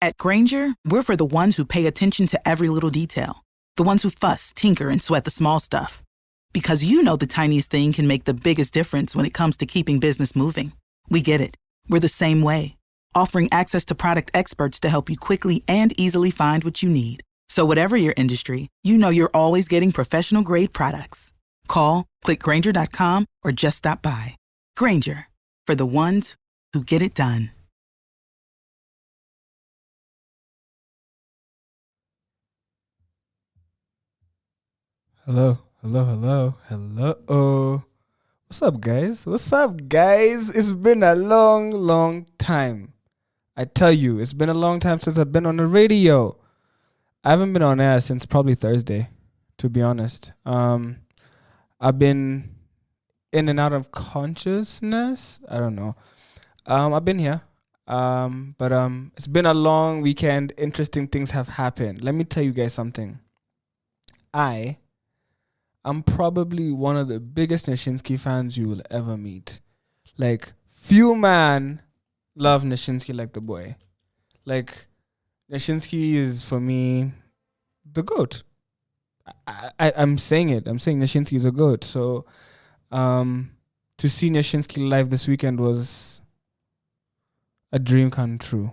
At Grainger, we're for the ones who pay attention to every little detail. The ones who fuss, tinker, and sweat the small stuff. Because you know the tiniest thing can make the biggest difference when it comes to keeping business moving. We get it. We're the same way. Offering access to product experts to help you quickly and easily find what you need. So whatever your industry, you know you're always getting professional-grade products. Call, click Grainger.com, or just stop by. Grainger, for the ones who get it done. Hello. What's up, guys? It's been a long time. I tell you, it's been a long time since I've been on the radio. I haven't been on air since probably Thursday, to be honest. I've been in and out of consciousness. I don't know. I've been here. But it's been a long weekend. Interesting things have happened. Let me tell you guys something. I'm probably one of the biggest Nyashinsky fans you will ever meet. Like, few man love Nyashinsky like the boy. Like, Nyashinsky is, for me, the GOAT. I'm saying it. I'm saying Nyashinsky is a GOAT. So, to see Nyashinsky live this weekend was a dream come true.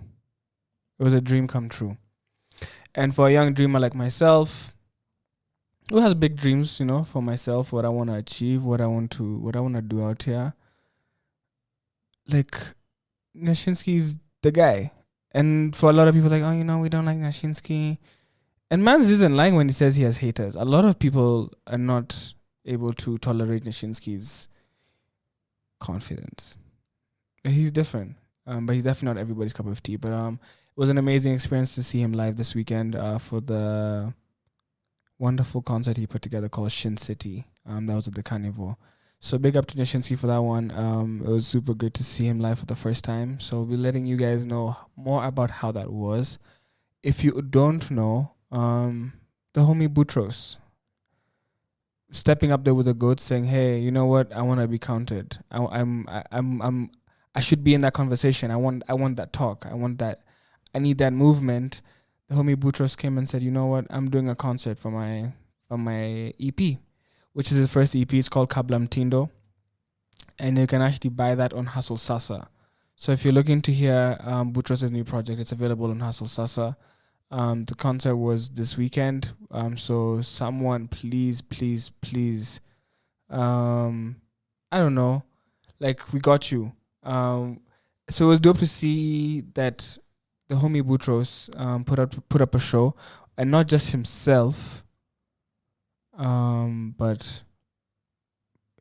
It was a dream come true. And for a young dreamer like myself, who has big dreams, for myself, what I want to achieve, what I want to do out here. Like, Nyashinsky's the guy. And for a lot of people, like, we don't like Nyashinsky. And Mans isn't lying when he says he has haters. A lot of people are not able to tolerate Nyashinsky's confidence. He's different, but he's definitely not everybody's cup of tea. But it was an amazing experience to see him live this weekend for the wonderful concert he put together called Shin City. That was at the Carnival. So big up to Nyashinsky for that one. It was super great to see him live for the first time. So we'll be letting you guys know more about how that was. If you don't know, the homie Boutros stepping up there with the GOAT, saying, "Hey, you know what? I want to be counted. I should be in that conversation. I want that talk. I need that movement." The homie Boutros came and said, "You know what? I'm doing a concert for my EP, which is his first EP. It's called Kablam Tindo, and you can actually buy that on Hustle Sasa. So if you're looking to hear Boutros' new project, it's available on Hustle Sasa. The concert was this weekend. So someone, please, I don't know, like, we got you. So it was dope to see that the homie Boutros put up a show, and not just himself, but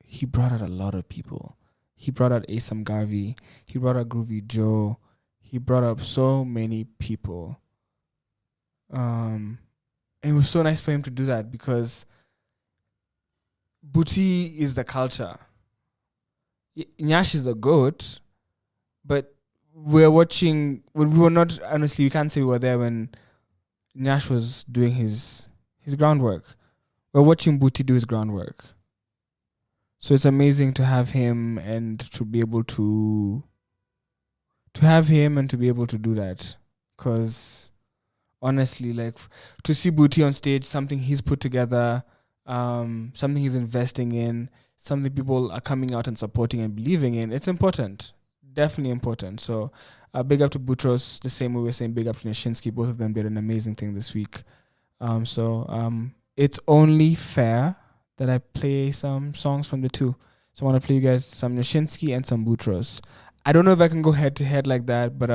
he brought out a lot of people. He brought out Asam Garvey. He brought out Groovy Joe. He brought up so many people. And it was so nice for him to do that, because Booty is the culture. Nyash is the GOAT, but we were not, honestly, we can't say we were there when Nyash was doing his groundwork. We're watching Booty do his groundwork. So it's amazing to have him and to be able to have him and to be able to do that. Because honestly, like, to see Booty on stage, something he's put together, something he's investing in, something people are coming out and supporting and believing in, it's important. Definitely important. So big up to Boutros, the same way we're saying big up to Nyashinsky. Both of them did an amazing thing this week. It's only fair that I play some songs from the two. So I want to play you guys some Nyashinsky and some Boutros. I don't know if I can go head to head like that, but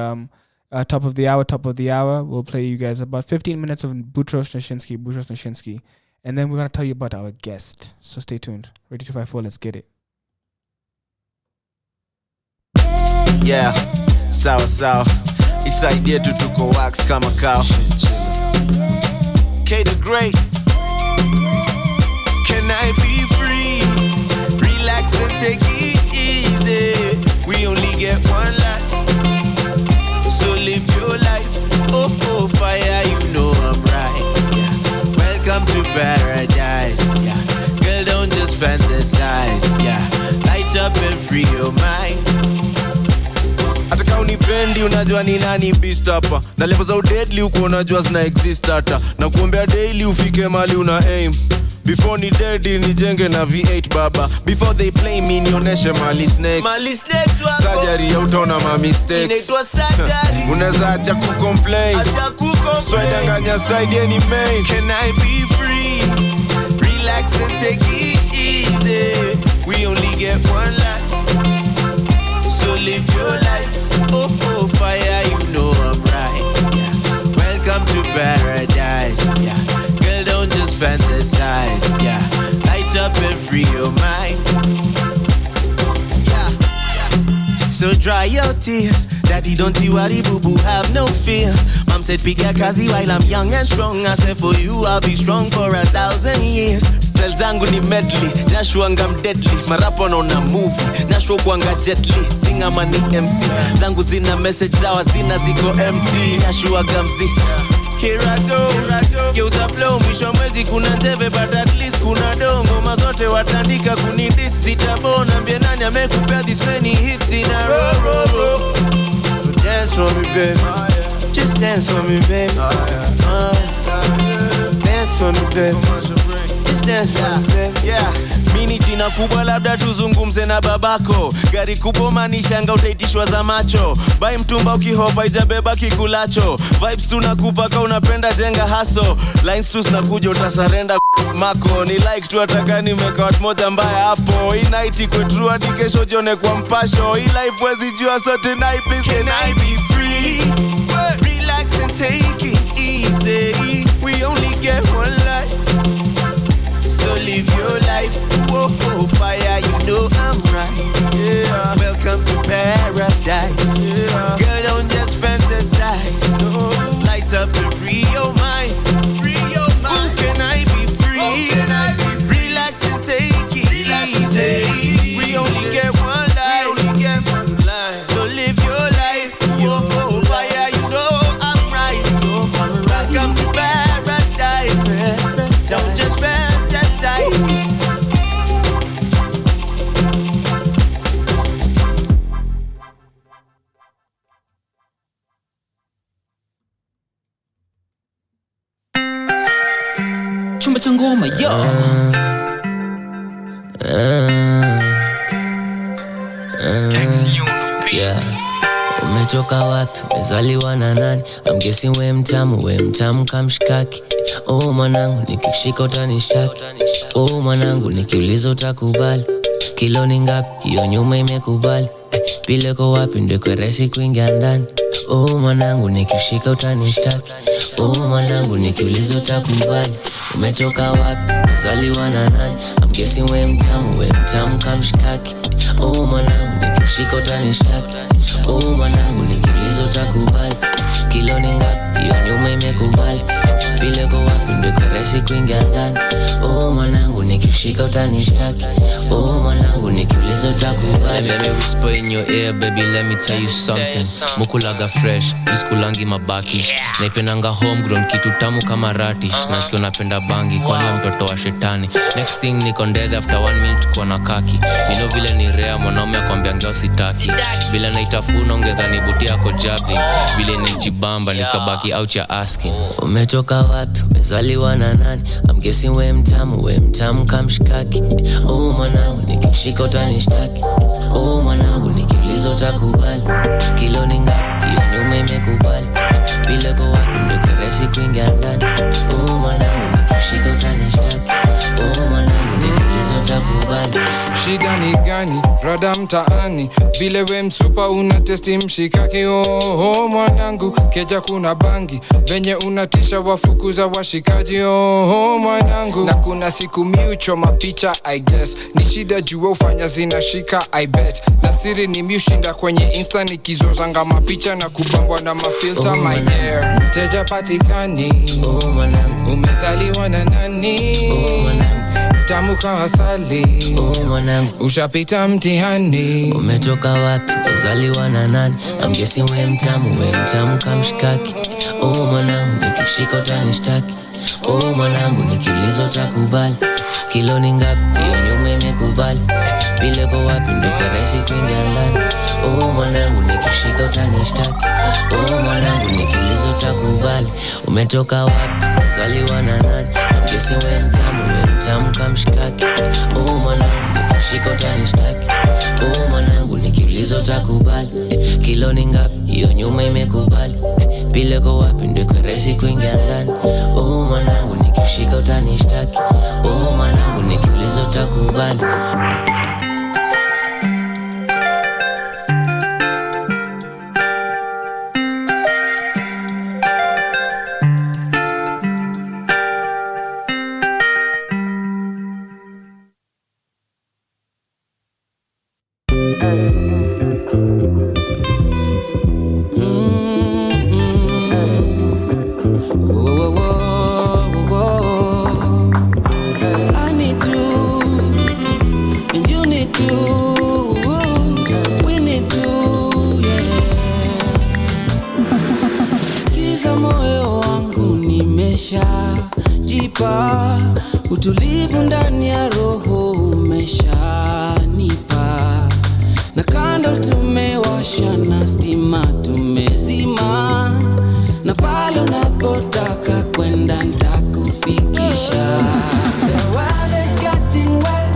top of the hour, we'll play you guys about 15 minutes of Boutros Nyashinsky. And then we're going to tell you about our guest. So stay tuned. Ready 254, let's get it. Yeah, sawa. Isaidie tu tuko wax kama kao. K the Great. Can I be free? Relax and take it easy. We only get one life, so live your life. Oh, fire, you know I'm right. Yeah, welcome to paradise. Yeah, girl, don't just fantasize. Yeah, light up and free your mind. At the county Sipendi unajua ni nani beast hapa. Na level za deadly uko unajua zina exist hata. Na kuombea daily ufike mali una aim. Before ni dead nijenge na V8 baba. Before they play me nioneshe mali snakes. Mali snakes wako. Surgery ya utaona ma mistakes. Inaitwa surgery. Unaweza acha kucomplain. So idanganya side any main. Can I be free? Relax and take it easy. We only get one life, so live your life. Oh, fire, you know I'm right. Yeah. Welcome to paradise. Yeah. Girl, don't just fantasize. Yeah. Light up and free your mind. Yeah. So dry your tears. Daddy, don't you worry, boo-boo, have no fear. Mom said, piga kazi while I'm young and strong. I said, for you, I'll be strong for 1,000 years. Stel zangu ni medley, Joshua ngam deadly. Marapo na movie, Joshua kwanga jetly. Singa mani MC, zangu zina message zawa zina ziko empty. Joshua gamzi, here I go. Geuza flow, mwisho mwezi kuna teve, but at least kuna dongo. Mazote watandika kunidis, sitabona. Mbie nani amekupea this many hits in a row. Dance for me, baby. Just dance for me, baby. Dance for me, baby. Just dance for me, baby. Yeah. Mini jina kubwa labda tuzungumze na babako. Gari kubwa manishanga utaitishwa za macho. Bai mtumba ukihopa ijabeba kikulacho. Vibes tunakupa ka unapenda jenga haso. Lines tu zinakuja utasarenda mako. Ni like tu ataka nimeka watu moja mbaya hapo. Hii night iko true hadi kesho jione kwa mpasho. Hii life wezi jua so tonight please can I be free? Relax and take it easy. We only get one life, so live your life. Oh, fire, you know I'm right. Yeah. Welcome to paradise. Yeah. Girl, don't just fantasize. No. Light up and free your mind. Free your mind. Ooh, can I be free? Oh, can I be free? Relax and take it easy. We only get one life. We only get one life. So live your life. Oh, fire, you know I'm right. So welcome to paradise. Don't just fantasize. Chumba cha ngoma, yo. Yeah. Umetoka wapi? Umezaliwa na nani? I'm guessing we mtamu kamshikaki. Oh mwanangu nikishika utanishtaki. Oh mwanangu nikiuliza utakubali. Kilo ni ngapi? Hiyo nyuma imekubali. Pile kwa wapi ndio kwa resi kuingia ndani. Oh mwanangu nikishika utanishtaki. Oh mwanangu nikiuliza utakubali. Umetoka wapi? Umezaliwa na nani? I'm guessing we mtamu kamshikaki. Oh mwanangu nikishika utanishtaki. Oh mwanangu nikiuliza utakubali. Kilo ni ngapi? Hiyo nyuma imekubali. Pile kwa wapi ndio kwa resi kuingia ndani. Oh mwanangu nikishika utanishtaki. Oh mwanangu nikiuliza utakubali. Let me whisper in your ear, baby, let me tell you something. Mukulaga fresh, miskulangi mabakish. Naipendanga homegrown, kitu tamu kama radish. Nasikio napenda bangi, kwani mtoto wa shetani. Next thing niko ndethe after 1 minute kwa na kaki. Ino vile ni rare, mwanaume akwambia ngeo sitaki. Bila naitafuna ungedhani buti yako jabbing. Vile nilijibamba, nikabaki out ya asking. Umetoka wapi? Umezaliwa na nani? I'm guessing we mtamu kamshikaki. Oh mwanangu nikishika utanishtaki. Oh mwanangu nikiuliza utakubali. Kilo ni ngapi? Hiyo nyuma imekubali. Pile kwa wapi ndio kwa resi kuingia ndani. Oh mwanangu nikishika utanishtaki. Oh mwanangu nikiuliza utakubali. Shida ni gani? Rada mtaani. Vile we msupa unatesti mshikaki. Oh mwanangu keja kuna bangi. Venye unatisha wafukuza washikaji. Oh mwanangu. Na kuna siku miuchoma picha I guess. Ni shida jua ufanya zinashika I bet. Na siri ni miushinda kwenye Insta nikizozanga mapicha na kubambwa na mafilter. Oh, my dear mteja patikani. Oh mwanangu umezaliwa na nani? Oh mwanangu tamu kwa asali. Oh mwanangu ushapita mtihani. Umetoka wapi? Umezaliwa na nani? I'm guessing we mtamu kamshikaki. Oh mwanangu nikishika utanishtaki. Oh mwanangu nikiuliza utakubali. Kilo ni ngapi? Hiyo nyuma imekubali. Vile ko wapi ndo kirahisi kuingia ndani. Oh mwanangu nikishika utanishtaki. Oh mwanangu nikiuliza utakubali. Umetoka wapi? Umezaliwa na nani? Mgesi we mtamu kamshikaki. Oh mwanangu nikishika utanishtaki. Oh mwanangu nikiuliza utakubali. Kilo ni ngapi? Hiyo nyuma imekubali. Vile ko wapi ndo kirahisi kuingia ndani. Oh mwanangu nikishika utanishtaki. Oh mwanangu nikiuliza utakubali. Utulivu ndani ya roho umeshanipa, na candle tumewasha na stima tumezima, na pale unapotaka kwenda nitakufikisha. The world is getting wet,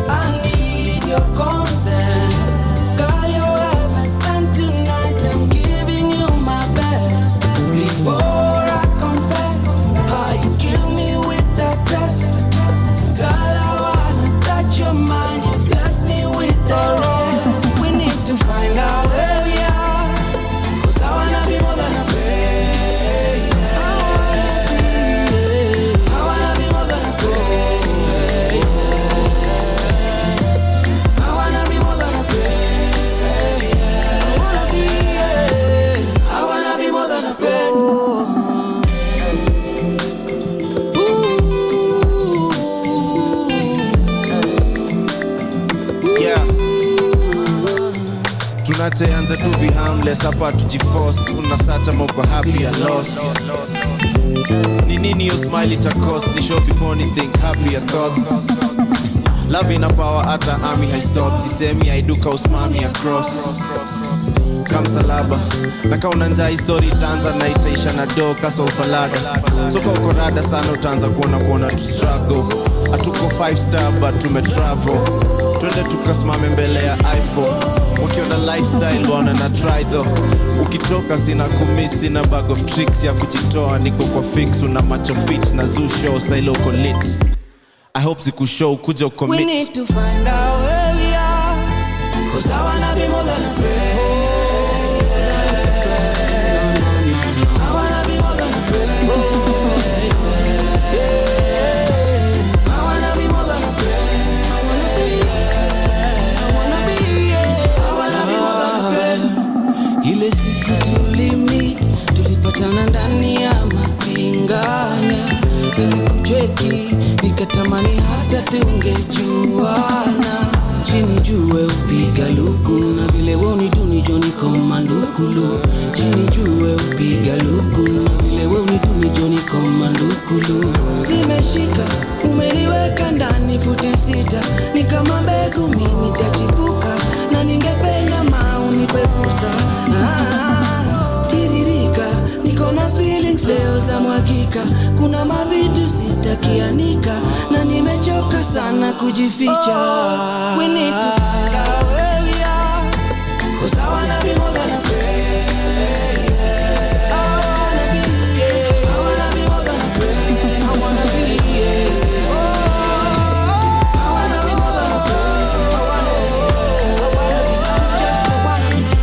I need your consent. Call your heaven sent tonight, I'm giving you my best. Before I confess how you kill me with that dress. Girl, I wanna touch your mind, you bless me with the rest. We need to find out where we are, 'cause I wanna be more than a friend. I wanna be more than a friend. I wanna be more than a friend. I wanna be more than a friend. Tunateanza tu vihamless hapa tujiforce. Unasacha moko happy and lost. Ni nini your smile itakos? Ni show before anything happy thoughts. Love in a power ata army high stop. Sisemi haiduka usmami across. Kamsalaba naka unanja history tanza na itaisha na doka solfalaga. Soko uko rada sana utaanza kuona tu struggle. Atuko 5 star but tumetravel. Twende tukasimame mbele ya iPhone. Ukiona lifestyle wana na try though. Ukitoka sina kumisi na bag of tricks ya kujitoa. Niko kwa fix una macho fit na zoo show silo uko lit. I hope zikushow kuja ucommit. We need to find out where we are, 'cause I wanna be more than a friend. I wanna be more than a friend. I wanna be more than a friend. I wanna be more than a friend. Ile siku tulimit, tulipatana ndani ya mapingana. Nilikucheki, nikatamani hata tungejuana. Chini jue upiga luku, na vile woni duni joni komandukulu. Chini jue upiga luku, na vile woni duni joni komandukulu. Zimeshika, umeniweka ndani futi 6. Ni kama mbegu mimi tachipuka, na ningependa unipe fursa. Tiririka, niko na feelings leo za mwagika. Kuna mavitu sitakianika, na nimechoka sana kujificha. We need to find out where we are, 'cause I wanna be more than a friend. I wanna be more than a friend. I wanna be more than a friend.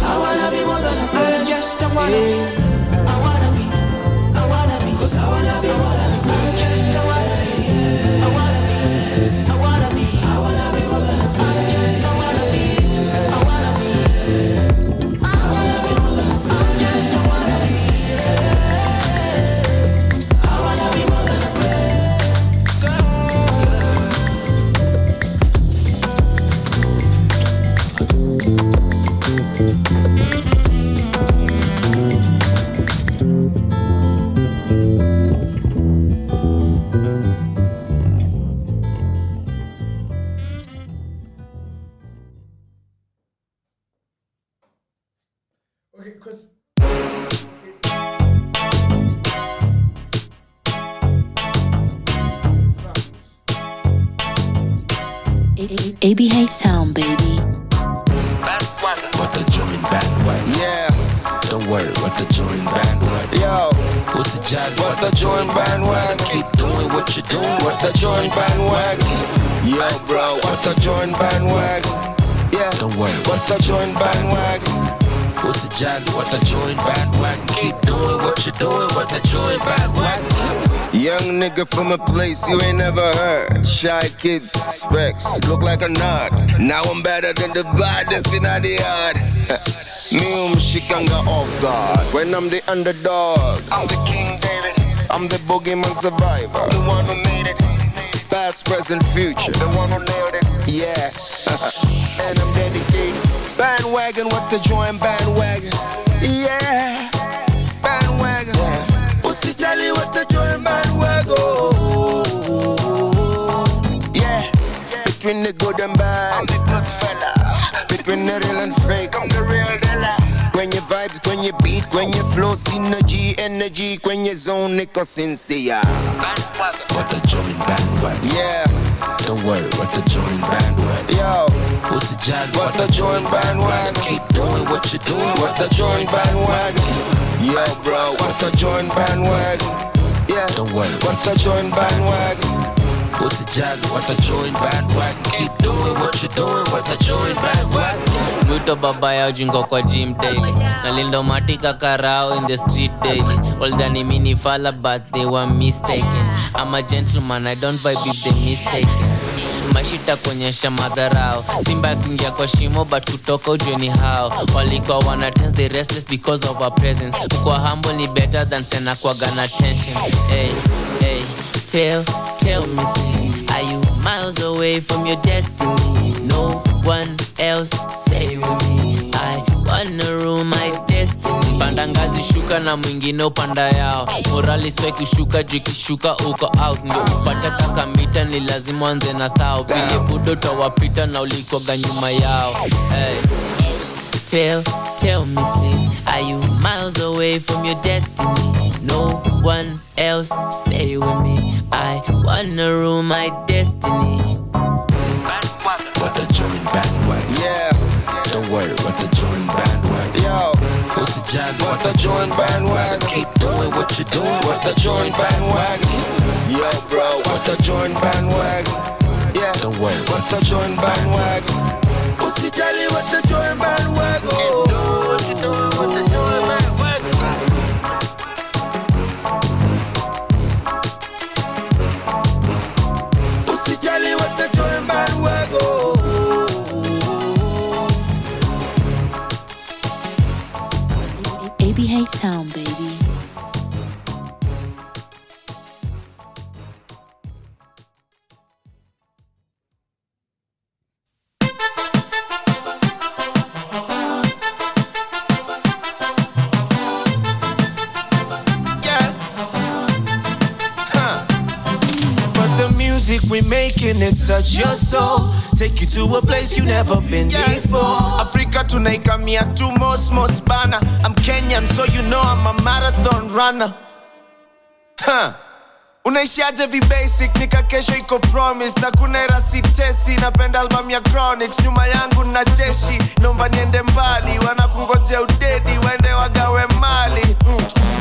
I wanna be more than a friend. Just I wanna be. 'Cause I wanna be more than a friend. Just I wanna be. I wanna be more than a friend. ABH Sound, baby. What the joint bandwagon? Yeah. Don't worry, what the joint bandwagon? Yo, what's the job? What the joint bandwagon? Keep doing what you're doing. What the joint bandwagon? Yo, bro, what the joint bandwagon? Yeah, don't worry, what the joint bandwagon? What's the job? What the joint bandwagon? Keep doing what you're doing. What the joint bandwagon? Young nigga from a place you ain't never heard. Shy kid, specs, look like a nerd. Now I'm better than the baddest in the yard. Me shikanga off guard. When I'm the underdog, I'm the King David. I'm the boogeyman survivor, the one who made it. Past, present, future, the one who nailed it. Yeah, and I'm dedicated. Bandwagon, what the joint bandwagon? Yeah, bandwagon. What's the jolly, what the joint bandwagon? Yeah, between the good and bad, I'm the good fella. Between the real and fake, I'm the real dealer. When you vibes, when you beat, when you flow, synergy, energy, when you zone, nigga sincere. What the joint bandwagon? Yeah. Don't worry, what the joint bandwagon? Yo, what's the job? What the joint bandwagon? Keep doing what you're doing. What the joint bandwagon? Yo, bro, what the joint bandwagon? Yeah, don't worry, what the joint bandwagon? What's the job? What the joint bandwagon? Keep doing what you're doing. What the joint bandwagon? Mwito baba ya ujingo kwa gym daily. Nalindo matika karao in the street daily. All the mini falla but they were mistaken. I'm a gentleman, I don't vibe if they mistaken. Mashita kuonyesha madharau. Simba kingia kwa shimo but kutoka ujue ni hao. Walikuwa wana tense, they restless because of our presence. Ukwa humble ni better than sena kwa gana tension. Hey, hey, tell me please, are you miles away from your destiny? No one else say with me, I wanna rule my destiny. Panda ngazi shuka na mwingine upanda yao. Morali swe kushuka jikishuka uko out. Ndio upata takamita ni lazima anze na thao. Vile budo tawapita na ulikoga nyuma yao. Hey, tell me please, are you miles away from your destiny? No one else say with me, I wanna rule my destiny. What the joint bandwagon? Yeah, don't worry, what the joint bandwagon? Yo, what's the job? What the joint bandwagon? Keep doing what you're doing. What the joint bandwagon? Yo, bro, what the joint bandwagon? Yeah, don't worry, what the joint bandwagon? What's the jolly? What the joint bandwagon? Keep doing what you're doing. What the joint bandwagon? What's the jolly? What the joint bandwagon? ABH Sound, baby. We making it touch your soul, take you to a place you never been before. Africa tunaikamia tu mos bana. I'm Kenyan so you know I'm a marathon runner. Unaishiaje vi basic nika kesho iko promise. Na kuna era sitesi napenda album ya Chronics. Nyuma yangu na jeshi nomba niende mbali. Wana kungoje udedi wende wagawe mali.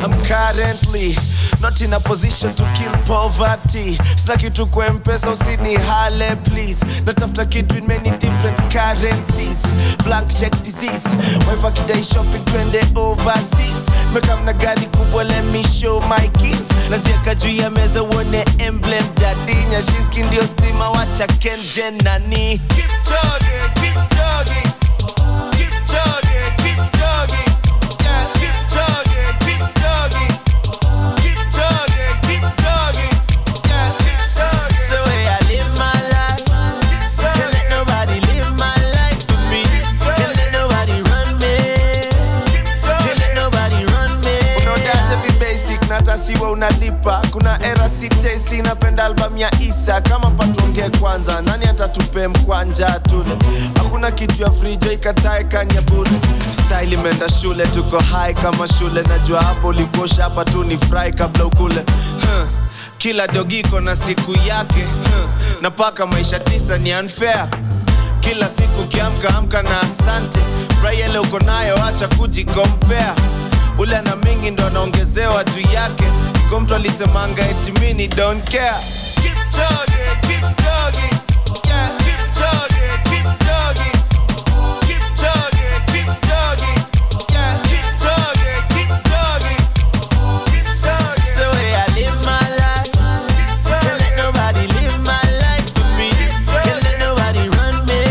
I'm currently not in a position to kill poverty. Sina kitu kwa mpesa usini hale please. Natafuta kitu in many different currencies. Blank check disease. Wife akidai shopping twende overseas. Meka mna gari kubwa let me show my kids. Naziaka juu ya meza uone emblem jadinya. Shiski ndio stima wacha kenje nani. Keep chugging, keep chugging. Keep chugging, keep chugging. Yeah, keep chugging, keep chugging. Keep chugging, keep chugging. Yeah, it's the way I live my life. Can't let nobody live my life for me. Can't let nobody run me. Can't let nobody run me. Unaodaje vi basic natasiwa unalipa. Kuna era sitesi napenda album ya Isa. Kama patonge kwanza nani atatupe mkwanja tule. Hakuna kitu ya frijo ikatae kanya bule. Style imeenda shule tuko high kama shule. Najua hapo ulikosha hapa tu ni fry kabla ukule. Kila dogiko na siku yake. Napaka maisha tisa ni unfair. Kila siku kiamka amka na asante. Furahia leo uko nayo, acha kujikompare. Ule na mingi ndo anaongezewa juu yake. Kwa mtu alisemanga eti mini don't care. Keep chugging, keep chugging. Yeah, keep chugging, keep chugging. Keep chugging, keep chugging. Yeah, keep chugging, keep chugging. It's the way I live my life. Can't let nobody live my life for me. Can't let nobody run me.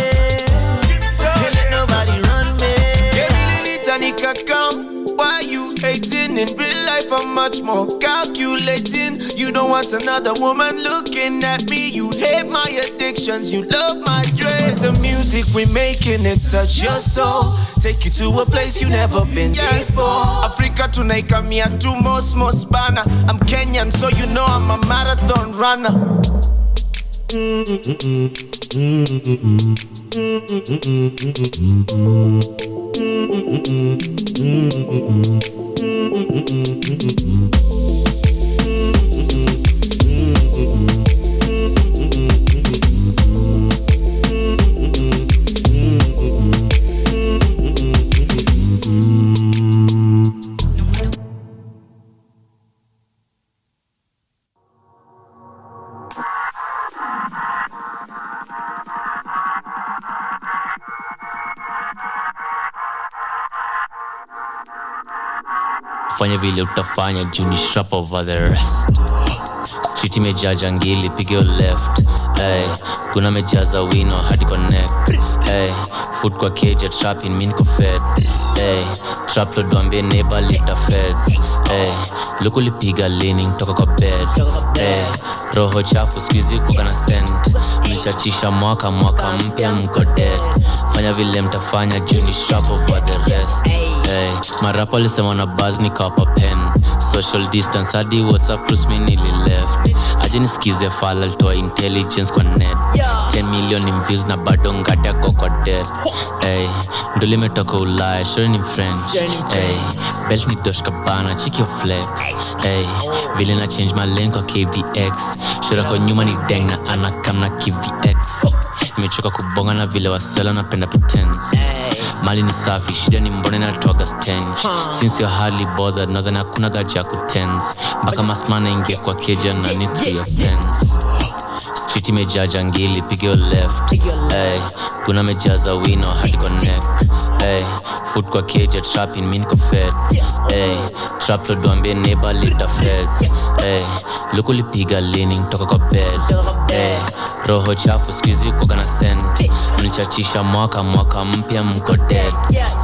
Can't let nobody run me. Yeah, really Tanika come. Why you hating? In real life I'm much more calculating. You don't want another woman looking at me. You hate my addictions, you love my dread. The music we making, it touch your soul. Take you to a place you never been before. Africa tunaika mia tu most bana. I'm Kenyan, so you know I'm a marathon runner. Fanya vile utafanya juu ni sharp over the rest. Street imejaa jangili, pick your left. Hey, kuna mejaza wino hadi connect. Hey, foot kwa cage trap in miniko fed. Hey, trap lo duambie neighbor lita feds. Hey, luku lipiga leaning toka kwa bed. Hey, roho chafu squeezy kuka na scent. Mchachisha mwaka mpya mko dead. Fanya vile mtafanya juu ni sharp over the rest. Hey, marapa lisema na buzz ni kapa pen. Social distance hadi WhatsApp cruise me nili left. Aje nisikize fala litoa intelligence kwa net. 10 million in views na bado ngati yako kwa dead. Hey, ndo limetoka Ulaya, sure ni French. Hey, belt ni Dosh Cabana, check your flex. Hey, vile na change my lane kwa KBX. Sure kwa nyuma ni deng na anakam na KVX. Nimechoka kubonga na vile wasela napenda pretense. Mali ni safi, shida ni mbone na toga stench. Since you're hardly bothered, nothing hakuna gaja kutense. Mpaka masmana inge kwa keja na need 3 offense. Street imejaa jangili, pick your left. Hey, kuna mejaza wino hadi connect. Hey, foot kwa cage trap in miniko fed. Hey, trap lo duambie neighbor lita feds. Hey, luku lipiga leaning toka kwa bed. Hey, roho chafu squeezy kuka na scent. Mlichachisha mwaka mpya mko dead.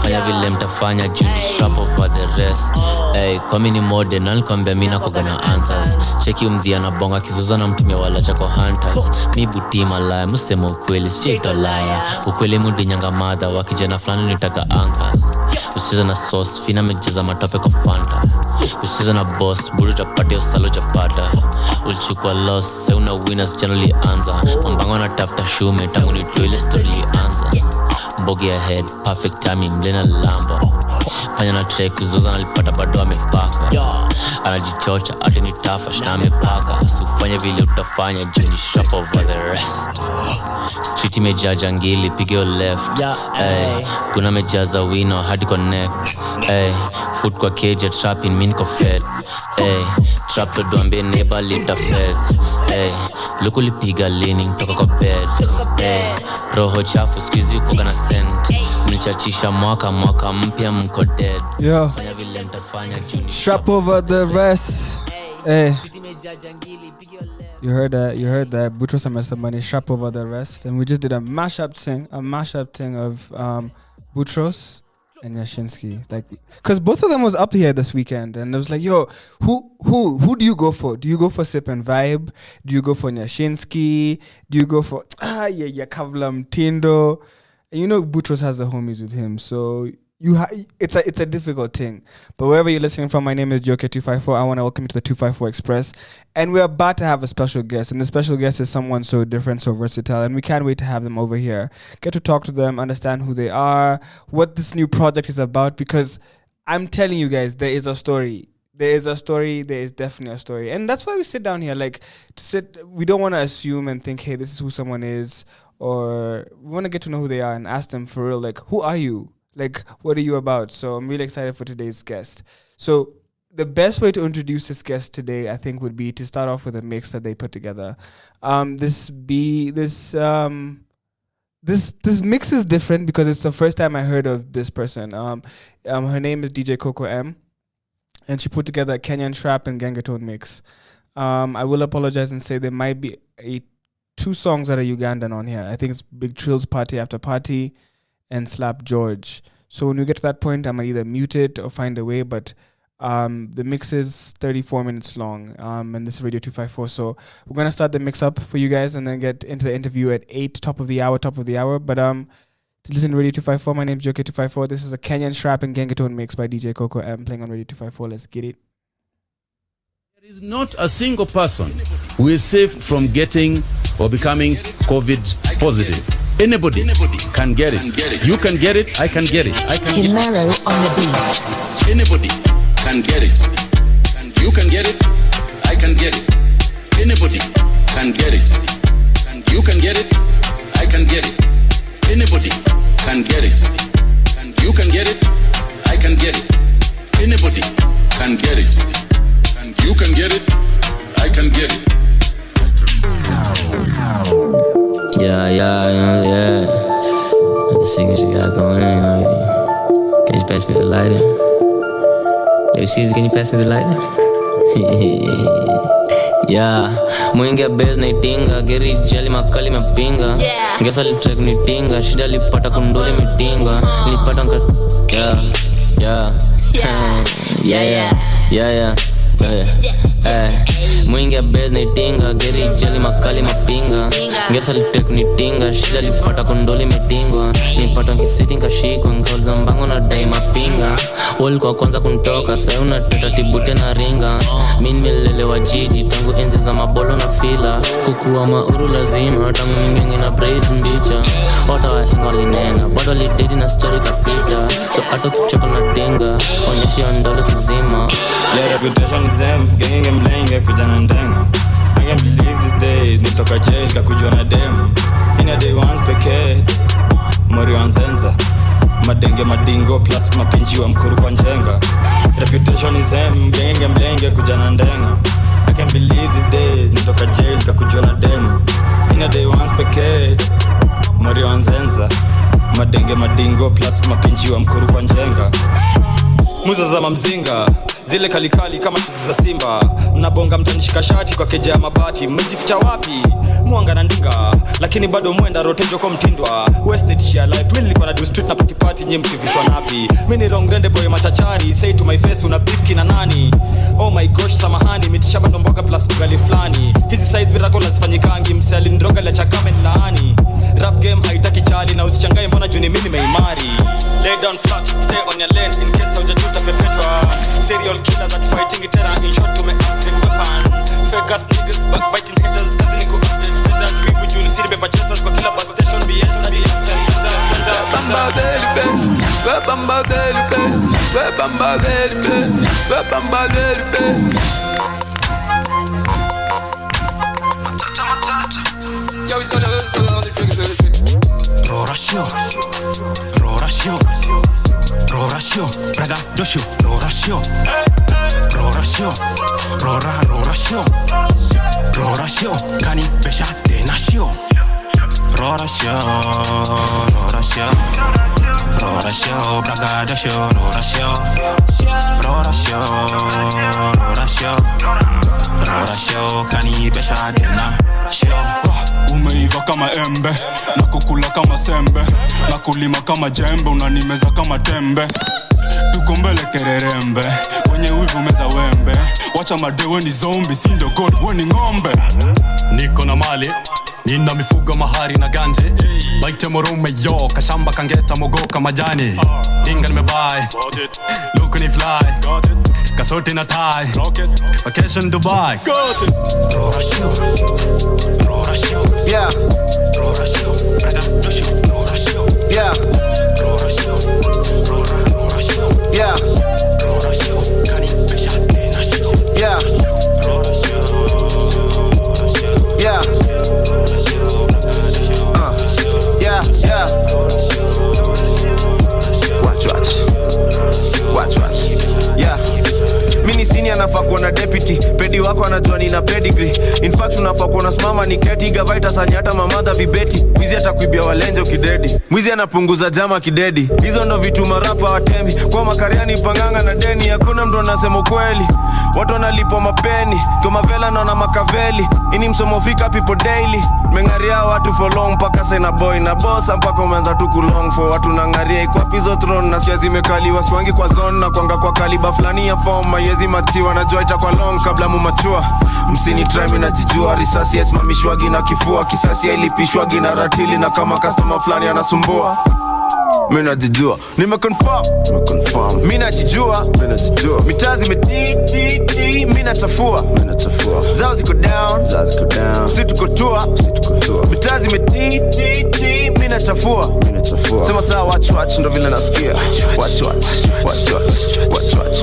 Fanya vile mtafanya juu ni sharp over the rest. Hey, kwa mini mode na nilikwambia mina kwa gana answers. Cheki umdhia na bonga kizoza na mtumia wala chako hunters. Mi buti malaya, musema ukweli, sijaitwa laya. Ukweli mudi nyanga madha, wakijana fulani nitaka anka. Usicheza na sauce, fina mejeza matope kwa fanta. Usicheza na boss, buru tapate usalo japata. Ulichukua loss, se una winners generally anza. Mambango na tafta shume, tangu ni toilet story anza. Mbogi ahead, perfect timing, mlena lambo. Panya na tray kuzoza na lipata bado amepaka. Anajichocha, ati ni tafash na amepaka. Sufanya vile utafanya, juu ni sharp over the rest. Street imejaa jangili, pick your left. Hey, kuna mejaza wino hadi connect. Hey, foot kwa cage trap in miniko fed. Hey, trap lo duambie neighbor lita feds. Hey, luku lipiga leaning toka kwa bed. Hey, roho chafu squeezy kuka na scent. Mlichachisha mwaka mpya mko dead. Yo, strap over the rest. Hey, you heard that. Boutros and Mr. Money, strap over the rest. And we just did a mashup thing of Boutros and Yashinsky, like, because both of them was up here this weekend, and it was like, yo, who do you go for? Do you go for Sip and Vibe? Do you go for Yashinsky? Do you go for Kavlam Tindo? And you know Boutros has the homies with him, so it's a difficult thing. But wherever you're listening from, my name is Joker254. I want to welcome you to the 254 Express, and we're about to have a special guest, and the special guest is someone so different, so versatile, and we can't wait to have them over here, get to talk to them, understand who they are, what this new project is about, because I'm telling you guys, there is a story. There is definitely a story. And that's why we sit down here, we don't want to assume and think, hey, this is who someone is, or we want to get to know who they are and ask them for real, like, who are you? Like, what are you about? So I'm really excited for today's guest. So the best way to introduce this guest today, I think, would be to start off with a mix that they put together. This mix is different because it's the first time I heard of this person. Her name is DJ Coco Em, and she put together a Kenyan trap and gangatone mix. I will apologize and say there might be two songs that are Ugandan on here. I think it's Big Trill's Party After Party and Slap George. So when we get to that point, I might either mute it or find a way, but the mix is 34 minutes long, and this is Radio 254. So we're going to start the mix up for you guys and then get into the interview at 8, top of the hour. But to listen to Radio 254, my name is Joke 254. This is a Kenyan Trap and Gangatone mix by DJ Coco M playing on Radio 254. Let's get it. There is not a single person who is safe from getting or becoming COVID positive. Anybody can get it. You can get it. I can get it. I can get it. On the beat. Anybody can get it. You can get it. I can get it. Anybody can get it. You can get it. I can get it. Anybody can get it. You can get it. I can get it. Anybody can get it. You can get it. I can get it. Yeah. The signals you got going, can you pass me the lighter? Yo, Caesar, can you pass me the lighter? Yeah, mwingi ya base na itinga, geri jali makali mapinga. Ngesa litrek nitinga, shida lipata kunduli mitinga. Lipata nka, yeah. Mwingi ya base na itinga, geri jali makali mapinga. Ngesa litrek nitinga, shida lipata kunduli mitinga. Nipata nkisiti nkashikwa, nkauliza mbango na dai mapinga. Wall kwa kwanza kuntoka, sayo unateta tibute na ringa. Min melelewa jiji, tangu enzi za mabolo na fila. Kukuwa mauru lazima, tangu mingengi na praise mbicha. Wata wa hingo linena, bado lidedi na story kapita. So ato kuchoka na dinga, onyeshi ondolo kizima. Yeah, reputation is them, genge mlenge kujana ndenga. I can't believe these days, nitoka jail kakujua na demo. In a day once pekee, mori wanzenza. Madenge madingo plus mapinji wa mkuru kwa njenga. Reputation is them, genge mlenge kujana ndenga. I can't believe these days, nitoka jail kakujua na demo. In a day once pekee, mori wanzenza. Madenge madingo plus mapinji wa mkuru kwa njenga. Muza za mamzinga, zile kalikali kama kisi za simba. Mnabonga mtanishika shati kwa keja ya mabati. Mmejificha wapi? Mwanga na ndinga, lakini bado mwenda rotejo kwa mtindwa. Westnet share life, mimi nilikuwa na do street na party nye mkivichwa napi. Mimi ni wrong rende boy machachari, say to my face una beef kina nani? Oh my gosh samahani, mitishaba ndomboga plus ugali flani. Hizi side virako lazifanyikangi, msali ndroga la chakame nilaani. Rap game haitaki chali na usichangae mbona juni mimi meimari. Lay down flat, stay on your lane in case haujajuta pepetwa. Serial killers at fighting terror, in short to make upgrade weapon. Fake ass niggas backbiting haters, kazi niko upgrade status. Wivu juni siri bepa chasers kwa kila bus station. BS na BS center. Bamba baby, bamba baby, bamba baby, bamba baby. Yo, it's gonna on the trigger. Rorashio, braga dosho, Rorashio, kani besha denashio. Rorashio, braga dosho, Rorashio, kani besha denashio. Umeiva kama embe, na kukula kama sembe, na kulima kama jembe, unanimeza kama tembe. Tuko mbele kererembe, wenye wivu meza wembe. Wacha madewe ni zombi, sindo god, weni ngombe. Niko na mali, nina mifugo mahari na ganje. Baite morume yo, kashamba kangeta mogoka majani. Inga nimebai, luku ni fly, kasoti na tie, vacation Dubai. Rorashio, yeah. Rorashio, braga dosho, yeah. Rorashio, yeah. Rorashio, kani besha denashio, yeah. Rorashio, yeah. Rorashio, braga dosho, na deputy. Pedi wako anajua nina pedigree. In fact unafaa kuona simama ni keti. Gavaita sanyata mamadha vibeti. Mwizi atakuibia walenjo kidedi. Mwizi anapunguza jama kidedi. Hizo ndo vitu marapa watembi. Kwa makariani panganga na deni. Hakuna mtu anasema kweli. Watu wanalipo mapeni. Kama vela naona makaveli. Ini msomo fika people daily. Mengaria watu for long. Paka sena boy na bossa. Mpaka umeanza tu kulong for watu nangaria. Iko pizo throne. Na siya zimekaliwa swangi kwa zone. Na kuanga kwa kaliba flani ya form. Mayezi matiwa na joy ita kwa long. Kabla mumachua msini try mi najijua. Risasi ya simamishwagi na kifua. Kisasi ya ilipishwagi na ratili. Na kama customer flani anasumbua mi najijua. Nimeconfirm mi najijua. Mitazi metiti mi nachafua. Zao ziko down si tuko tua. Mitazi metiti mi nachafua. Sema saa watch ndo vile nasikia. Watch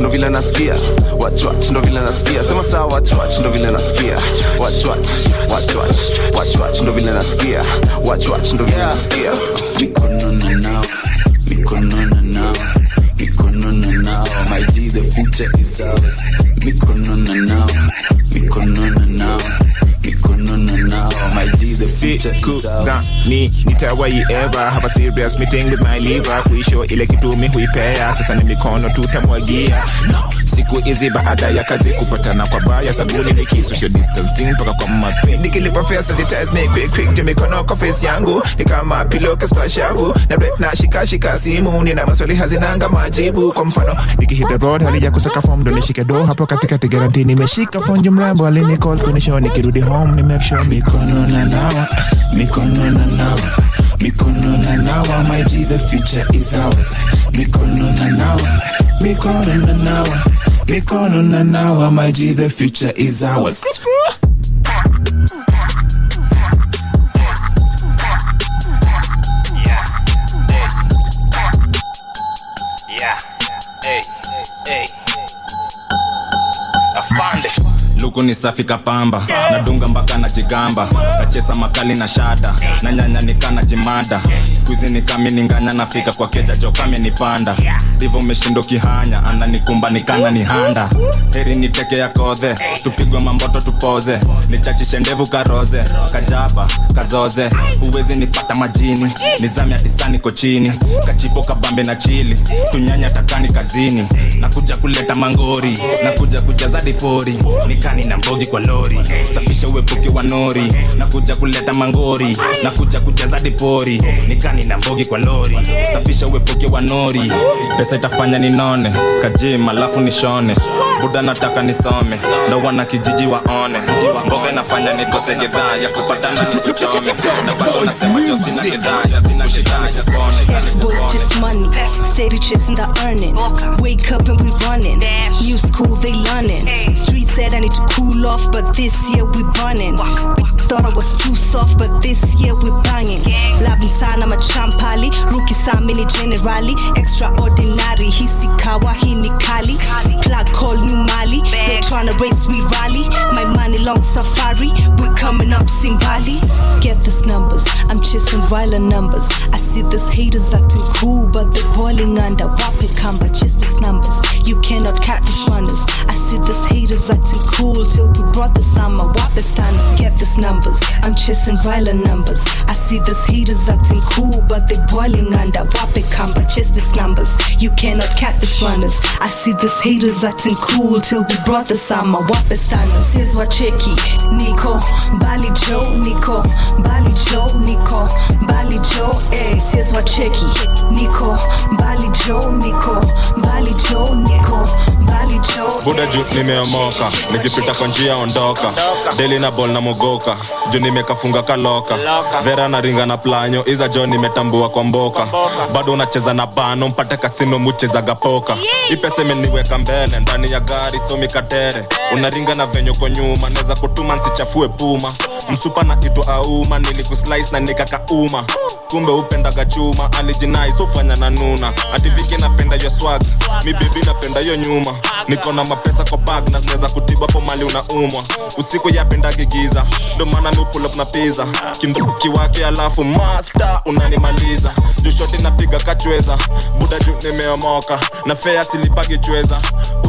ndo vile nasikia. Watch ndo vile nasikia. Sema saa watch ndo vile nasikia. Watch ndo vile nasikia. Watch ndo vile nasikia. Mikonona now, my G, the future is ours. Mikonona now, my G, the future is ours. Nitawai ever have a serious meeting with my liver. Kuisho ile kitu mi huipea. Sasa ni mikono tutamwagia. Siku hizi baada ya kazi kupatana kwa baya. Sabuni ni social distancing toka kwa mape. Nikili professor sanitize me quick. Jumikono kwa face yangu ni kama pillow kwa shavu. Na break na shika simu. Nina maswali hazinanga majibu. Kwa mfano nikihit the road hali ya kusaka form ndo nishike do. Hapo katikati guarantee nimeshika phone mrembo alini call kunishow nikirudi home ni make sure mikonona now, my G, the future is ours. Mikonona now, my G, the future is ours. Luku ni safi kapamba. Nadunga mpaka na jigamba. Kachesa makali na shada. Na nyanya nikana jimada. Squeezy nikami ninganya nafika kwa keja jokame nipanda. Divo meshindo kihanya. Ananikumba nikana ni handa. Heri niteke ya kodhe. Tupigwe mamboto tupoze. Nichachishe ndevu karoze. Kajaba, kazoze. Huwezi nipata majini. Nizami ya disani kochini. Kachipo kabambe na chili. Tunyanya takani kazini. Nakuja kuleta mangori. Nakuja kujaza dipori. Nikani na mbogi kwa lori. Safisha uepuke wa nori. Nakuja kuleta mangori. Nakuja kujaza dipori. Nikani na mbogi kwa lori. Safisha uepuke wa nori. Pesa itafanya ninone. Kajima alafu nishone. Buda nataka nisome. Ndo wana kijiji waone. Mboga inafanya nikose gedhaa ya kupatana nikuchome. Boys just money, steady chasing the earning. Wake up and we running. New school they learning. Street said I need to cool off, but this year we burning. Thought I was too soft, but this year we banging. Labin sana machampali, rookie sa mini generali. Extraordinary, hisi kawa hini kali. Plug call new Mali, they tryna race we rally. My money long safari, we coming up Simbali. Get this numbers, I'm chasing violent numbers. I see this haters acting cool, but they're boiling under. Wap it come, but just this numbers. You cannot catch these runners. I see this haters acting cool till we brought the summer. Wap it stand, get this numbers. I'm chasing violent numbers. I see this haters acting cool, but they're boiling under. Wap it come, but just this numbers. You cannot catch these runners. I see this haters acting cool till we brought the summer. Wap it stand, says what checky. Nico, Bali Joe, Nico, Bali Joe, Nico, Bali Joe, eh. Says what checky. Nico, Bali Joe, Nico, Bali Joe, Nico, Bali Joe. Buda juu nimeomoka. Nikipita kwa njia ondoka. Deli na ball na mogoka. Juu nimekafunga kaloka. Vera na ringa na planyo. Iza jo nimetambua kwa mboka. Bado unacheza na bano. Mpate kasino mucheza gapoka. Ipese meniweka mbele. Ndani ya gari so mikatere. Unaringa na venyo kwa nyuma. Neza kutuma nsichafue puma. Msupa na ito auma. Nilikuslice na nikakauma. Kumbe upendaga chuma. Alijinai so fanya na nuna. Ati viki napenda yo swag. Mi baby napenda yo nyuma. Niko na mapesa kwa bag na neza kutiba po mali unaumwa. Usiku yapenda gigiza. Ndo maana mi pull up na pizza. Kimbuki wake alafu master unanimaliza. Juu shoti napiga kachweza. Buda juu nimeomoka. Na fea silipagi chweza.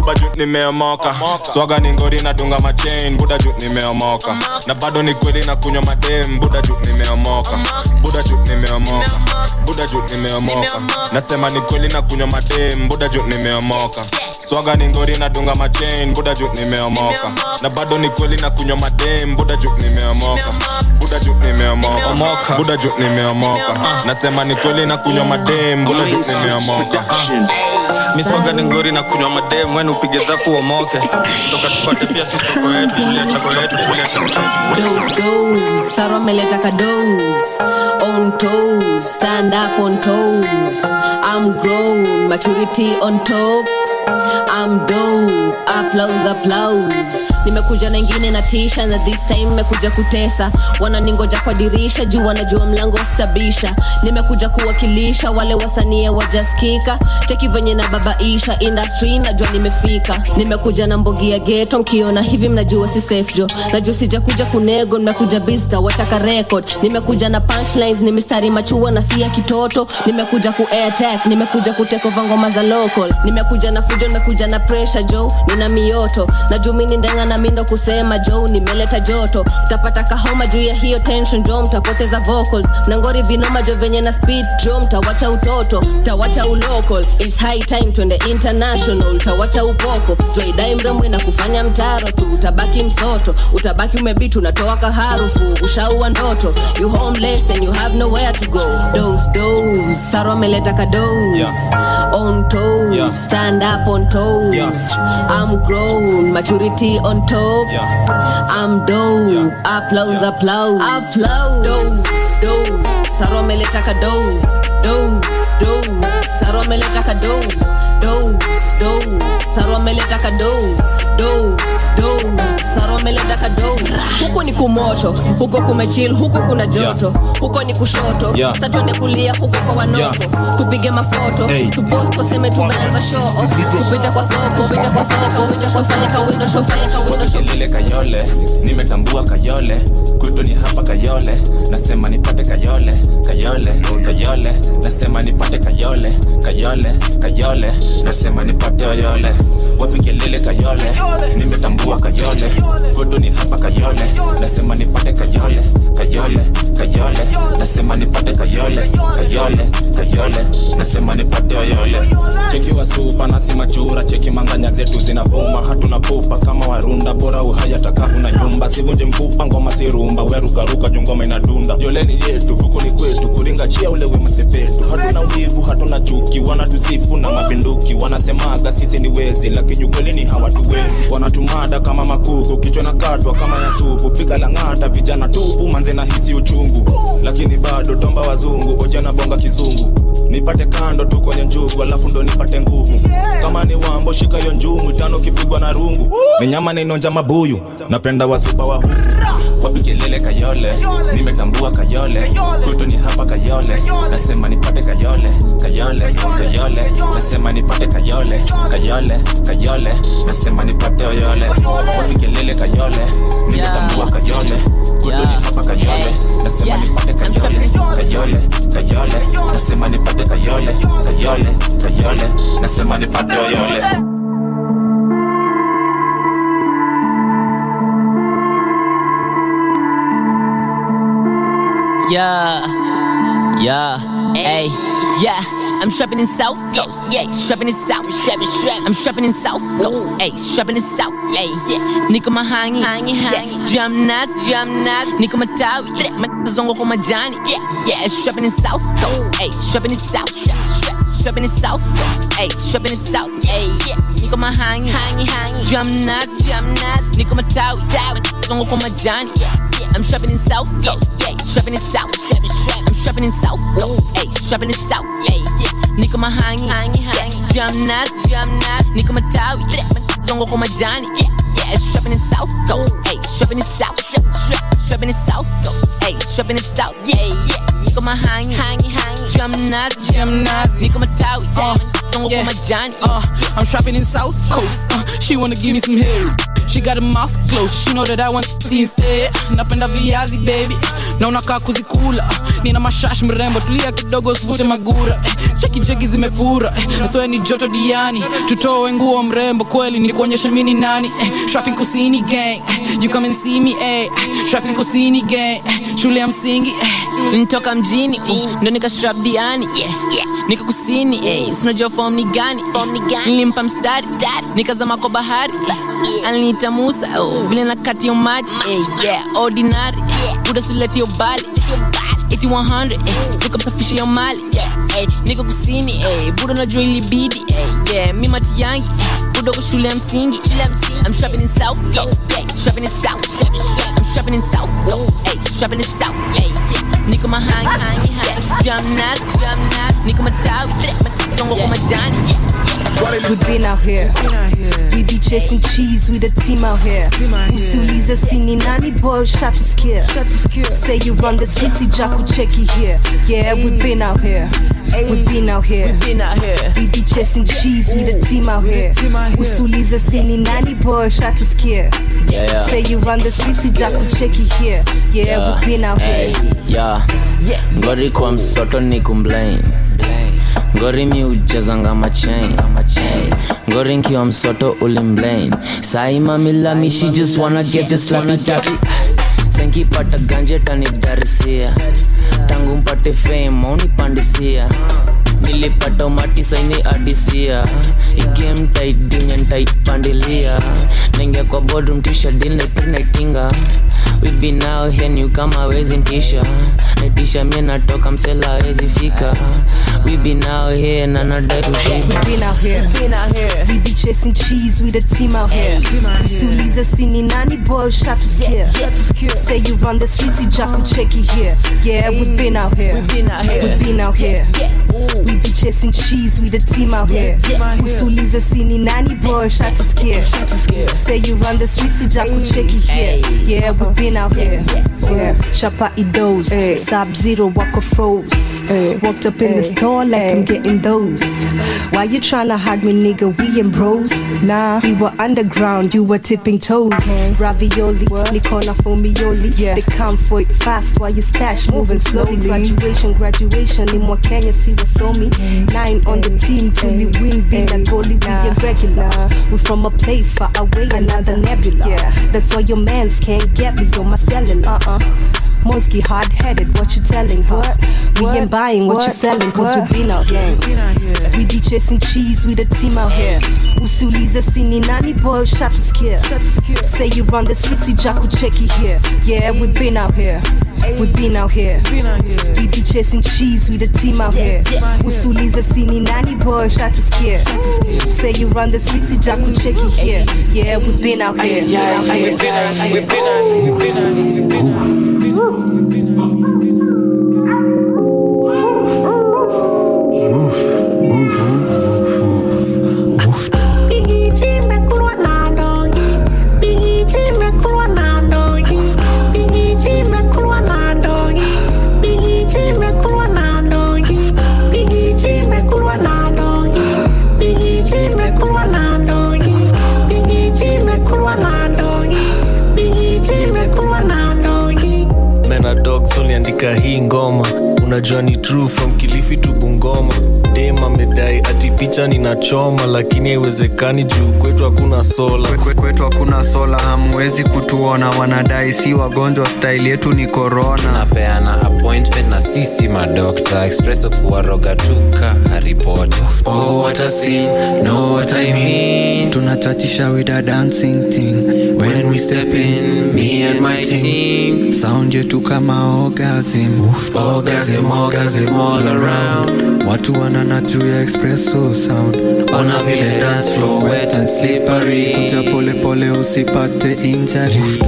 chupa juu nimeomoka. Swaga ni ngori na dunga machain, buda juu nimeomoka. Na bado ni kweli na kunywa madem, buda juu nimeomoka. Buda juu nimeomoka. Buda juu nimeomoka. Nasema ni kweli na kunywa madem, buda juu nimeomoka. Swaga ni ngori na dunga machain, buda juu nimeomoka. Na bado ni kweli na kunywa madem, buda juu nimeomoka. Buda juu nimeomoka. Buda juu nimeomoka. Nasema ni kweli na kunywa madem, buda juu nimeomoka. Miswaga ni ngori na kunywa madem, wenu upige zafu uomoke. Toka tupate pia sisi toko yetu, tulia chako yetu, tulia chako yetu. Dose, Saro meleta ka dose. On toes, stand up on toes. I'm grown, maturity on top. I'm dope, applause. Nimekuja na ingine na tisha na this time nimekuja kutesa. Wananingoja kwa dirisha juu wanajua mlango stabisha. Nimekuja kuwakilisha wale wasanii wajaskika. Cheki venye na babaisha industry najua nimefika. Nimekuja na mbogi ya ghetto mkiona hivi mnajua si safe jo. Najua sijakuja kunego nimekuja bista wataka record. Nimekuja na punchlines ni mistari machua na si ya kitoto. Nimekuja ku attack, nimekuja kuteko ngoma za local. Nimekuja na fujo, nimekuja na pressure jo, nina mioto. Najua mimi ndenga na mindo kusema jo, nimeleta joto. Mtapata kahoma juu ya hiyo tension jo, mtapoteza vocals. Nangori vinoma jo venye na speed jo, mtawacha utoto, mtawacha ulocal. It's high time twende international, mtawacha upoko. Joy dai mremwe na kufanya mtaro tu, utabaki msoto. Utabaki umebitu unatoa kaharufu, ushaua ndoto. You homeless and you have nowhere to go. Dose, Saro meleta ka dose. On toes, stand up on toes. I'm grown, maturity on top. I'm dope, applause. I flow. Dose, Saro meleta ka dose. Saro meleta ka dose. Saro meleta ka dose. Saro meleta ka dose. Huko ni kumoto, huko kumechill, huko kuna joto. Huko ni kushoto, sasa twende kulia huko kwa wanoko. Tupige mafoto, tupost tuseme tumeanza show. Kupita kwa soko, fanya ka window show. Kelele kayole, nimetambua kayole. Kuto ni hapa kayole, nasema nipate kayole. Nasema nipate kayole. Nasema nipate yole. Wapi kelele kayole, nimetambua kayole. Kuto ni hapa kayole, nasema nipate kayole. Nasema nipate kayole. Nasema nipate yole. Cheki wa supa na si machura, cheki manganya zetu zinavuma. Hatuna pupa kama warunda, bora uhaya taka kuna nyumba. Sivunje mfupa ngoma si rumba, weruka jungoma inadunda. Yoleni yetu, huku ni kwetu, kuringa chia ulewe masepetu. Hatuna uivu, hatuna chuki, wanatusifu na mapinduki. Wanasemaga sisi ni wezi, lakini ukweli ni hawatuwezi. Wanatumada kama makuku, kichwa na katwa kama ya supu. Fika langata, vijana tupu, manze na hisi uchungu. Lakini bado tomba wazungu, oja na bonga kizungu. Nipate kando tu kwenye njugu, alafu ndo nipate nguvu. Kama ni wambo shika yo njungu, tano kipigwa na rungu. Minyama na inonja mabuyu, napenda wasupa wa huku. Wapi kelele kayole, nimetambua kayole. Kuto ni hapa kayole, nasema nipate kayole. Nasema nipate kayole. Nasema nipate yole. Wapi kelele kayole, nimetambua kayole. Kuto ni hapa kayole, nasema nipate kayole. Nasema nipate kayole. Nasema nipate yole. I'm strapping in South Coast, strapping in South, I'm strapping in South Coast, strapping in South, niko mahangi, jam nas, niko matawi, mazongo kwa majani, strapping in South Coast, strapping in South, strapping in South Coast, strapping in South, niko mahangi, jam nas, niko matawi, mazongo kwa majani, I'm strapping in South Coast, strapping in South, I'm strapping in South Coast, strapping in South, niko mahangi, jam nas, niko matawi, mazongo kwa majani, strapping in South Coast, strapping in South, strapping in South Coast, strapping in South, niko mahangi, jam nas, niko matawi, mazongo kwa majani. I'm strapping in South Coast, she wanna give me some hair. She got her mouth closed, she know that I want to see instead. Napenda viazi baby, na unakaa kuzikula. Nina mashash mrembo, tulia kidogo usivute magura. Cheki jeki zimefura, nasoya ni joto diani. Tutoe nguo mrembo, kweli ni kuonyesha mimi ni nani. Shopping kusini gang, you come and see me. Shopping kusini gang, shule ya msingi. Nitoka mjini, ndo nika strap diani. Nika kusini, sinajua form ni gani. Nilimpa mstari, nikazama kwa bahari. Aliniita Musa, vile nakati ya maji. Ordinary, buda suleti yo bali 8100, nika msafisha yo mali. Nika kusini, buda najua ilibidi. Mi mati yangi, buda kwa shule ya msingi. I'm strapping in South, strapping in South. I'm strapping in South, strapping in South. Nika mahangi, jamnas, nika matawi, songo kwa majani. We've been out here. We be chasing cheese with the team out here. Usuliza sini nani boy shot to scare. Say you run the streets, you jack check you here. Yeah, we've been out here. We've been out here. We be chasing cheese with the team out here. Usuliza sini nani boy shot to scare. Say you run the streets, you jack check you here. Yeah, we've been out here. Ngori kwa msoto ni kumblame. Ngori mi ujazanga machain. Ngori nkiwa msoto ulimblame. Sai mami love me, she just wanna get this slappy tappy. Senki pata ganje tani darisia. Tangu mpate fame, unipandisia. Nilipata umati saini adisia. Igame tight, dinyan tight pandilia. Nengia kwa boardroom t-shirt, deal naitinga. We been out here, new kama wezi ntisha. Naitisha mie natoka msela wezi fika. We been out here, na nadai kushiba. We been out here. We be chasing cheese with the team out here. Usuliza sini nani boy shot to scare. Say you run the streets, you jack check you here. Yeah, we been out here. We been out here. We be chasing cheese with the team out here. Usuliza sini nani boy shot to scare. Say you run the streets, you jack check you here. Yeah, we been out here. Yeah, Chapa Idos, Sub-Zero, Waka froze. Walked up in the store like I'm getting those. Why you tryna hide me, nigga? We in bros. Nah, we were underground, you were tipping toes. Ravioli, Nikona for me yoli. They come for it fast while you stash moving slowly. Graduation, in more Kenya, see what's on me. 9 on the team, till we win, being a goalie, we get regular. We from a place far away, another nebula. That's why your mans can't get me on my cellular. Monsky hard-headed, what you telling her? We ain't buying what you selling, cause we been out here. We be chasing cheese with the team out here. Usuliza sini nani boy shot to scare. Say you run the streets, you jack check you here. Yeah, we been out here. We been out here. We be chasing cheese with the team out here. Usuliza sini nani boy shot to scare. Say you run the streets, you jack check you here. Yeah, we been out here. We been out here. Uliandika hii ngoma, unajua ni true from Kilifi to Bungoma. Dema medai ati picha ninachoma, lakini haiwezekani juu kwetu hakuna sola. Kwetu hakuna sola, hamwezi kutuona. Wanadai si wagonjwa, style yetu ni corona. Tunapeana appointment na sisi madokta. Expresso kuwaroga tuka Harry Potter. Oh what a scene, know what I mean. Tunachatisha with a dancing thing. When we step in, me and my team. Sound yetu kama orgasm. Orgasm all around. Watu wanana juu ya Expresso sound. Ona vile dance floor wet and slippery. Kuja pole pole usipate injury.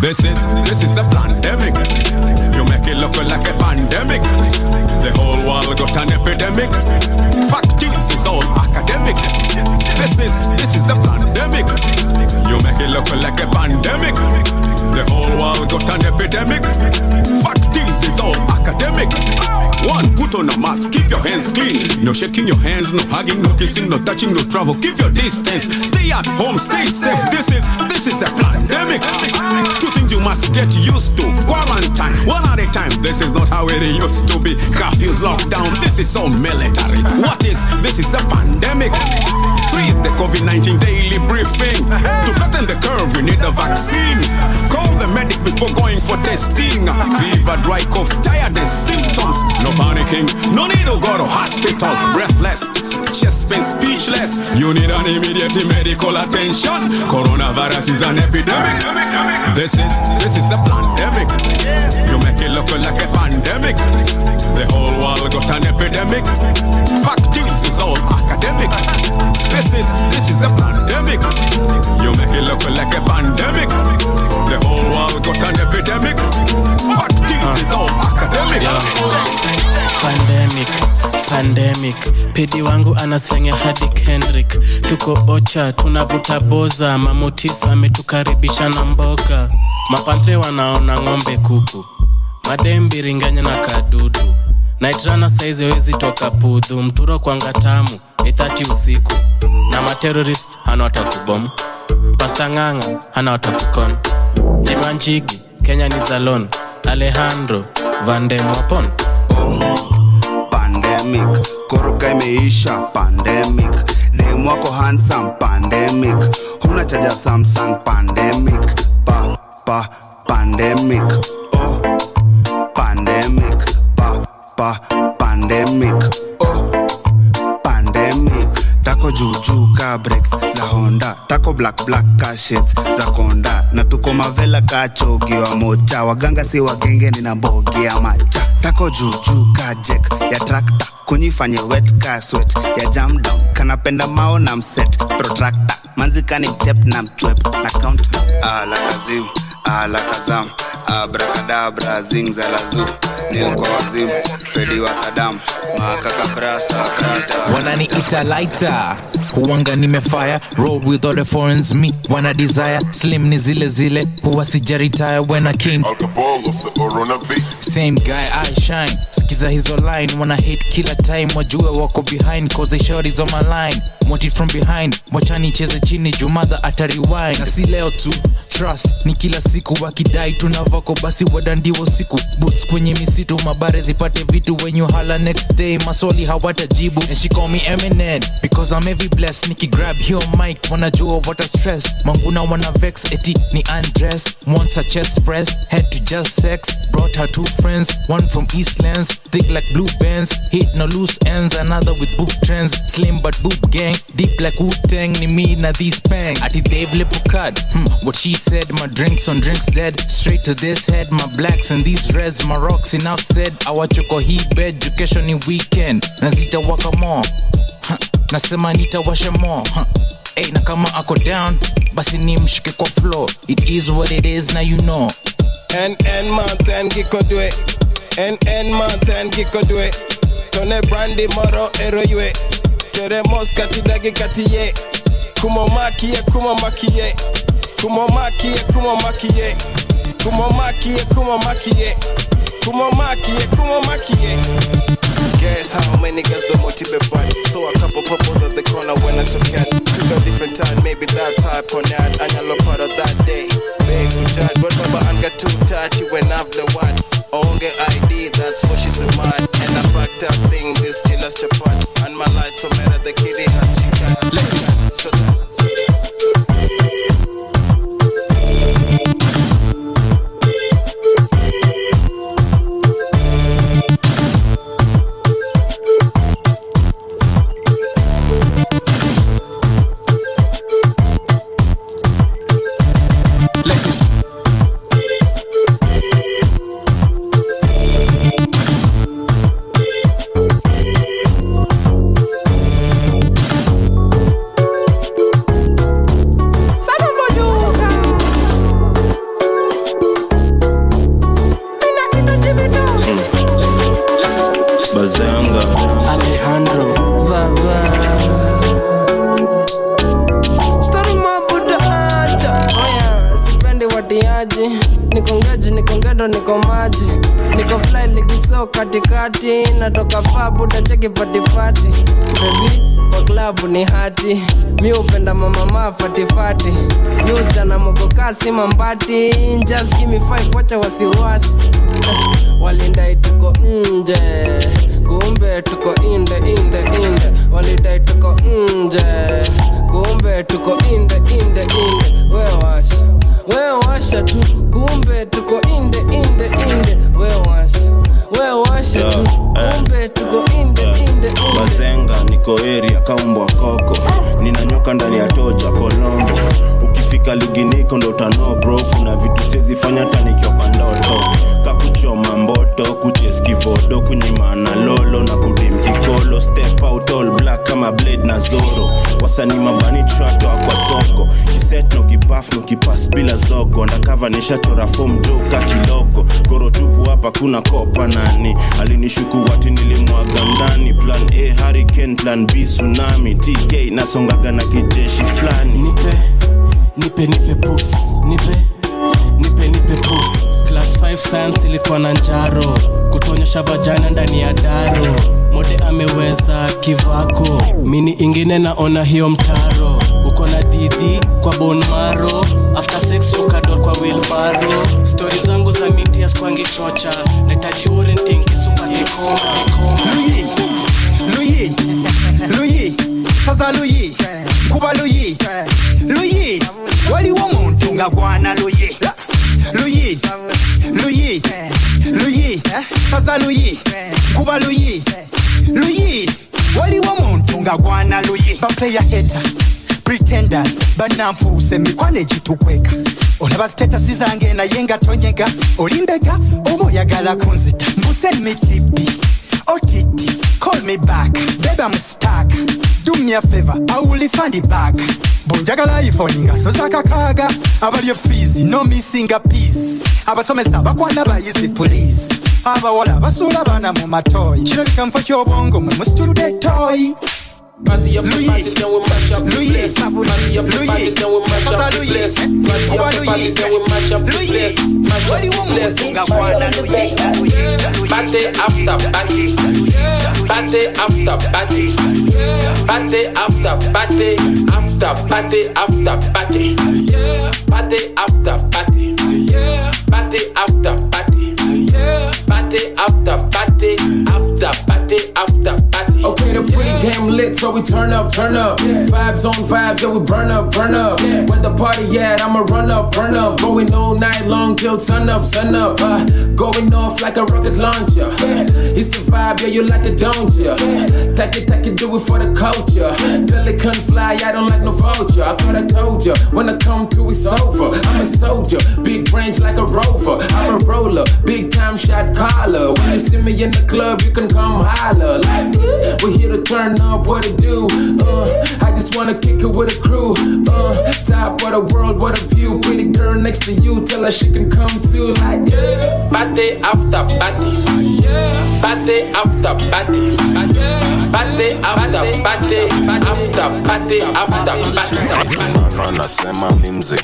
This is a pandemic. You make it look like a pandemic. The whole world got an epidemic. Fact is all academic. This is a pandemic. You make it look like a pandemic. The whole world got an epidemic. Fact is all academic. One, put on a mask, keep your hands clean. No shaking your hands, no hugging, no kissing, no touching, no travel. Keep your distance. Stay at home, stay safe. This is a pandemic. Two things you must get used to. Quarantine, one at a time. This is not how it used to be. Curfews, lockdown, this is all military. What is? This is a pandemic. Read the COVID-19 daily briefing. To flatten the curve, you need a vaccine. Call the medic before going for testing. Fever, dry cough, tiredness, symptoms. No panicking, no need to go to hospital. Breathless, chest pain, speechless. You need an immediate medical attention. Coronavirus is an epidemic. This is a pandemic. You make it look like a pandemic. The whole world got an epidemic. Fact is all academic. This is a pandemic. You make it look like a pandemic. The whole world got an epidemic. Fact is all academic. Pandemic, pedi wangu anaslenge hadi Kendrick. Tuko ocha, tunavuta boza. Mamutisa ametukaribisha na mboga. Mapantre wanaona ng'ombe kuku. Madembi ringanya na kadudu. Naitrana saizi wezi toka pudhu. Mturo kwa ngatamu, 8:30 usiku. Na materrorist hana watakubom. Pasta nganga hana watakukon. Jimanchigi, Kenya ni zalon. Alejandro, Vande Mwapon. Pandemic, koroka imeisha. Pandemic, demu wako handsome. Pandemic, huna chaja Samsung. Pandemic, pandemic. Oh, pandemic, pandemic. Oh, pandemic. Tako juju ka breaks za Honda. Tako black ka shades za Konda. Na tuko mavela ka chogi wa mocha. Waganga si wagenge ni nambogi ya macha. Tako juju ka jack ya tractor. Kunyifanye wet ka sweat ya jam down. Kanapenda mao na mset protractor. Manzika ni mchep na mchwep na countdown. Alakazim, alakazam. Abracadabra, zingza lazu. Nilikuwa wazimu, pedi wa Saddam. Makaka brasa, krata. Wanani ita lighter, huwanga nimefire. Roll with all the foreigns, me wanna desire. Slim ni zile, huwa sija retire when I came. Same guy, I shine. Skiza hizo line, wanna hate kila time. Wajue wako behind, cause they shorties on my line. Want it from behind, wachani cheze chini, jumadha ata rewind. Na si leo tu, trust, ni kila siku. Wakidai tunavako basi wadandiwo siku. Boots kwenye misitu, mabare zipate vitu. When you holla next day, maswali hawatajibu. And she call me Eminem, because I'm every blessed. Niki grab your mic, wanajua what a stress. Manguna wana vex, eti ni undress. Wants a chest press, head to just sex. Brought her 2 friends, one from Eastlands. Thick like blue bands, hit no loose ends. Another with book trends, slim but boop gang. Deep like Wu-Tang, ni me na these pang. Ati Dave Lepocard, what she said. My drinks on drinks dead, straight to this head. My blacks and these reds, my rocks enough said. Awachoko hii bed, education ni weekend. Nazita waka more, nasema nita washa more. Hey, na kama ako down, basi ni mshike kwa floor. It is what it is, now you know. NN Mountain kiko dwe, NN Mountain kiko dwe. Tone brandy moro ero ywe. Tere moska tidagi katiye. Kumo makie, kumo makie. Kumo makie, kumo makie. Kumo makie, kumo makie. Kumo makie, kumo makie. Guess how many girls the motive but so a couple purples at the corner when I took it. Took a different time, maybe that's how I ponad. And I look part of that day. Big judge, but Baba and got too touchy when I've the one. Onge ID, that's what she said mad. And I fucked up thing, this chillas chapat. And my light so matter the kitty has she got. unapatiaji? Niko ngeji, niko ngendo, niko maji, niko fly likiso katikati, natoka fabu tacheki patipati. Baby kwa klabu ni hati, mi upenda mama fatifati, mi ujana mogokasi mambati. Just give me 5 wacha wasiwasi. Walindai tuko nje, kumbe tuko inde. Walidai tuko nje, kumbe tuko inde. We washa tu, kumbe tuko inde. We washa tu, kumbe tuko inde. Bazenga niko area kaumbwa koko, ninanyoka ndani ya toja Colombo. Ukifika ligi niko ndo utano bro, kuna vitu siwezi fanya hata nikiwa kwa ndoto. Kakuchoma mboto, kucheski vodo, kunyimana lolo na kudim kikolo. Step out all black kama blade na Zoro. Wasani mabani trato kwa soko, kiset no kipaf no kipas bila zogo. Ndakava nishachora form joka kiloko, goro tupu hapa kuna kopa nani. Alinishuku wati nilimwaga ndani. Plan A hurricane, plan B tsunami. TK nasongaga na kijeshi flani. Nipe puss, nipe puss. Class 5 science ilikuwa na njaro, kutonyesha vajana ndani ya daro. Mode ameweza kivako, mini ingine naona hiyo mtaro. Uko na didi kwa bone marrow, after sex ukadol kwa wheelbarrow. Stories zangu za mitias kwangi chocha, netaji orienting kisupate koma. Louis, Saza Louis, Kuba Louis, wali wa muntu nga gwana Louis, Saza Louis, Kuba Louis, wali wa muntu nga gwana Louis. Ba player hater, pretenders, banamfuse mikwane jitukweka. Olaba status zange na yenga tonyega, olimbega oboyagala kunzita. Mbuse mitipi, OTT, call me back, baby I'm stuck. Do me a favor, I will refund it back. Bonjagala iPhone nga sozaka kaga, abali fees, no missing a piece. Abasomesa bakwana bayisi police. Abawala basula bana mu matoy. Kino bikamfa kyobongo mu student toy. Party after party, then we match up the place. Party after party, then we match up the place. Party after party, then we match up the place. Match up the place. Party after party, party after party, party after party, after party after party, party after party, party after party, party after party, after party after party. Okay, the pregame lit, so we turn up. Vibes on vibes, yeah, we burn up. Where the party at, I'ma run up. Going all night long till sun up. Going off like a rocket launcher. It's the vibe, yeah, you like it, don't ya? Take it, do it for the culture. Pelican fly, I don't like no vulture. I thought I told ya, when I come through it's over. I'm a soldier, big range like a rover. I'm a roller, big time shot caller. When you see me in the club, you can come holler. Like, we're here to turn up, what to do? I just wanna kick it with a crew. Top of the world, what a view. Pretty girl next to you, tell her she can come too. Like, party after party, party after party, party after party, after party after party. Nasema mimzi,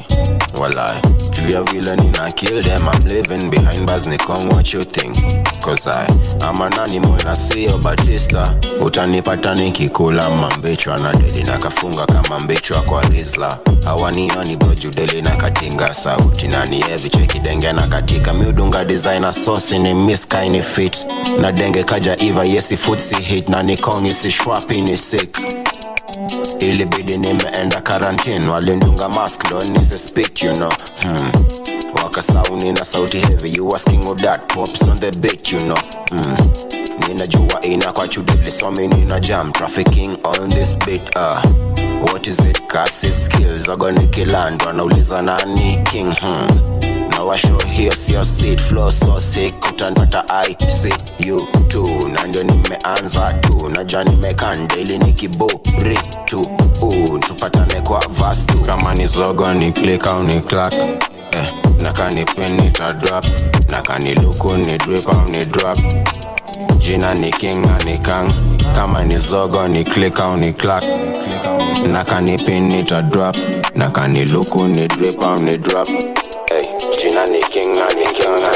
walai. Juu ya vile nina kill them, I'm living behind bars, nikon what you think. Cause I'm an animal na siyo Batista. Utanipata nikikula mambichwa na deli na kafunga kama mbichwa kwa Rizla. Hawanioni boju deli na katinga sauti na ni heavy cheki denge na katika miudunga designer sauce ni miska ini fit. Na denge kaja iva yesi footsi hit na nikongi si shwapi ni sick. Ilibidi nimeenda quarantine, walindunga mask don't need to speak, you know. Waka sauni na sauti heavy, you asking who that pops on the beat, you know. Ninajua ina kwa chudili, so me nina jam trafficking on this beat. What is it? Kasi skills, agoniki land, wanauliza nani king. Now I show here, see your seat, flow so sick, utanipata I see you too. Na ndio nimeanza tu, najua nimekandeli nikiburi tu. Tupatane kwa verse tu. Kama ni zogo ni click au ni clack, naka ni pin nita-drop, naka ni luku ni drip au ni drop. Jina ni king na ni kang. Kama ni zogo ni click au ni clack, naka ni pin nita-drop, naka ni luku ni drip au ni drop. Hey. Jina ni king na ni kiona.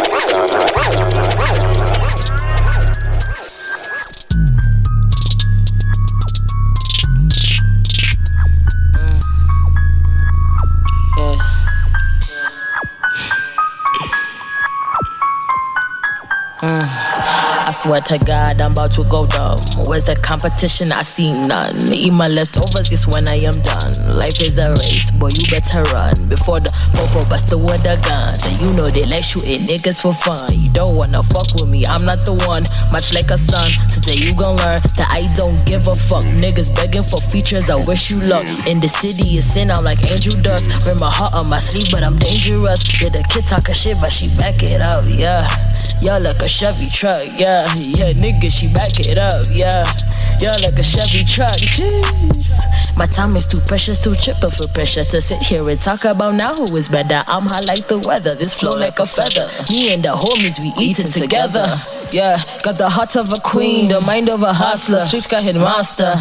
I swear to God, I'm about to go dumb. Where's the competition? I see none. Eat my leftovers, this when I am done. Life is a race, boy, you better run. Before the popo bust the with the guns. And you know they like shooting niggas for fun. You don't wanna fuck with me, I'm not the one. Much like a son, today you gon' learn that I don't give a fuck. Niggas begging for features, I wish you luck. In the city, it's sin, I'm like angel dust. Wear my heart on my sleeve, but I'm dangerous. Yeah, the kid talk a shit, but she back it up, yeah. Y'all like a Chevy truck, yeah. Yeah, nigga, she back it up, yeah. Y'all like a Chevy truck, jeez. My time is too precious, too triple for pressure to sit here and talk about now who is better. I'm hot like the weather, this flow like a feather. Me and the homies, we eating together. Yeah, got the heart of a queen, the mind of a hustler. Streets got hit monster.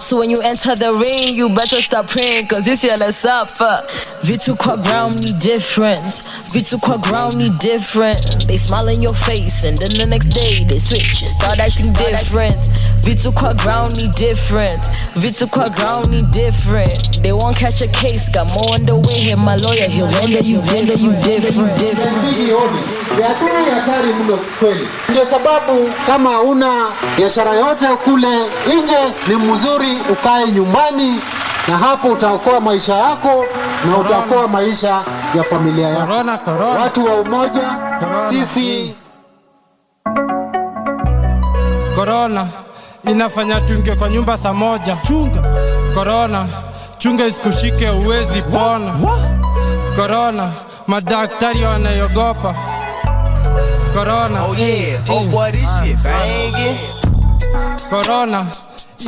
So when you enter the ring, you better stop praying, cause this year let's suffer. Vitu kwa ground me different. Vitu kwa ground me different. They smile in your face and then the next day they switch and start acting different. Vitu kwa ground me different. Vitu kwa ground me different. They won't catch a case, got more on the way. Here my lawyer, he'll render you different. Ni hatari mno kweli. Ndio sababu kama una biashara yote kule nje, ni mzuri ukae nyumbani, na hapo utaokoa maisha yako na utaokoa maisha ya familia yako. Watu wa umoja, sisi. Corona inafanya tuingie kwa nyumba saa moja. Chunga Corona, chunga isikushike uwezi pona. Corona, madaktari wanaogopa. Corona, oh yeah, oh boy, this shit banging. Corona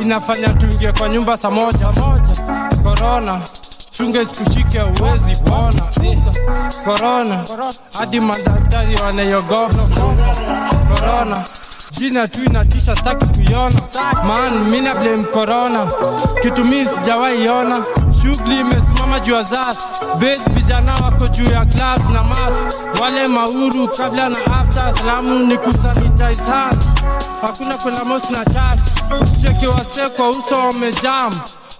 inafanya tuingie kwa nyumba saa moja. Corona, chunga isikushike uwezi pona. Corona, hadi madaktari wanaogopa. Corona, jina tu inatisha, staki kuiona. Man, mina blame Corona, kitu mimi sijawahi ona. Shughuli imesimama juu ya zas. Base vijana wako juu ya glass na mask. Wale mauru kabla na after, salamu ni kusanitize hands. Hakuna kwenda mosi na chat. Cheki wase kwa uso wamejam.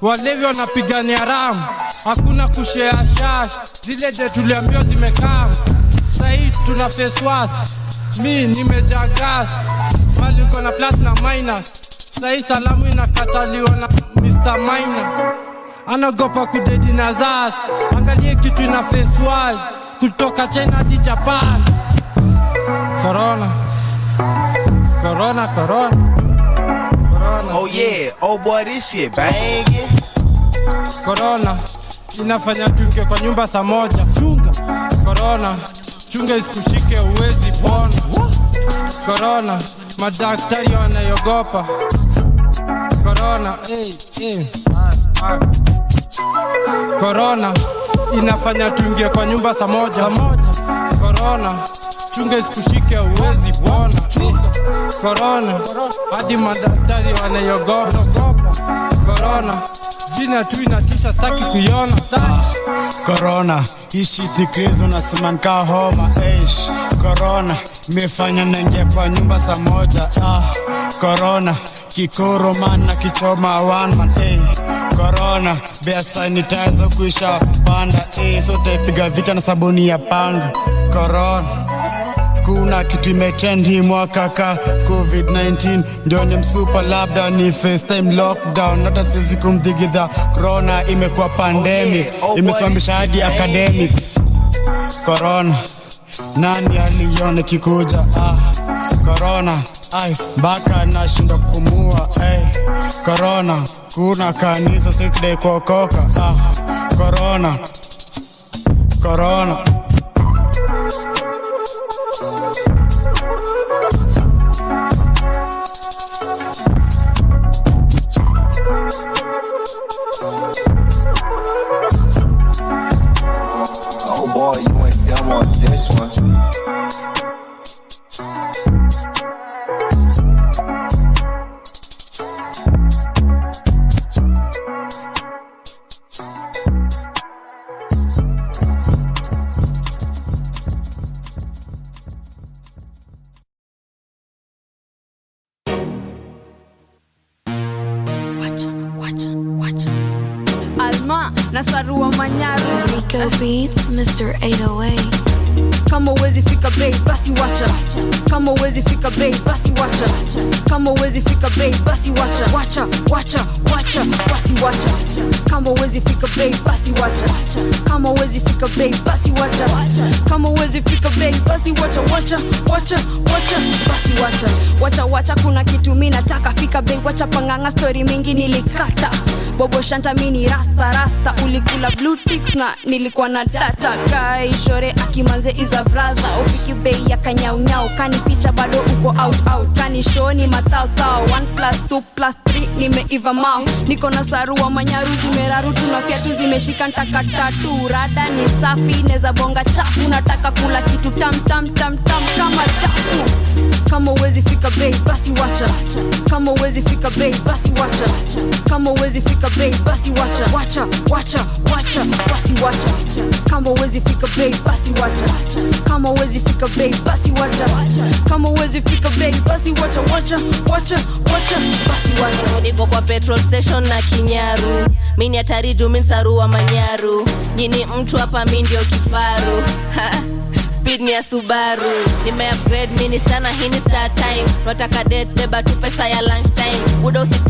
Walevi wanapigania ram. Hakuna kushare shash. Zile de tuliambiwa zimekam. Sahi tuna face wash. Mi nimejaa gas. Mali uko na plus na minus. Sahi salamu inakataliwa na Mr. Minor. Anagopa kudedi na zas. Angalie kitu ina face wall. Kutoka China hadi Japan. Corona. Corona, Corona. Oh yeah, oh boy, this shit banging. Corona inafanya tuingie kwa nyumba saa moja. Chunga Corona, chunga isikushike uwezi pona. Corona, madaktari wanaogopa. Corona, Corona inafanya tuingie kwa nyumba saa moja. Corona, chunga isikushike uwezi pona. Corona, hadi madaktari wanaogopa. Corona, jina tu inatisha, staki kuiona. Corona, hii shit ni crazy, unasema nika homa. Corona, imefanya naingia kwa nyumba saa moja. Corona, kikoro man na kichoma one man. Corona, bea sanitizer kuisha panda. So taipiga vita na sabuni ya panga. Corona, kuna kitu imetrend hii mwaka ka COVID-19. Ndio ni msupa, labda ni first time lockdown. Hata siwezi kumdigidha. Corona imekuwa pandemic, imesambisha hadi academics. Corona, nani aliona kikuja? Corona, mpaka nashinda kupumua. Corona, kuna kanisa sick day kuokoka. Corona, Corona. Oh boy, you ain't dumb on this one. na sarua manyaru. Rico Beats, Mr. 808. Kama uwezi fika bei basi wacha, kama uwezi fika bei basi wacha, kama uwezi fika bei basi wacha, wacha basi wacha, kama uwezi fika bei basi wacha, kama uwezi fika bei basi wacha, kama uwezi fika bei basi wacha, wacha basi wacha, kuna kitu mimi nataka fika bei wacha, panganga story mingi nilikata, bobo shanta mini rasta ulikula blue ticks na nilikuwa na data guy shore akimanze is a brother ufiki bei ya kanyaunyao kanificha bado uko out kani show ni matao 1+2+3 nimeiva mao niko na sarua manyaru zimeraru tuna viatu zimeshika ntakata tu rada ni safi neza bonga chafu nataka kula kitu tam kama dafu kama uwezi fika bei basi wacha, kama uwezi fika bei basi wacha, kama uwezi fika bei basi wacha basi wacha, kama uwezi fika bei basi wacha, kama uwezi fika bei basi wacha, kama uwezi fika bei basi wacha basi wacha. Niko kwa petrol station na kinyaru, mimi hatari juu mimi sarua manyaru, nyini mtu hapa mimi ndio kifaru speed ni ya Subaru, nime-upgrade mini sana hii ni start time, nataka date beba tu pesa ya lunch time, udo sit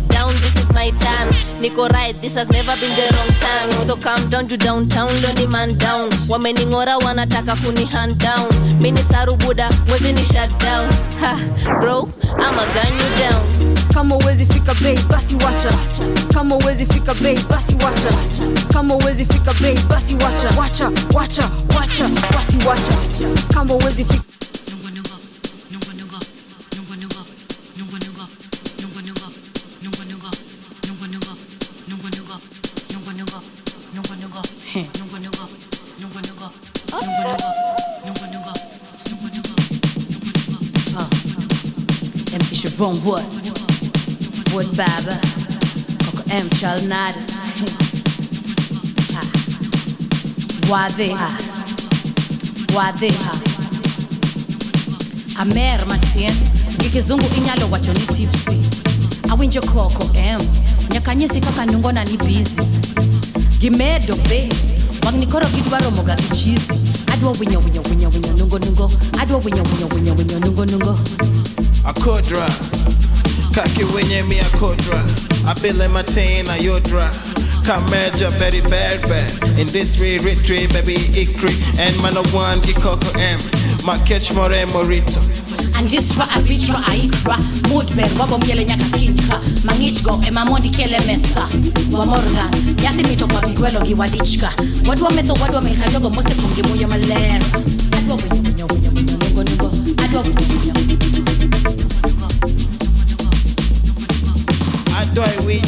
down this is my turn, niko right this has never been the wrong time, so calm down you downtown lonely man down, wameningora wanataka kuni hand down, mini saru buda wezi ni shut down, ha bro I'ma gun you down. Kama uwezi fika bei basi wacha, kama uwezi fika bei basi wacha, kama uwezi fika bei basi wacha basi wacha, kama uwezi fika MC Sharon Wood Baba Coco Em Chalnada Wadhi Amer Matien Ikizungu inyalo wacho ni tipsy Awinjo Coco Em Nyakanyisi kaka nungona ni busy Gimedo bass Wagni koro kidwaro moga kichizi Adwa winyo nungo Adwa winyo nungo Akodra Kaki wenye mi akodra Abile matina yodra Kameja very bad In this retreat baby ikri And man of one ki Coco Em Ma catch more morito And this for a bitch for a ikra Mood bed wabo miele nyaka kinka Mangich go ema mondi kele mesa Wa Morgan Yasi mito kwa bigwelo giwadichka Wadwa meto wadwa meka yogo mose pungi moyo malera Adwa winyo nungo Adwa winyo Adoi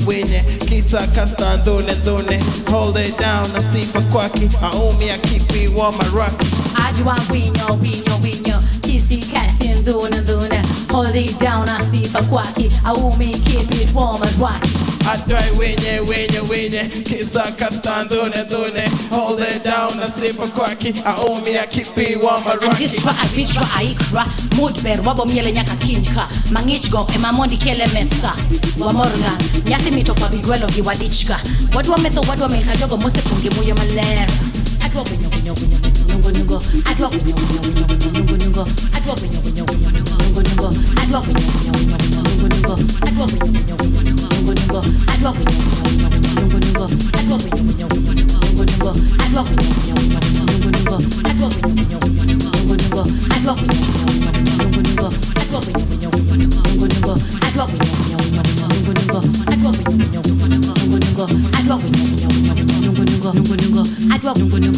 winye Kisa kasta done Hold it down na sifa kwaki Aumi ya kipi wa maraki Adwa winyo Kisi casting dune Hold it down na sifa kwaki Aumi keep it warm and rocky Adoi winye Kisa kasta dune Hold it down na sifa kwaki Aumi ya kipi wa maraki And this for a bitch for a ikra Mood bed wabo miele nyaka kinka Mangich go ema mondi kele mesa Wa Morgan Nyasi mito kwa bigwelo giwadichka Wadwa meto wadwa meka jogo mose pungi moyo malera Adwa winyo nungo Adwa winyo nungo Adwa winyo nungo Adwa winyo nungo Adwa winyo nungo Adwa winyo nungo Adwa winyo nungo Adwa winyo nungo Adwa winyo nungo Adwa winyo nungo Adwa winyo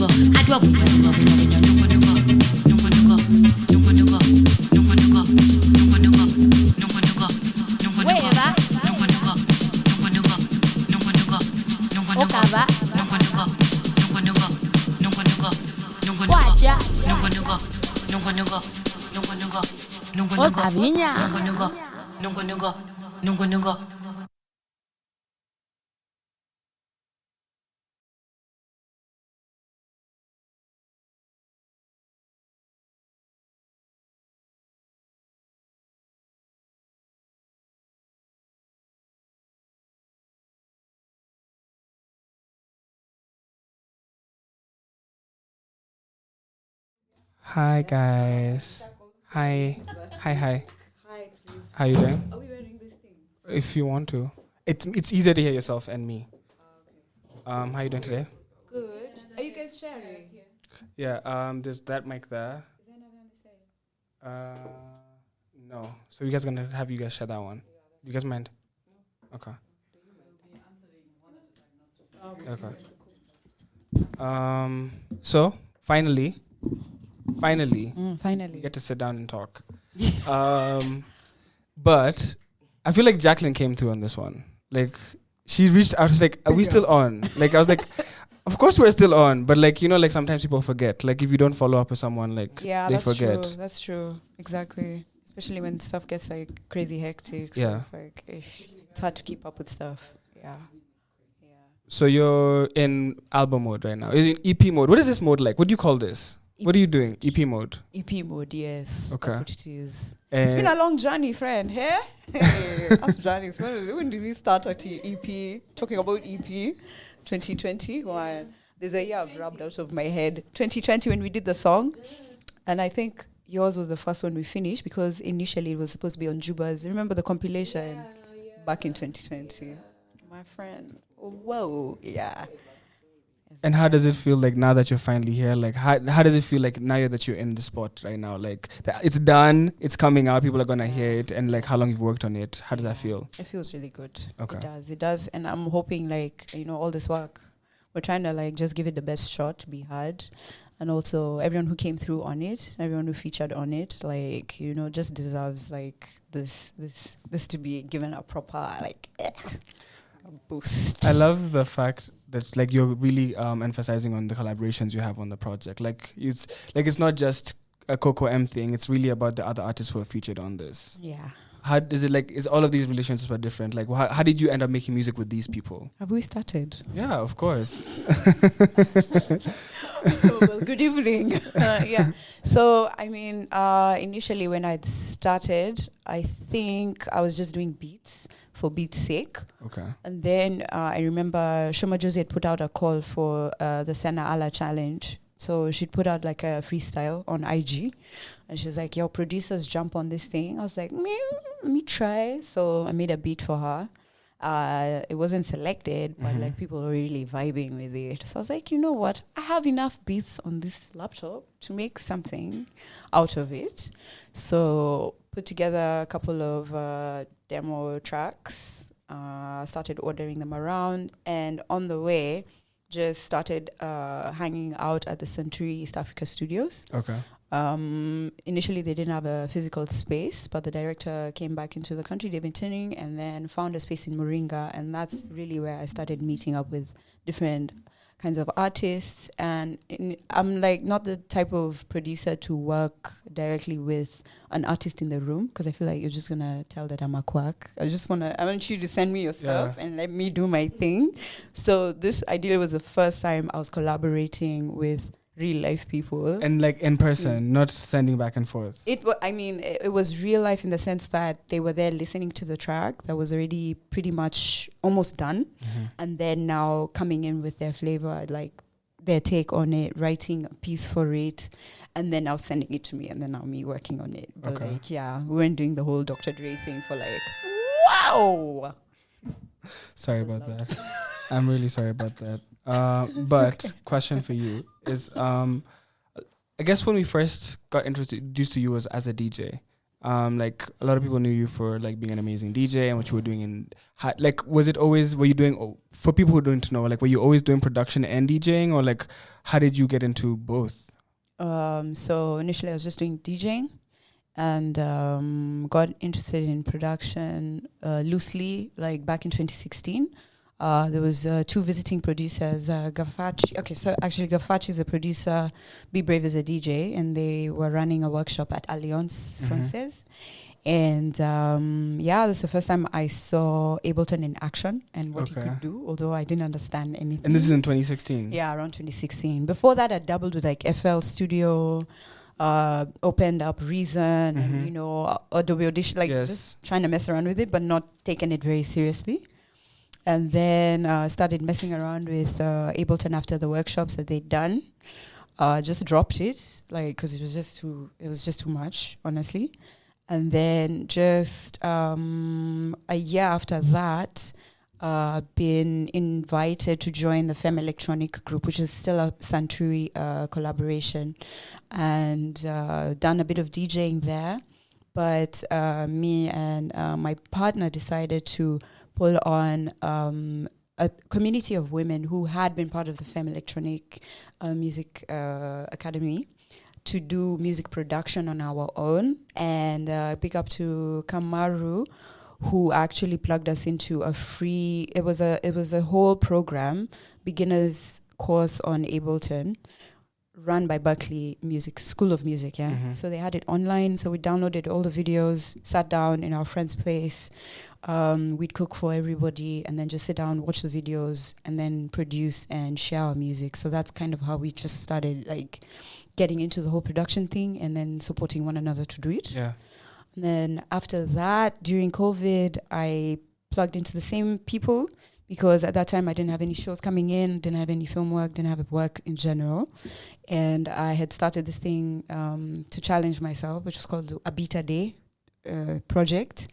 Okava Wacha Osavinya Hi guys. Hi. Hi. Hi. How you doing? Are we wearing this thing? If you want to, it's easier to hear yourself and me. How you doing today? Good. Are you guys sharing? Yeah. There's that mic there. Is there another on the side? No. So you guys gonna have you guys share that one? You guys mind? Okay. Okay. So finally, Finally. we get to sit down and talk. But I feel like Jacqueline came through on this one. Like she reached out. I was like, "Are we still on?" Like I was like, "Of course we're still on." But like like sometimes people forget. Like if you don't follow up with someone, like they forget. True. That's true. Exactly. Especially when stuff gets like crazy hectic. So Yeah. it's like it's hard to keep up with stuff. Yeah. So you're in album mode right now. You're in EP mode. What is this mode like? What do you call this? What are you doing? EP mode. EP mode, yes. Okay. That's what it is. It's been a long journey, friend. Hey? Us journeys. When did we start at EP? Talking about EP 2021. There's a year I've rubbed out of my head. 2020 when we did the song. And I think yours was the first one we finished because initially it was supposed to be on Juba's. Remember the compilation back in 2020? My friend. Whoa, yeah. And how does it feel like now that you're finally here? Like how does it feel like now that you're in the spot right now? Like it's done, it's coming out, people are gonna hear it, and like how long you've worked on it? How does that feel? It feels really good. Okay. It does. And I'm hoping like, all this work, we're trying to like just give it the best shot to be heard. And also everyone who came through on it, everyone who featured on it, like, just deserves like this to be given a proper like boost. I love the fact that like you're really emphasizing on the collaborations you have on the project. Like it's not just a Coco Em thing. It's really about the other artists who are featured on this. Yeah. How is it like? Is all of these relationships are different? Like how did you end up making music with these people? Have we started? Yeah, of course. Well, good evening. Yeah. So I mean, initially when I'd started, I think I was just doing beats for beats' sake. Okay. And then I remember Shoma Josie had put out a call for the Sena Ala challenge. So she'd put out like a freestyle on IG. And she was like, yo, producers jump on this thing. I was like, let me try. So I made a beat for her. It wasn't selected, but like people were really vibing with it. So I was like, you know what? I have enough beats on this laptop to make something out of it. So put together a couple of demo tracks, started ordering them around, and on the way, just started hanging out at the Century East Africa Studios. Okay. Initially, they didn't have a physical space, but the director came back into the country, David Tinning, and then found a space in Moringa, and that's really where I started meeting up with different kinds of artists. And I'm like not the type of producer to work directly with an artist in the room because I feel like you're just gonna tell that I'm a quack. I want you to send me your stuff and let me do my thing. So this ideally was the first time I was collaborating with real life people. And like in person, not sending back and forth. It was real life in the sense that they were there listening to the track that was already pretty much almost done. And then now coming in with their flavor, like their take on it, writing a piece for it, and then now sending it to me, and then now me working on it. But like, yeah, we weren't doing the whole Dr. Dre thing for like, wow. Sorry about that. I'm really sorry about that. But question for you is, I guess when we first got introduced to you as a DJ, like a lot of people knew you for like being an amazing DJ and what you were doing. Were you doing, for people who don't know, like were you always doing production and DJing, or like how did you get into both? So initially I was just doing DJing and got interested in production loosely, like back in 2016. There was two visiting producers, Gafachi. Okay, so actually Gafachi is a producer, Be Brave is a DJ, and they were running a workshop at Alliance Francaise. And that's the first time I saw Ableton in action and what he could do, although I didn't understand anything. And this is in 2016? Yeah, around 2016. Before that, I dabbled with like FL Studio, opened up Reason, and Adobe Audition, like just trying to mess around with it, but not taking it very seriously. And then started messing around with Ableton after the workshops that they'd done. just dropped it, like, because it was just too much, honestly. And then just a year after that, been invited to join the Femme Electronic group, which is still a Santuri collaboration, and done a bit of DJing there. But me and my partner decided to pull on a community of women who had been part of the Femme Electronic Music Academy to do music production on our own. And big up to Kamaru, who actually plugged us into a free, it was a whole program, beginner's course on Ableton, run by Berkeley School of Music, yeah. Mm-hmm. So they had it online, so we downloaded all the videos, sat down in our friend's place, we'd cook for everybody, and then just sit down, watch the videos, and then produce and share our music. So that's kind of how we just started, like, getting into the whole production thing, and then supporting one another to do it. Yeah. And then after that, during COVID, I plugged into the same people, because at that time I didn't have any shows coming in, didn't have any film work, didn't have work in general. And I had started this thing to challenge myself, which was called a Beta Day project.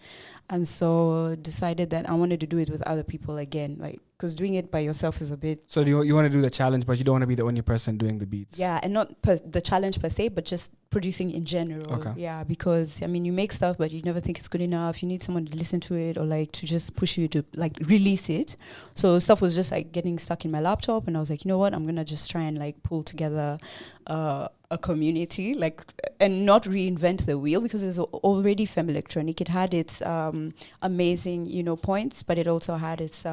And so decided that I wanted to do it with other people again, like, because doing it by yourself is a bit... So you want to do the challenge, but you don't want to be the only person doing the beats. Yeah, and not the challenge per se, but just producing in general. Okay. Yeah, because, I mean, you make stuff, but you never think it's good enough. You need someone to listen to it, or like to just push you to like release it. So stuff was just like getting stuck in my laptop, and I was like, you know what, I'm going to just try and like pull together a community, like, and not reinvent the wheel, because it's already Femme Electronic. It had its amazing, points, but it also had its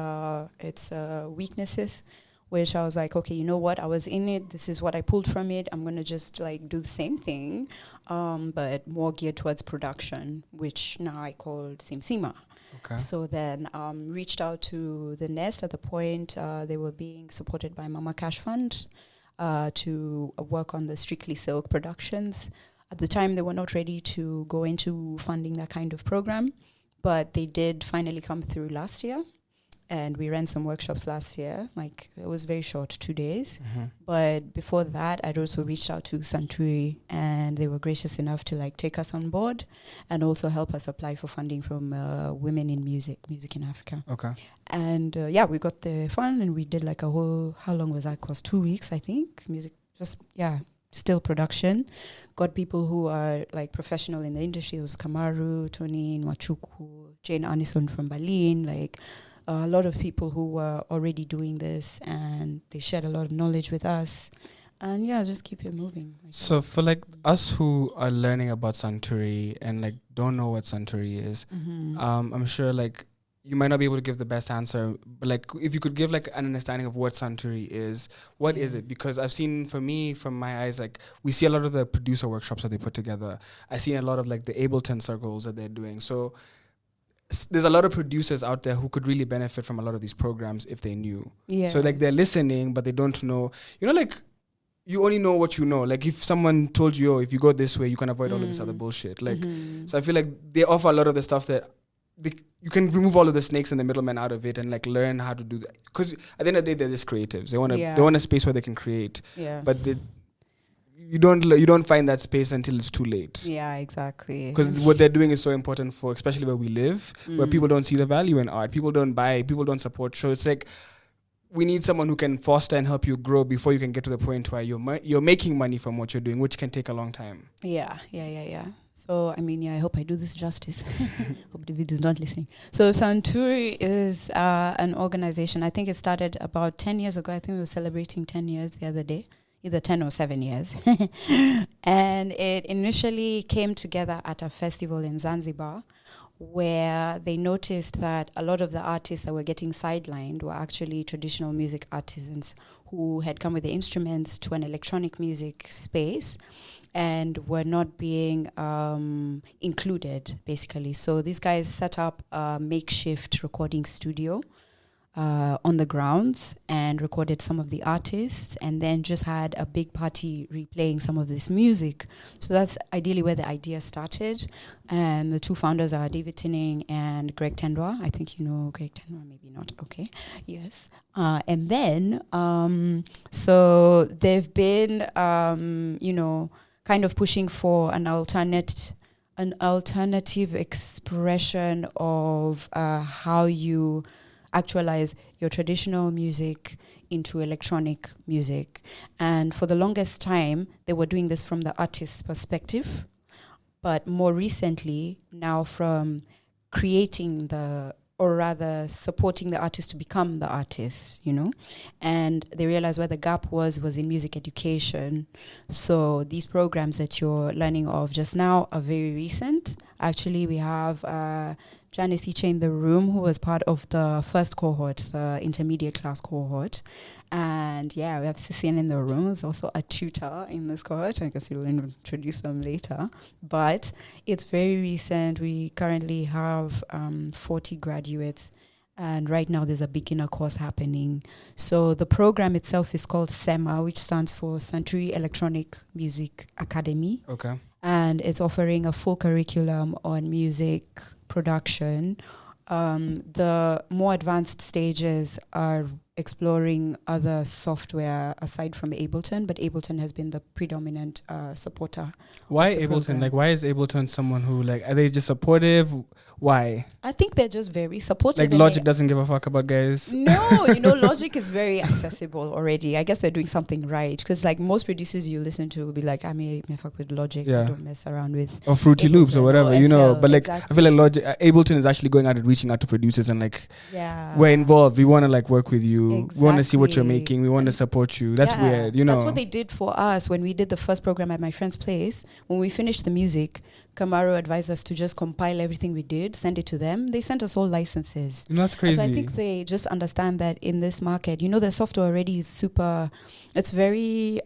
weaknesses, which I was like, okay, you know what, I was in it, this is what I pulled from it, I'm going to just like do the same thing, but more geared towards production, which now I call SEMA. Okay. So then reached out to the Nest at the point they were being supported by Mama Cash Fund to work on the Strictly Silk productions. At the time, they were not ready to go into funding that kind of program, but they did finally come through last year. And we ran some workshops last year. Like, it was very short, 2 days. Mm-hmm. But before that, I'd also reached out to Santuri, and they were gracious enough to like take us on board and also help us apply for funding from Women in Music in Africa. Okay. And we got the fund, and we did like a whole, how long was that course? 2 weeks, I think. Still production. Got people who are like professional in the industry. It was Kamaru, Tony Nwachuku, Jane Arneson from Berlin, like a lot of people who were already doing this, and they shared a lot of knowledge with us. And just keep it moving. So for like us who are learning about Santuri and like don't know what Santuri is, I'm sure like you might not be able to give the best answer, but like if you could give like an understanding of what Santuri is, what is it? Because I've seen, for me, from my eyes, like we see a lot of the producer workshops that they put together. I see a lot of like the Ableton circles that they're doing. So there's a lot of producers out there who could really benefit from a lot of these programs if they knew. Yeah. So like they're listening, but they don't know. Like you only know what you know. Like if someone told you, if you go this way, you can avoid all of this other bullshit. Like, so I feel like they offer a lot of the stuff that you can remove all of the snakes and the middlemen out of it and like learn how to do that. Because at the end of the day, they're just creatives. They want a space where they can create. Yeah. But you don't find that space until it's too late. Yeah, exactly. Because what they're doing is so important for, especially where we live, where people don't see the value in art. People don't buy, people don't support. So it's like, we need someone who can foster and help you grow before you can get to the point where you're making money from what you're doing, which can take a long time. Yeah. So, I mean, I hope I do this justice. Hope David is not listening. So, Santuri is an organization. I think it started about 10 years ago. I think we were celebrating 10 years the other day. Either 10 or 7 years. And it initially came together at a festival in Zanzibar, where they noticed that a lot of the artists that were getting sidelined were actually traditional music artisans who had come with the instruments to an electronic music space and were not being included, basically. So these guys set up a makeshift recording studio on the grounds and recorded some of the artists, and then just had a big party replaying some of this music. So that's ideally where the idea started. And the two founders are David Tinning and Greg Tendwa. I think you know Greg Tendwa, maybe not. Okay, yes. And then, so they've been, kind of pushing for an alternative expression of how you actualize your traditional music into electronic music. And for the longest time, they were doing this from the artist's perspective. But more recently, now from creating or rather supporting the artist to become the artist, and they realized where the gap was in music education. So these programs that you're learning of just now are very recent. Actually, we have Janiche Iche in the room, who was part of the first cohort, the intermediate class cohort. And we have Cecian in the room, who's also a tutor in this cohort. I guess we'll introduce them later. But it's very recent. We currently have 40 graduates. And right now there's a beginner course happening. So the program itself is called SEMA, which stands for Santuri Electronic Music Academy. Okay. And it's offering a full curriculum on music production. The more advanced stages are exploring other software aside from Ableton, but Ableton has been the predominant supporter. Why Ableton? Like, why is Ableton someone who, like, are they just supportive? Why? I think they're just very supportive. Like, Logic doesn't give a fuck about guys? No, Logic is very accessible already. I guess they're doing something right. Because, like, most producers you listen to will be like, I may fuck with Logic. I don't mess around with... Or Fruity Ableton Loops or whatever, FL, But, like, exactly. I feel like Logic, Ableton is actually going out and reaching out to producers and, like, we're involved. We want to, like, work with you. Exactly. We want to see what you're making. We want to support you. That's weird, That's what they did for us when we did the first program at my friend's place. When we finished the music, Kamaru advised us to just compile everything we did, send it to them. They sent us all licenses. That's crazy. So I think they just understand that in this market, the software already is super, it's very,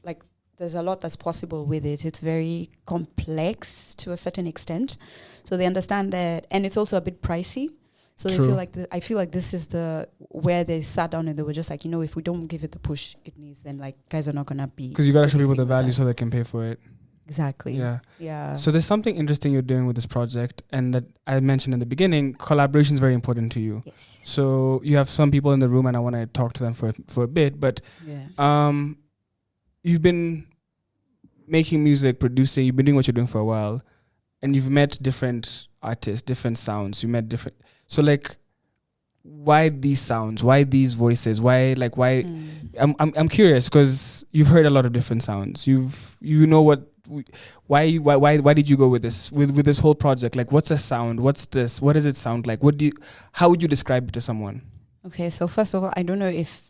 like, there's a lot that's possible with it. It's very complex to a certain extent. So they understand that, and it's also a bit pricey. So they feel like I feel like this is where they sat down and they were just like, if we don't give it the push it needs, then like guys are not gonna be. Because you gotta show people the value so they can pay for it. Exactly. Yeah. So there's something interesting you're doing with this project, and that I mentioned in the beginning, collaboration is very important to you. Yes. So you have some people in the room, and I want to talk to them for a bit. But you've been making music, producing. You've been doing what you're doing for a while, and you've met different artists, different sounds. You met different. So, like, why these sounds? Why these voices? Why? I'm curious because you've heard a lot of different sounds. Why did you go with this with this whole project? Like, what's a sound? What's this? What does it sound like? How would you describe it to someone? Okay, so first of all, I don't know if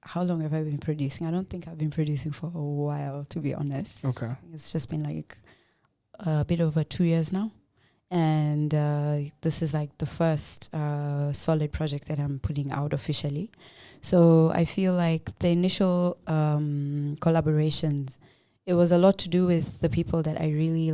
how long have I been producing? I don't think I've been producing for a while, to be honest. Okay, it's just been like a bit over 2 years now. And this is like the first solid project that I'm putting out officially. So I feel like the initial collaborations, it was a lot to do with the people that I really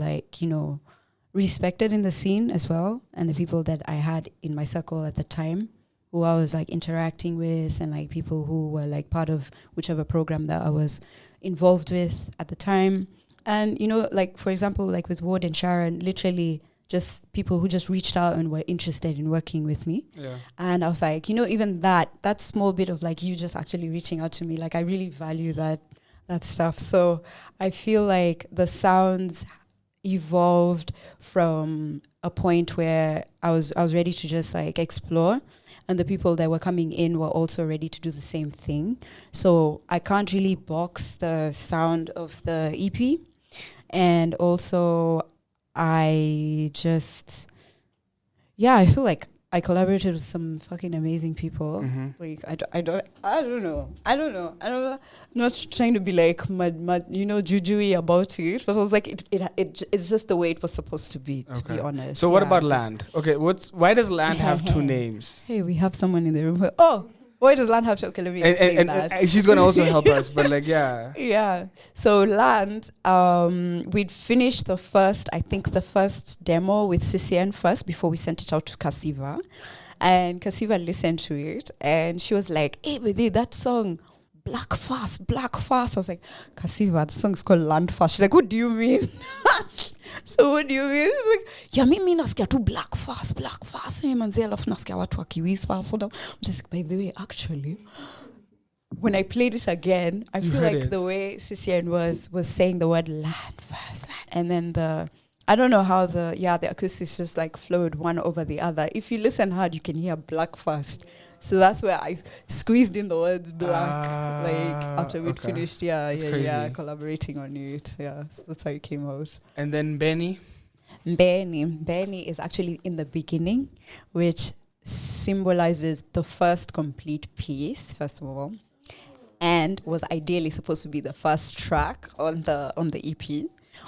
respected in the scene as well, and the people that I had in my circle at the time who I was like interacting with, and like people who were like part of whichever program that I was involved with at the time. And like for example, like with Ward and Sharon, literally just people who just reached out and were interested in working with me. Yeah. And I was like, even that small bit of like you just actually reaching out to me, like I really value that stuff. So I feel like the sounds evolved from a point where I was ready to just like explore, and the people that were coming in were also ready to do the same thing. So I can't really box the sound of the EP. And also I feel like I collaborated with some fucking amazing people. Mm-hmm. Like I don't know. I'm not trying to be like mad, juju-y about it, but I was like, it's just the way it was supposed to be, to be honest. So what about Land? Okay, why does Land have two names? Hey, we have someone in the room. Why does Land have to? Okay, let me explain that. And she's gonna also help us, but like, yeah. Yeah. So Land, we'd finished the first demo with CCN first before we sent it out to Casiva. And Kasiva listened to it and she was like, hey, Bidi, that song, Black Fast. I was like, Kasiva, the song's called Land Fast. She's like, what do you mean? So what do you mean? She's like, yeah, mimi nasikia tu Black Fast. Manzi alafu nasikia watu wakiwhisper. I'm just like, by the way, actually, when I played it again, I feel like the way Sisian was saying the word land first, and then I don't know how the acoustics just like flowed one over the other. If you listen hard, you can hear black first. So that's where I squeezed in the words black, after we'd finished, collaborating on it. Yeah, so that's how it came out. And then Benny is actually in the beginning, which symbolizes the first complete piece, first of all, and was ideally supposed to be the first track on the EP.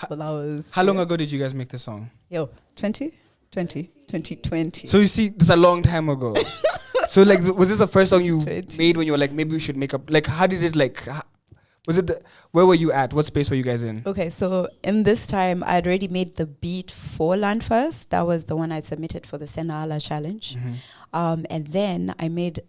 But that was how long ago did you guys make the song? 2020. So you see, this is a long time ago. So like, was this the first song you made when you were like, maybe we should make up? Like, how did it like? Was it where were you at? What space were you guys in? Okay, so in this time, I had already made the beat for Land First. That was the one I submitted for the Sena Ala challenge, and then I made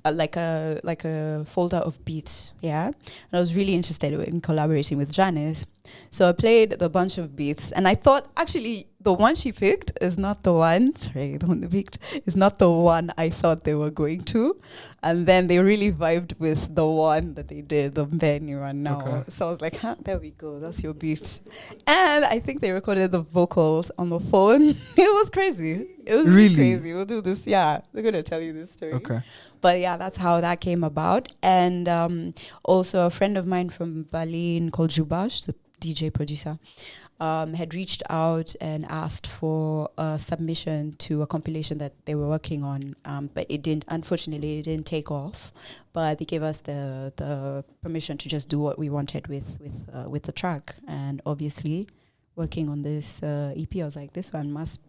like a folder of beats, and I was really interested in collaborating with Janice. So I played the bunch of beats, and I thought actually the one she picked is not the one. Sorry, the one they picked is not the one I thought they were going to, and then they really vibed with the one that they did, the venue one now. Okay. So I was like, there we go, that's your beat. And I think they recorded the vocals on the phone. It was crazy. It was really crazy. We'll do this. Yeah, they're gonna tell you this story. Okay. But yeah, that's how that came about. And also a friend of mine from Berlin called Jubash, she's a DJ producer, had reached out and asked for a submission to a compilation that they were working on, but unfortunately it didn't take off. But they gave us the permission to just do what we wanted with the track. And obviously, working on this EP, I was like, this one must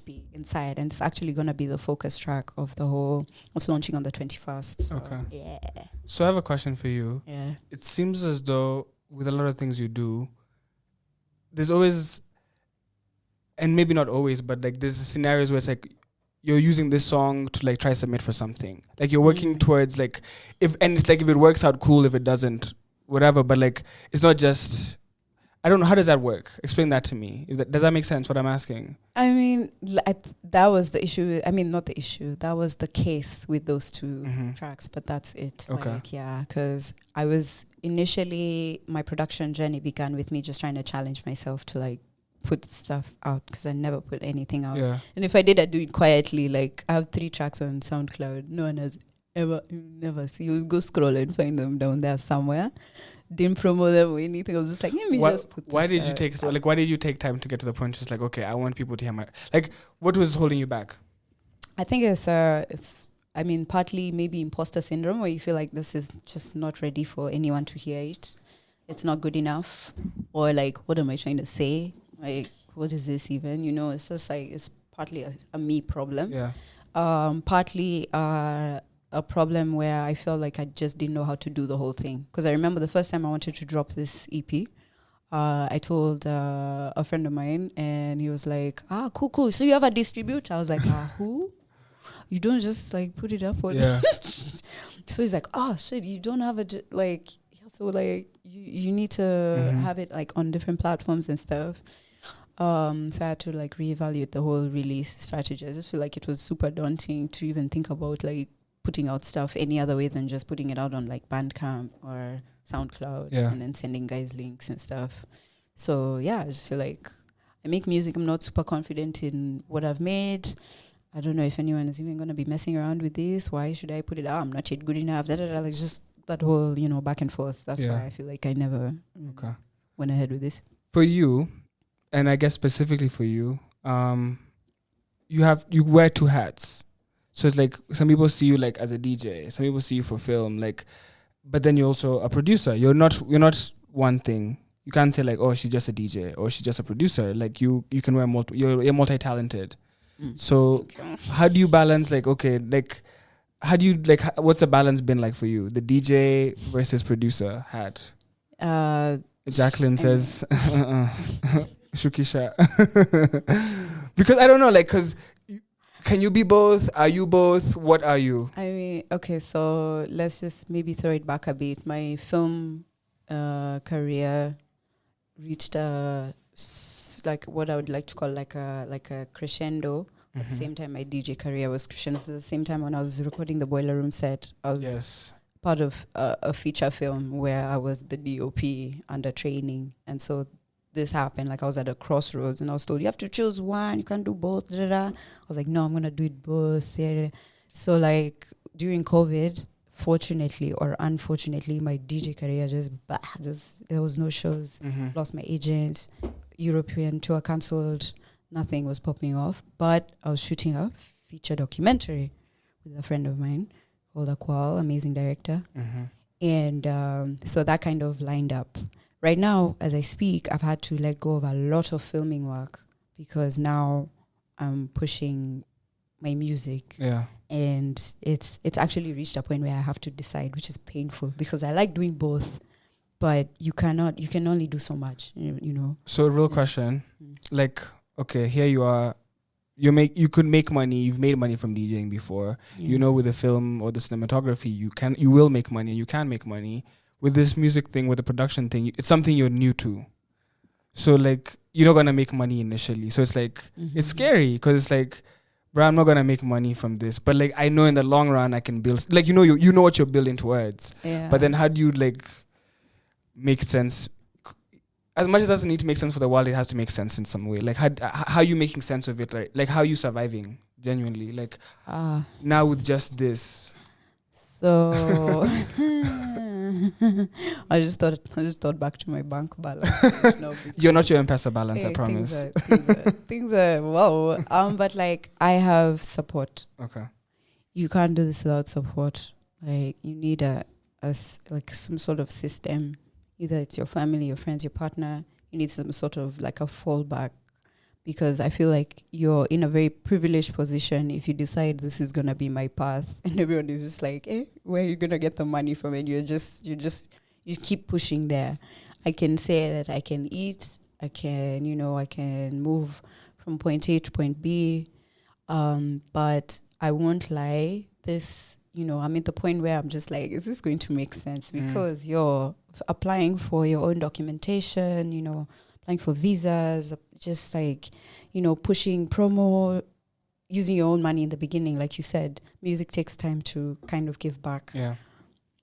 be inside, and it's actually going to be the focus track of the whole. It's launching on the 21st. So yeah. So I have a question for you. Yeah. It seems as though with a lot of things you do, there's always, and maybe not always, but like there's scenarios where it's like you're using this song to like try to submit for something. Like you're working towards like, if it works out, cool. If it doesn't, whatever. But like, it's not just, I don't know, how does that work? Explain that to me. Does that make sense, what I'm asking? I mean, that was the issue. I mean, not the issue. That was the case with those two tracks, but that's it. Okay. Like, yeah, because I was initially, my production journey began with me just trying to challenge myself to like put stuff out, because I never put anything out. Yeah. And if I did, I'd do it quietly. Like, I have 3 tracks on SoundCloud. No one has never see. You'll go scroll and find them down there somewhere. Didn't promote them or anything. I was just like, let me just put this why did you take time to get to the point just like, okay, I want people to hear my, like, what was holding you back? I think it's I mean, partly maybe imposter syndrome, where you feel like this is just not ready for anyone to hear it. It's not good enough. Or like, what am I trying to say? Like, what is this even? You know, it's just like, it's partly a me problem. Yeah. Partly a problem where I felt like I just didn't know how to do the whole thing. Because I remember the first time I wanted to drop this EP, I told a friend of mine, and he was like, cool. So you have a distributor? I was like, who? You don't just like put it up on. Yeah. So he's like, shit, you don't have so like you need to have it like on different platforms and stuff. So I had to like reevaluate the whole release strategy. I just feel like it was super daunting to even think about like putting out stuff any other way than just putting it out on like Bandcamp or SoundCloud and then sending guys links and stuff. So yeah, I just feel like I make music. I'm not super confident in what I've made. I don't know if anyone is even going to be messing around with this. Why should I put it out? I'm not yet good enough. Like just that whole, back and forth. That's why I feel like I never went ahead with this. For you, and I guess specifically for you, you wear 2 hats. So it's like some people see you like as a DJ, some people see you for film, like, but then you're also a producer. You're not one thing. You can't say like, oh, she's just a DJ or she's just a producer. Like you can wear you're multi-talented. So how do you balance like, okay, like how do you like what's the balance been like for you, the DJ versus producer hat? Jacqueline says Shukisha. Because I don't know, like, because Can you be both? Are you both? What are you? I mean, okay, so let's just maybe throw it back a bit. My film career reached like what I would like to call like a crescendo. At the same time, my DJ career was crescendo. So at the same time, when I was recording the Boiler Room set, I was part of a feature film where I was the DOP under training, and so this happened. Like I was at a crossroads, and I was told you have to choose one. You can't do both. Da, da, da. I was like, no, I'm gonna do it both. Yeah. So like during COVID, fortunately or unfortunately, my DJ career just there was no shows. Lost my agent. European tour cancelled. Nothing was popping off. But I was shooting a feature documentary with a friend of mine called Akwal, amazing director. And so that kind of lined up. Right now, as I speak, I've had to let go of a lot of filming work because now I'm pushing my music. Yeah. And it's actually reached a point where I have to decide, which is painful because I like doing both, but you can only do so much, you know. So real question, like, okay, here you are, you could make money, you've made money from DJing before, you know, with the film or the cinematography, you will make money, you can make money. With this music thing, with the production thing, it's something you're new to. So like, you're not going to make money initially. So it's like, it's scary because it's like, bro, I'm not going to make money from this. But like, I know in the long run, I can build, like, you know what you're building towards. Yeah. But then how do you like make sense? As much as it doesn't need to make sense for the world, it has to make sense in some way. Like, how are you making sense of it? Like how are you surviving genuinely? Like, now with just this. So I just thought back to my bank balance. You're not your M-Pesa balance, I promise. Things are wow. But like I have support. Okay. You can't do this without support. Like you need like some sort of system. Either it's your family, your friends, your partner. You need some sort of like a fallback. Because I feel like you're in a very privileged position if you decide this is gonna be my path, and everyone is just like, where are you gonna get the money from? And you keep pushing there. I can say that I can eat, I can move from point A to point B, but I won't lie. I'm at the point where I'm just like, is this going to make sense? Because you're applying for your own documentation, applying for visas, just like, pushing promo, using your own money in the beginning. Like you said, music takes time to kind of give back. Yeah.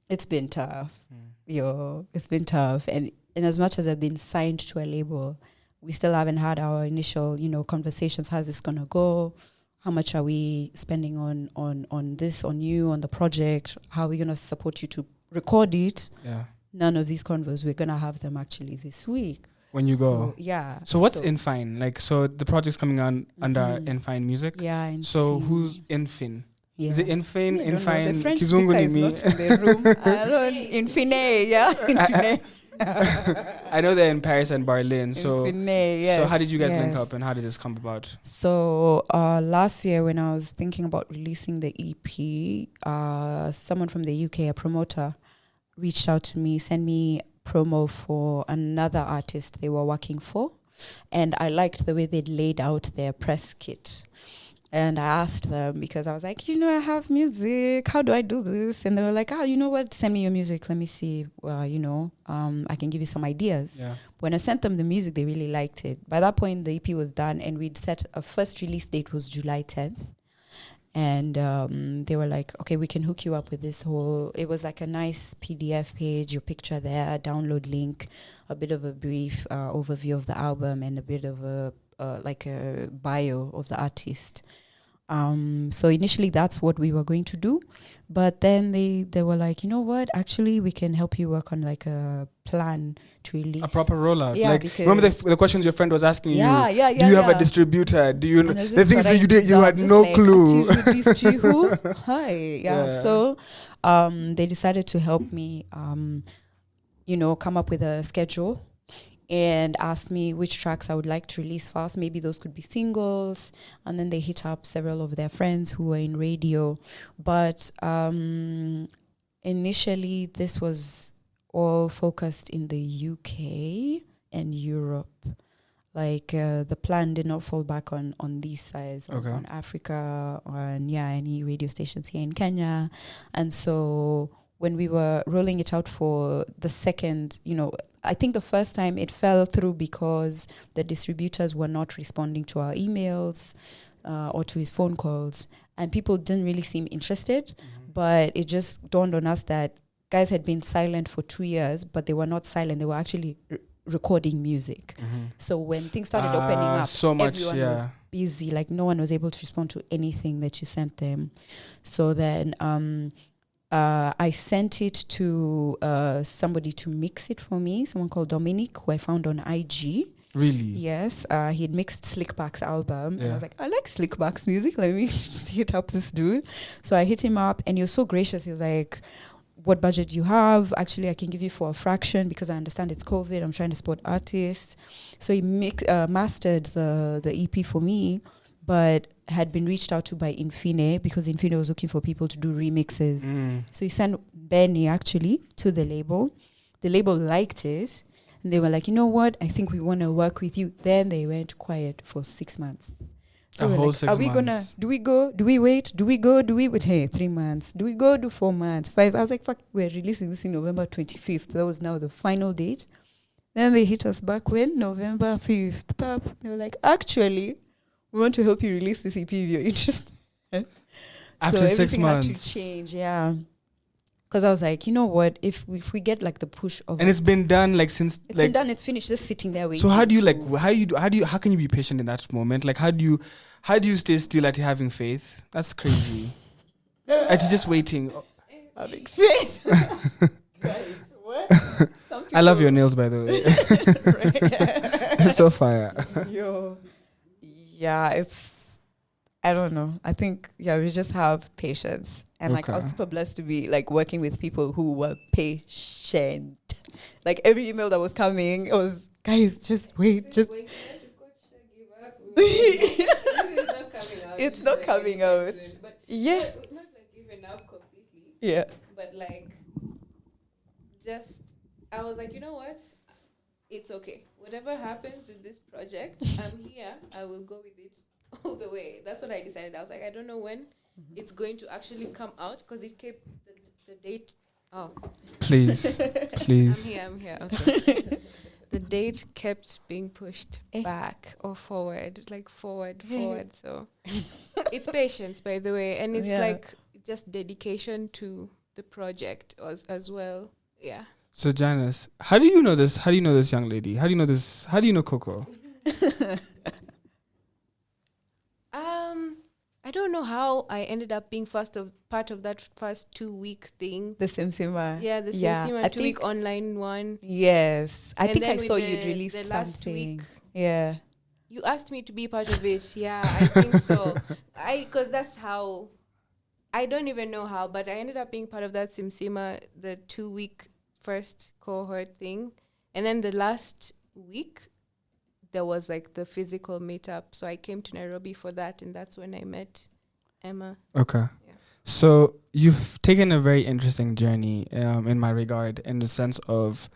It's been tough. It's been tough. And as much as I've been signed to a label, we still haven't had our initial, conversations. How's this going to go? How much are we spending on this, on you, on the project? How are we going to support you to record it? Yeah. None of these convos. We're going to have them actually this week. When you go. So what's Infine? Like, so the project's coming on under Infine Music? Yeah. Infine. So who's Infine? Yeah. Is it Infine? The French Kizungu speaker ni is mi. not in the room. Infine, yeah. Infine. I know they're in Paris and Berlin. So, Infine, yes. So how did you guys link up and how did this come about? So last year when I was thinking about releasing the EP, someone from the UK, a promoter, reached out to me, sent me promo for another artist they were working for, and I liked the way they'd laid out their press kit. And I asked them, because I was like, I have music, how do I do this? And they were like, you know what, send me your music, let me see, I can give you some ideas. Yeah. When I sent them the music, they really liked it. By that point, the EP was done, and we'd set a first release date was July 10th. And they were like, okay, we can hook you up with this it was like a nice PDF page, your picture there, download link, a bit of a brief overview of the album, and a bit of a bio of the artist. So initially that's what we were going to do. But then they were like, you know what, actually we can help you work on like a plan to release. A proper rollout. Yeah, like, remember the questions your friend was asking you? Yeah. Do you have a distributor? Do you know the things that you did? You had no like, clue. Who? Hi. Yeah. So they decided to help me, come up with a schedule, and asked me which tracks I would like to release first. Maybe those could be singles. And then they hit up several of their friends who were in radio. But initially, this was all focused in the UK and Europe. Like the plan did not fall back on these sides, on Africa, on any radio stations here in Kenya. And so when we were rolling it out for the second, I think the first time it fell through because the distributors were not responding to our emails or to his phone calls, and people didn't really seem interested. But it just dawned on us that guys had been silent for 2 years, but they were not silent. They were actually recording music. So when things started opening up, so much, everyone was busy. Like no one was able to respond to anything that you sent them. So then I sent it to somebody to mix it for me, someone called Dominic, who I found on IG. Really? Yes. He had mixed Slickback's album. And I was like, I like Slickback's music. Let me just hit up this dude. So I hit him up, and he was so gracious. He was like, what budget do you have? Actually, I can give you for a fraction because I understand it's COVID. I'm trying to support artists. So he mastered the EP for me, but had been reached out to by Infine because Infine was looking for people to do remixes. So he sent Benny actually to the label. The label liked it, and they were like, you know what? I think we want to work with you. Then they went quiet for 6 months. So a whole like, 6 months. Are we gonna? Do we go? Do we wait? Do we go? Do we wait? Hey, 3 months. Do we go? Do 4 months? 5? I was like, fuck. We're releasing this in November 25th. That was now the final date. Then they hit us back when November 5th. Pap. They were like, actually, we want to help you release this EP if you're interested. After 6 months, had to change. Yeah. Because I was like, you know what? If we get like the push of, and it's been done like since it's been done, it's finished, just sitting there waiting. So how do you how can you be patient in that moment? Like how do you stay still at having faith? That's crazy. At just waiting. Having faith. Guys, what? I love your nails, by the way. It's so fire. Yo, yeah, it's, I don't know. I think we just have patience. And like I was super blessed to be like working with people who were patient. Like every email that was coming, it was, guys, just wait, just. It's not coming out. But Yeah. not like giving up completely. Yeah. But like, just I was like, you know what? It's okay. Whatever happens with this project, I'm here. I will go with it all the way. That's what I decided. I was like, I don't know when it's going to actually come out because it kept the date. Oh, please. I'm here. Okay. The date kept being pushed back or forward, like forward. So it's patience, by the way, and it's like just dedication to the project as well. Yeah. So Janice, how do you know this? How do you know this young lady? How do you know this? How do you know Coco? I don't know how I ended up being part of that first 2-week thing. The SEMA. Yeah, the SEMA 2-week online one. Yes. I And think then I with saw the- you'd released the last something. week. Yeah. You asked me to be part of it. Yeah, I think so. Because that's how, I don't even know how, but I ended up being part of that SEMA, the 2-week first cohort thing. And then the last week, there was like the physical meetup. So I came to Nairobi for that, and that's when I met Emma. Okay. Yeah. So you've taken a very interesting journey in my regard, in the sense of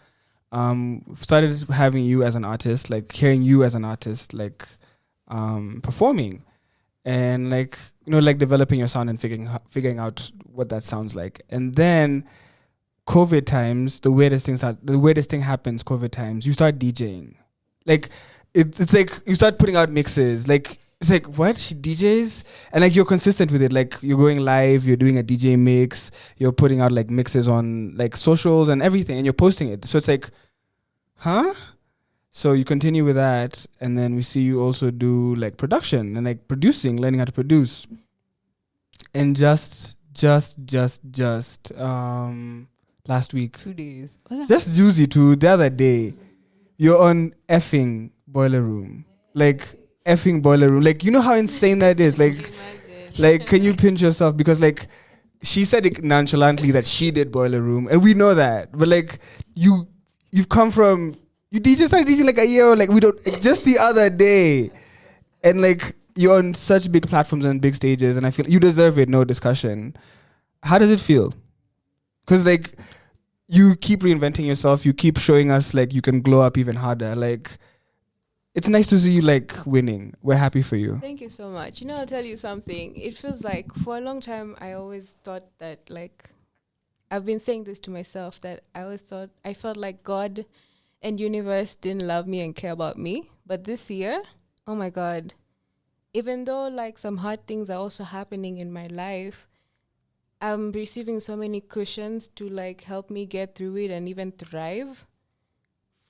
started having you as an artist, like hearing you as an artist, like performing, and like, you know, like developing your sound and figuring out what that sounds like. And then COVID times, the weirdest thing happens. COVID times, you start DJing. Like it's like you start putting out mixes. Like it's like, what? She DJs? And like you're consistent with it. Like you're going live, you're doing a DJ mix, you're putting out like mixes on like socials and everything, and you're posting it. So it's like, huh? So you continue with that, and then we see you also do like production and like producing, learning how to produce. And just last week, 2 days. just juicy too, the other day, you're on effing Boiler Room. Like effing Boiler Room. Like, you know how insane that is? Like can you pinch yourself? Because like she said it nonchalantly that she did Boiler Room, and we know that. But like you've come from, you started DJing like a year, like we don't, just the other day. And like you're on such big platforms and big stages, and I feel you deserve it, no discussion. How does it feel? Because like you keep reinventing yourself, you keep showing us like you can glow up even harder. Like it's nice to see you like winning. We're happy for you. Thank you so much. You know, I'll tell you something. It feels like for a long time I always thought that like I've been saying this to myself that I felt like God and universe didn't love me and care about me. But this year, oh my God, even though like some hard things are also happening in my life, I'm receiving so many cushions to like help me get through it and even thrive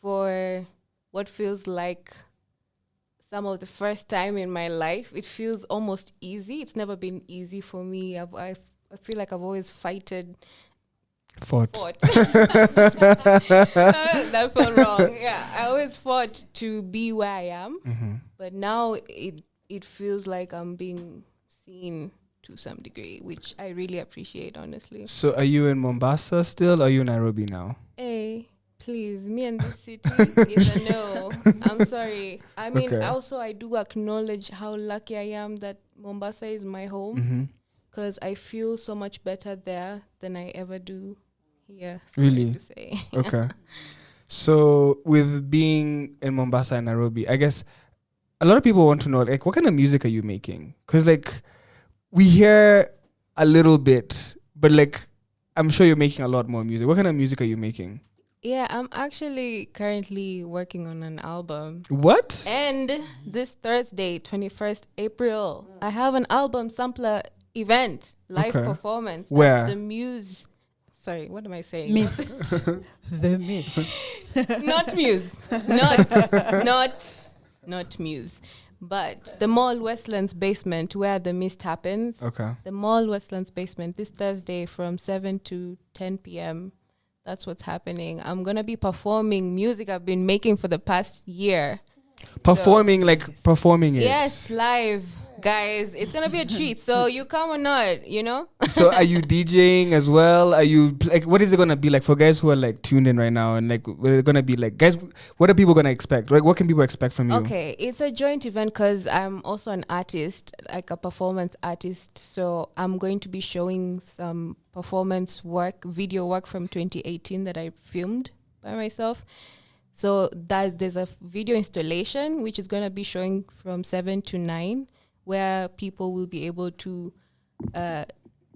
for what feels like some of the first time in my life. It feels almost easy. It's never been easy for me. I feel like I've always fought. That felt wrong. Yeah, I always fought to be where I am, but now it feels like I'm being seen to some degree, which I really appreciate, honestly. So, are you in Mombasa still? Or are you in Nairobi now? Hey, please, me and this city is a no. I'm sorry. I mean, also I do acknowledge how lucky I am that Mombasa is my home, because I feel so much better there than I ever do here. Really? To say. Okay. So with being in Mombasa and Nairobi, I guess a lot of people want to know, like, what kind of music are you making? Because like we hear a little bit, but like I'm sure you're making a lot more music. What kind of music are you making? Yeah, I'm actually currently working on an album. What? And this Thursday, 21st April, I have an album sampler event, live performance. Where? At the Muse. Sorry, what am I saying? Mist. The Mist. Not Muse. Not Muse. But the Mall Westlands basement where the Mist happens. Okay. The Mall Westlands basement this Thursday from 7 to 10 p.m. That's what's happening. I'm going to be performing music I've been making for the past year. Performing it? Yes, live. Guys, it's going to be a treat. So you come or not, you know? So are you DJing as well? Are you like, what is it going to be like for guys who are like tuned in right now? And like, we're going to be like, guys, what are people going to expect? Like, what can people expect from you? Okay, it's a joint event because I'm also an artist, like a performance artist. So I'm going to be showing some performance work, video work from 2018 that I filmed by myself. So that there's a video installation, which is going to be showing from 7 to 9. Where people will be able to,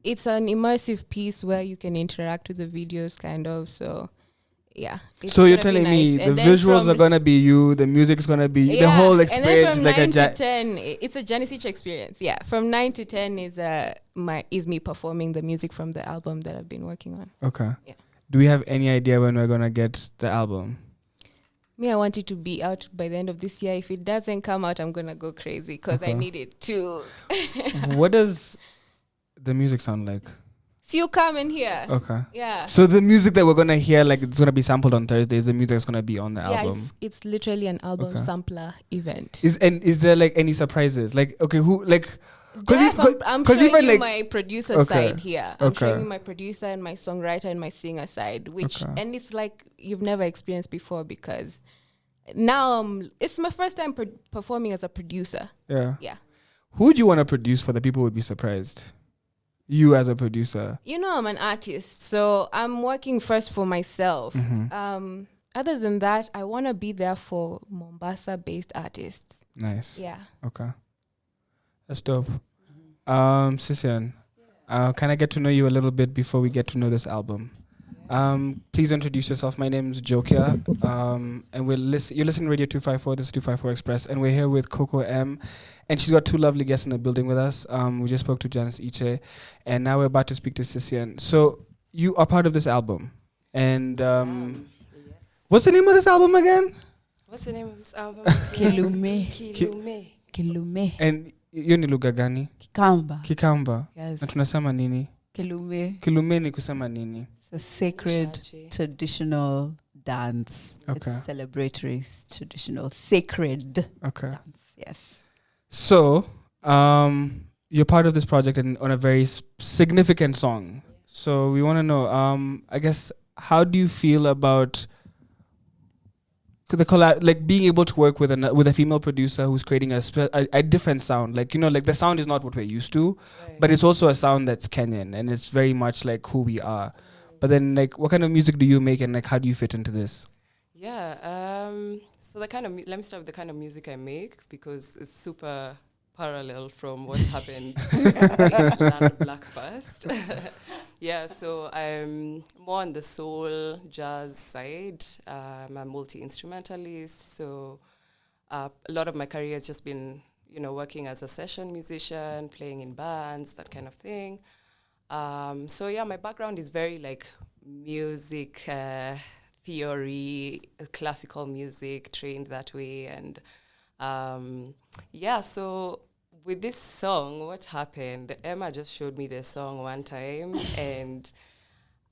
it's an immersive piece where you can interact with the videos, kind of. So, yeah. So you're telling me the visuals are gonna be you, the music's gonna be the whole experience. And then from is like 9 to 10, it's a Janiche Iche experience. Yeah, from 9 to 10 is me performing the music from the album that I've been working on. Okay. Yeah. Do we have any idea when we're gonna get the album? I want it to be out by the end of this year. If it doesn't come out, I'm gonna go crazy because I need it to. What does the music sound like? So you come in here. Okay. Yeah. So the music that we're gonna hear, like it's gonna be sampled on Thursday, is the music that's gonna be on the album? Yeah, it's literally an album sampler event. Is there like any surprises? Like, okay, who like? I'm showing you my producer side here. I'm showing you my producer and my songwriter and my singer side, which and it's like you've never experienced before because now it's my first time performing as a producer. Yeah. Yeah. Who would you want to produce for the people who would be surprised? You as a producer. You know, I'm an artist, so I'm working first for myself. Other than that, I want to be there for Mombasa-based artists. Nice. Yeah. Okay. That's dope. Sisian, can I get to know you a little bit before we get to know this album? Please introduce yourself. My name is Jokia, and you're listening to Radio 254. This is 254 Express, and we're here with Coco Em, and she's got two lovely guests in the building with us. We just spoke to Janiche Iche, and now we're about to speak to Sisian. So you are part of this album, and what's the name of this album again? What's the name of this album? Kilume. And hiyo ni lugha gani? Kikamba. Yes. Na tunasema nini? Kilume. Kilume ni kusema nini? It's a sacred traditional dance. Okay. It's celebratory, traditional, sacred dance. Yes. So, you're part of this project and on a very significant song. So we want to know, I guess, how do you feel about the collab, like being able to work with a female producer who's creating a different sound? Like, you know, like the sound is not what we're used to, but it's also a sound that's Kenyan and it's very much like who we are. But then, like, what kind of music do you make and like how do you fit into this? So the kind of let me start with the kind of music I make, because it's super parallel from what happened in Land of Black first. So I'm more on the soul jazz side. I'm a multi-instrumentalist, so a lot of my career has just been, working as a session musician, playing in bands, that kind of thing. My background is very like music theory, classical music, trained that way. And so with this song, what happened, Emma just showed me the song one time and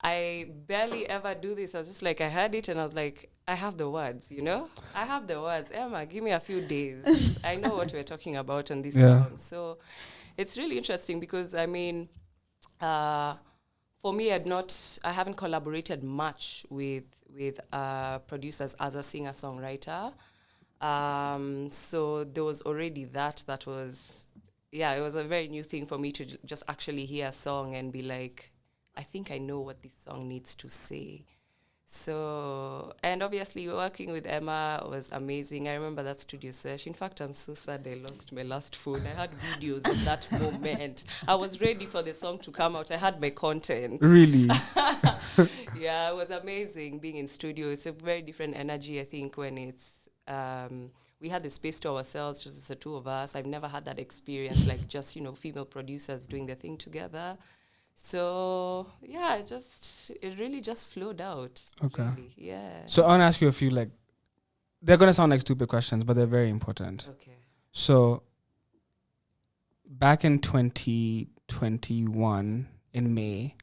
I barely ever do this. I was just like, I heard it and I was like, I have the words, I have the words. Emma, give me a few days. I know what we're talking about on this song. So it's really interesting because, for me, I haven't collaborated much with producers as a singer-songwriter. So there was already that was, it was a very new thing for me to just actually hear a song and be like, I think I know what this song needs to say. So, and obviously working with Emma was amazing. I remember that studio session. In fact, I'm so sad I lost my last phone. I had videos of that moment. I was ready for the song to come out. I had my content. Really? It was amazing being in studio. It's a very different energy, I think, when it's, we had the space to ourselves, just the two of us. I've never had that experience, like just, female producers doing the thing together. So it really just flowed out. Okay. Really. Yeah. So I want to ask you a few, like, they're gonna sound like stupid questions, but they're very important. Okay. So back in 2021 in May,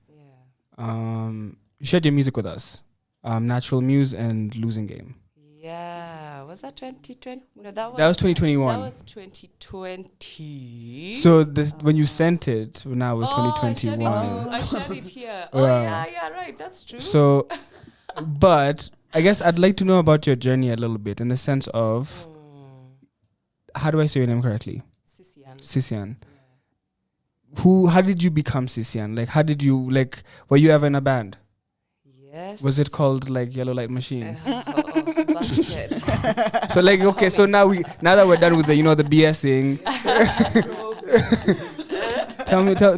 you shared your music with us, Natural Muse and Losing Game. Yeah, was that 2020? No, that was 2021. That was 2020. So when you sent it, now it was 2021. I shared it here. Right, that's true. So, but I guess I'd like to know about your journey a little bit in the sense of, how do I say your name correctly? Sisian. How did you become Sisian? Like, were you ever in a band? Yes. Was it called like Yellow Light Machine? Busted. So like, okay, so now that we're done with the the BSing.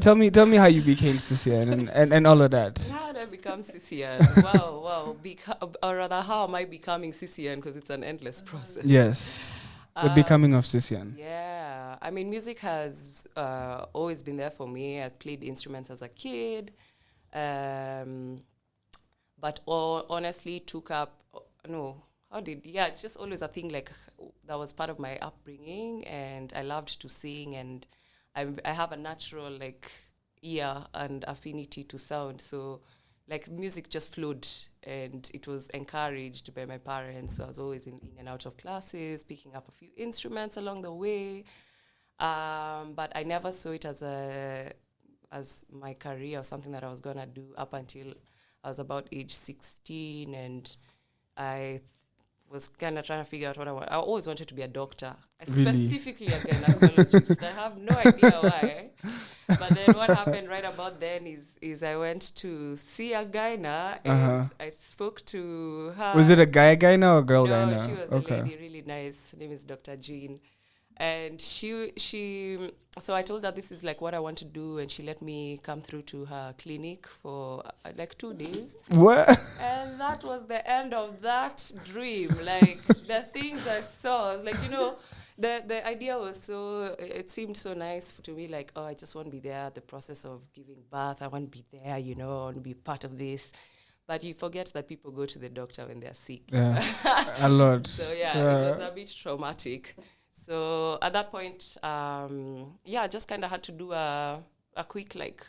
tell me how you became Sisian and all of that. How did I become Sisian? Wow. Or rather, how am I becoming Sisian? Because it's an endless process. Yes. The becoming of Sisian. Yeah. I mean, music has always been there for me. I played instruments as a kid. But honestly took up, it's just always a thing like that was part of my upbringing, and I loved to sing, and I have a natural like ear and affinity to sound. So like music just flowed, and it was encouraged by my parents. So I was always in and out of classes, picking up a few instruments along the way. But I never saw it as my career or something that I was gonna do up until I was about age 16, and I was kind of trying to figure out what I want. I always wanted to be a doctor, specifically a gynecologist. I have no idea why. But then what happened right about then is I went to see a gyna, and I spoke to her. Was it a gyna or a girl gyna? No, she was a lady, really nice. Her name is Dr. Jean. And so I told her this is like what I want to do, and she let me come through to her clinic for like 2 days. What? And that was the end of that dream. Like the things I saw, I was like, the idea was it seemed so nice to me. Like, I just want to be there, the process of giving birth. I want to be there, I want to be part of this. But you forget that people go to the doctor when they're sick. Yeah, a lot. So it was a bit traumatic. So at that point, I just kind of had to do a quick, like,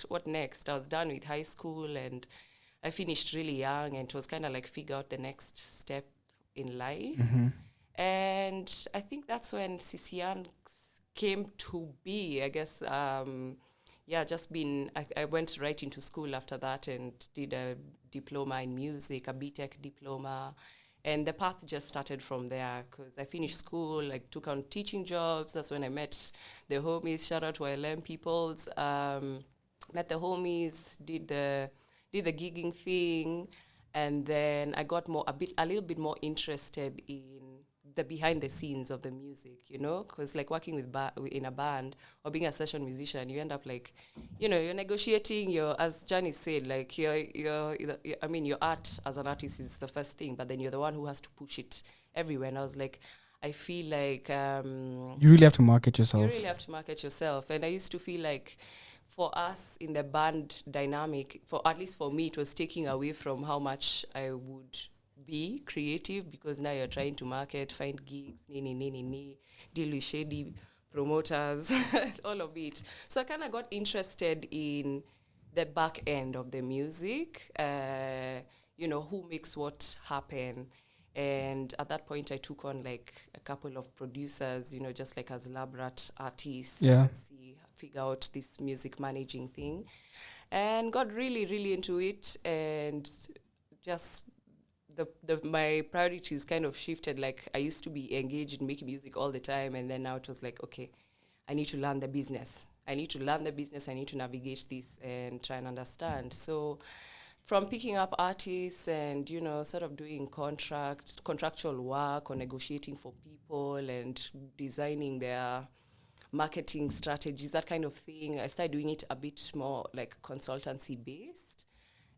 what next? I was done with high school, and I finished really young, and it was kind of like figure out the next step in life. Mm-hmm. And I think that's when Sisian came to be, I guess. I went right into school after that and did a diploma in music, a BTech diploma. And the path just started from there, because I finished school, like took on teaching jobs. That's when I met the homies. Shout out to LM peoples. Met the homies, did the gigging thing, And then I got a little bit more interested in the behind the scenes of the music, because like working in a band or being a session musician, you end up like, you're negotiating as Janice said, like your art as an artist is the first thing, but then you're the one who has to push it everywhere. And I was like, I feel like you really have to market yourself. You really have to market yourself. And I used to feel like for us in the band dynamic, at least for me, it was taking away from how much I would be creative, because now you're trying to market, find gigs, deal with shady promoters, all of it. So I kind of got interested in the back end of the music, who makes what happen. And at that point, I took on like a couple of producers, just like as lab rat artists. Yeah. Figure out this music managing thing, and got really, really into it. And just my priorities kind of shifted. Like I used to be engaged in making music all the time, and then now it was like, okay, I need to learn the business. I need to navigate this and try and understand. So from picking up artists and, sort of doing contractual work or negotiating for people and designing their marketing strategies, that kind of thing, I started doing it a bit more like consultancy based,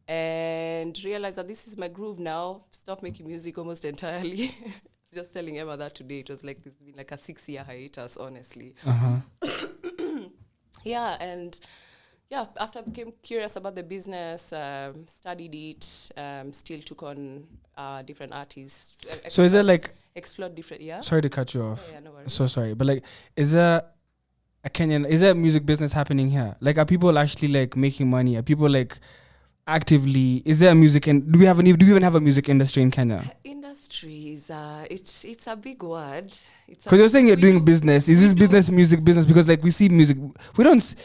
and realized that this is my groove now. Stop making music almost entirely. Just telling Emma that today. It was like this been like a 6-year hiatus, honestly. Yeah, and after I became curious about the business, studied it, still took on different artists. So is there like explored different? Yeah. Sorry to cut you off. Yeah, no worries. So sorry, but like, is there a music business happening here? Like, are people actually like making money? Are people like actively? Is there a music and do we even have a music industry in Kenya? Industry is it's a big word. Because you're saying you're doing business. Is this music business? Because like we see music, we don't.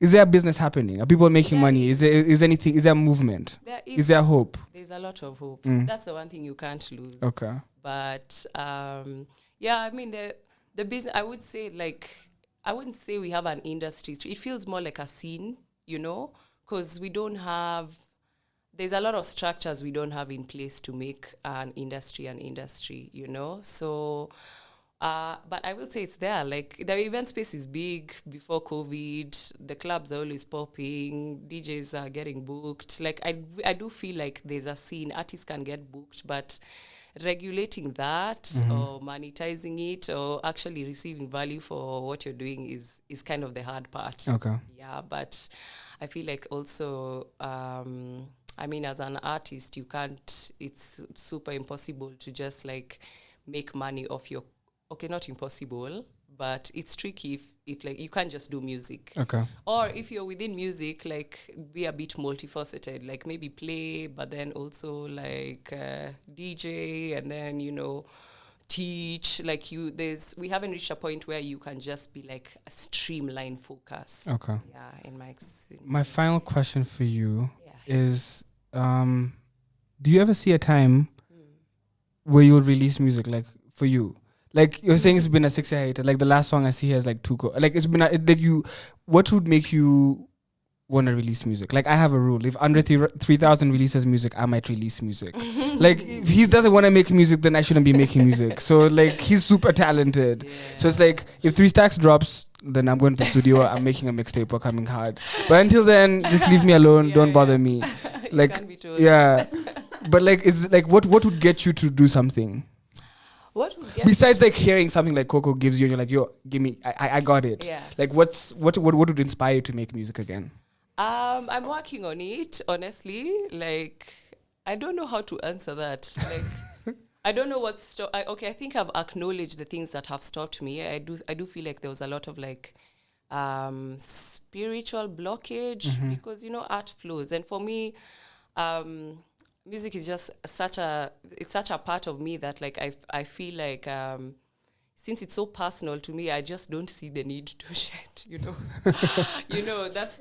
Is there a business happening? Are people making money? Is there a movement? Is there hope? There's a lot of hope. That's the one thing you can't lose. Okay. But I mean the business, I would say, like, I wouldn't say we have an industry. It feels more like a scene, because there's a lot of structures we don't have in place to make an industry, So, but I will say it's there. Like, the event space is big before COVID. The clubs are always popping. DJs are getting booked. Like, I do feel like there's a scene. Artists can get booked, but regulating that or monetizing it or actually receiving value for what you're doing is kind of the hard part. Okay. Yeah, but I feel like also, as an artist, it's super impossible to just like make money off your, okay, not impossible, but it's tricky if like you can't just do music. Okay. Or if you're within music, like be a bit multifaceted, like maybe play, but then also like DJ, and then teach. Like we haven't reached a point where you can just be like a streamlined focus. Okay. Yeah, in my final question for you is, do you ever see a time where you'll release music, like for you? Like you're saying, it's been a 6-year hiatus. Like the last song I see here is like like it's been what would make you want to release music? Like I have a rule: if under 3,000 releases music, I might release music. Like if he doesn't want to make music, then I shouldn't be making music. So like he's super talented. Yeah. So it's like if 3 Stacks drops, then I'm going to the studio. I'm making a mixtape. We're coming hard. But until then, just leave me alone. Don't bother me. Like but like is like what would get you to do something? What would get besides like hearing something like Coco gives you and you're like, yo, give me, I got it. Yeah. Like what would inspire you to make music again? I'm working on it, honestly. Like I don't know how to answer that. Like I don't know what's I think I've acknowledged the things that have stopped me. I do feel like there was a lot of like spiritual blockage because art flows, and for me music is just such a part of me that like I feel like since it's so personal to me, I just don't see the need to share it,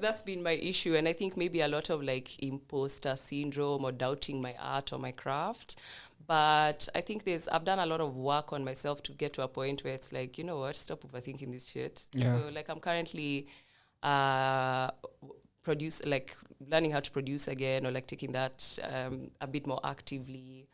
that's been my issue. And I think maybe a lot of like imposter syndrome or doubting my art or my craft. But I think I've done a lot of work on myself to get to a point where it's like, stop overthinking this shit. Yeah. So like I'm currently learning how to produce again, or like taking that a bit more actively.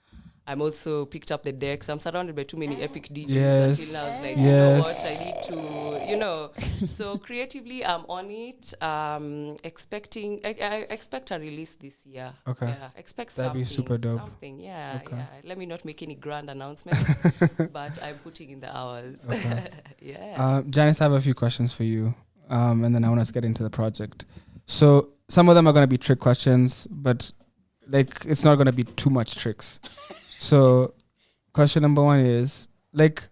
I'm also picked up the decks. I'm surrounded by too many epic DJs until now. I was like, you know what, I need to, you know. So creatively, I'm on it. I expect a release this year. Okay. Yeah, expect That'd something. be super dope. Something, yeah, Okay. yeah. Let me not make any grand announcements, but I'm putting in the hours. Okay. Yeah. Janice, I have a few questions for you, and then I want us to get into the project. So some of them are going to be trick questions, but like it's not going to be too much tricks. So question number 1 is, like,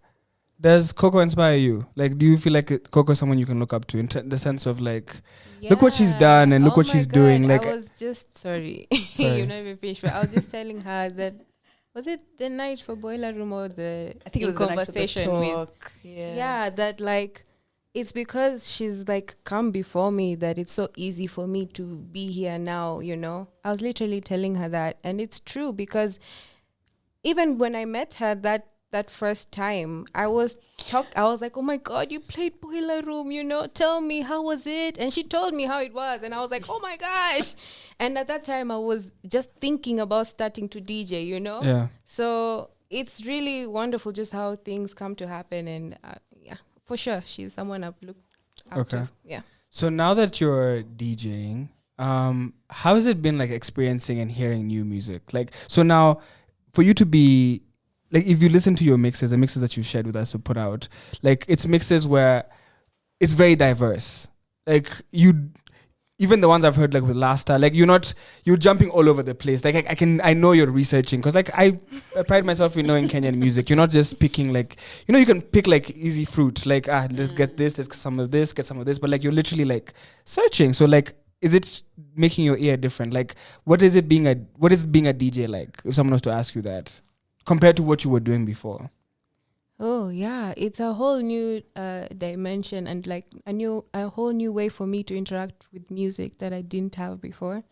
does Coco inspire you? Like, do you feel like Coco is someone you can look up to in the sense of like, look what she's done and look what she's doing? Like, I was just sorry. You're not even finished, but I was just telling her that, was it the night for Boiler Room or the I think it was conversation the night for the with talk. yeah, that like it's because she's like come before me that it's so easy for me to be here now, you know. I was literally telling her that, and it's true because even when I met her that first time, I was like, oh my God, you played Boiler Room, you know, tell me, how was it? And she told me how it was, and I was like, oh my gosh. And at that time I was just thinking about starting to DJ, you know. Yeah. So it's really wonderful just how things come to happen, and yeah, for sure she's someone I've looked up to. Yeah. So now that you're DJing, how has it been like experiencing and hearing new music? Like, so now for you to be, like, if you listen to your mixes, the mixes that you shared with us to put out, like, it's mixes where it's very diverse. Like, even the ones I've heard, like with Lasta, like you're jumping all over the place. Like I know you're researching, because like I pride myself in knowing Kenyan music. You're not just picking like, you know, you can pick like easy fruit, like let's get this, let's get some of this, but like you're literally like searching. So like, is it making your ear different? Like, what is being a DJ like? If someone was to ask you that, compared to what you were doing before. Oh yeah, it's a whole new dimension, and like a whole new way for me to interact with music that I didn't have before.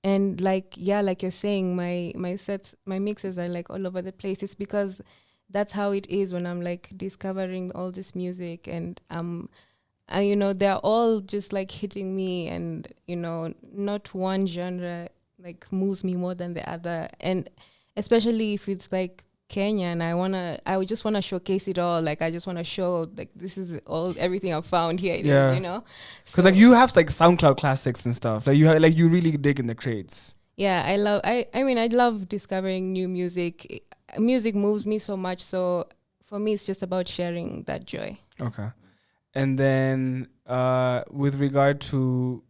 And like, yeah, like you're saying, my mixes are like all over the place. It's because that's how it is when I'm like discovering all this music, and you know, they're all just like hitting me, and you know, not one genre like moves me more than the other. And especially if it's like Kenya, and I would just want to showcase it all. Like, I just want to show like this is everything I've found here. Yeah, you know, because like you have like SoundCloud classics and stuff. Like you really dig in the crates. Yeah, I love discovering new music. Music moves me so much. So for me, it's just about sharing that joy. Okay. And then with regard to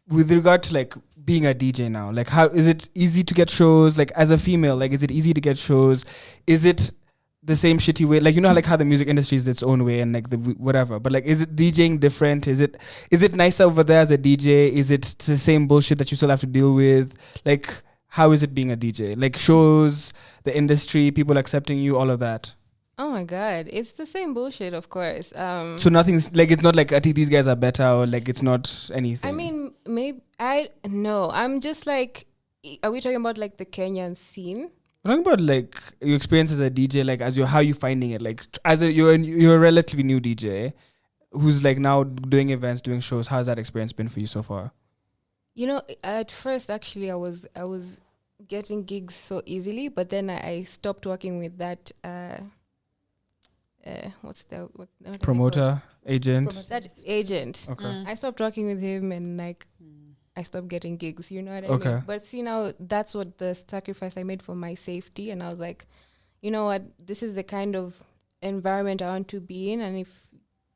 like being a DJ now, like how is it easy to get shows? Like as a female, like is it easy to get shows? Is it the same shitty way? Like, you know, like how the music industry is its own way and like the whatever. But like, is it DJing different? Is it nicer over there as a DJ? Is it the same bullshit that you still have to deal with? Like, how is it being a DJ? Like shows, the industry, people accepting you, all of that. Oh my God, it's the same bullshit, of course. So nothing's like, it's not like I think these guys are better, or like it's not anything. I mean, maybe I'm just like, are we talking about like the Kenyan scene? I'm talking about like your experience as a DJ, like how you finding it, like you're a relatively new DJ who's like now doing events, doing shows. How's that experience been for you so far? You know, at first actually I was getting gigs so easily, but then I stopped working with that. What's the promoter, agent? That agent. Okay. I stopped working with him, and like I stopped getting gigs. You know what I Okay. mean? But see, now that's what the sacrifice I made for my safety, and I was like, you know what? This is the kind of environment I want to be in, and if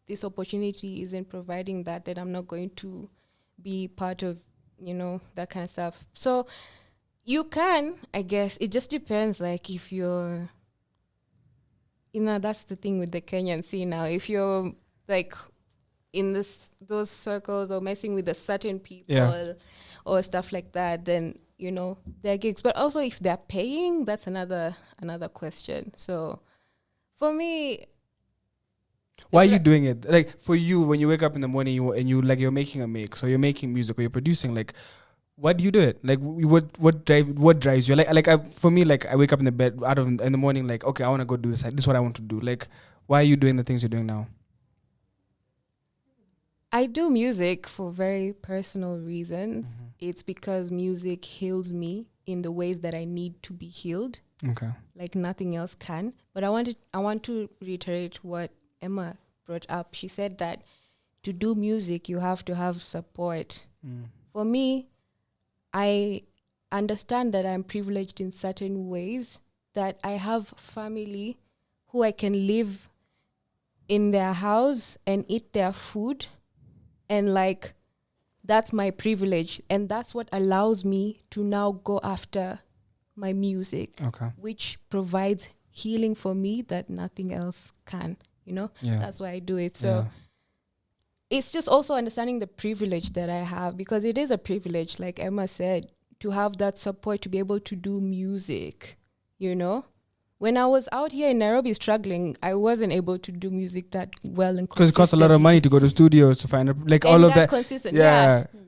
this opportunity isn't providing that, then I'm not going to be part of, you know, that kind of stuff. So you can, I guess, it just depends. Like if you're, you know, that's the thing with the Kenyan scene now. If you're like in those circles or messing with a certain people or stuff like that, then, you know, there are gigs. But also if they're paying, that's another question. So for me, why are you doing it? Like for you, when you wake up in the morning you're making a mix, or you're making music, or you're producing, like, why do you do it? Like, what drives you? For me, like, I wake up in the bed in the morning, like, okay, I want to go do this. This is what I want to do. Like, why are you doing the things you're doing now? I do music for very personal reasons. It's because music heals me in the ways that I need to be healed. Okay. Like nothing else can. But I want to reiterate what Emma brought up. She said that to do music, you have to have support. For me, I understand that I'm privileged in certain ways, that I have family who I can live in their house and eat their food. And like, that's my privilege. And that's what allows me to now go after my music, which provides healing for me that nothing else can, you know? That's why I do it. So it's just also understanding the privilege that I have, because it is a privilege, like Emma said, to have that support to be able to do music, you know? When I was out here in Nairobi struggling, I wasn't able to do music that well and because it costs a lot of money to go to studios to find like and all of that. Consistent.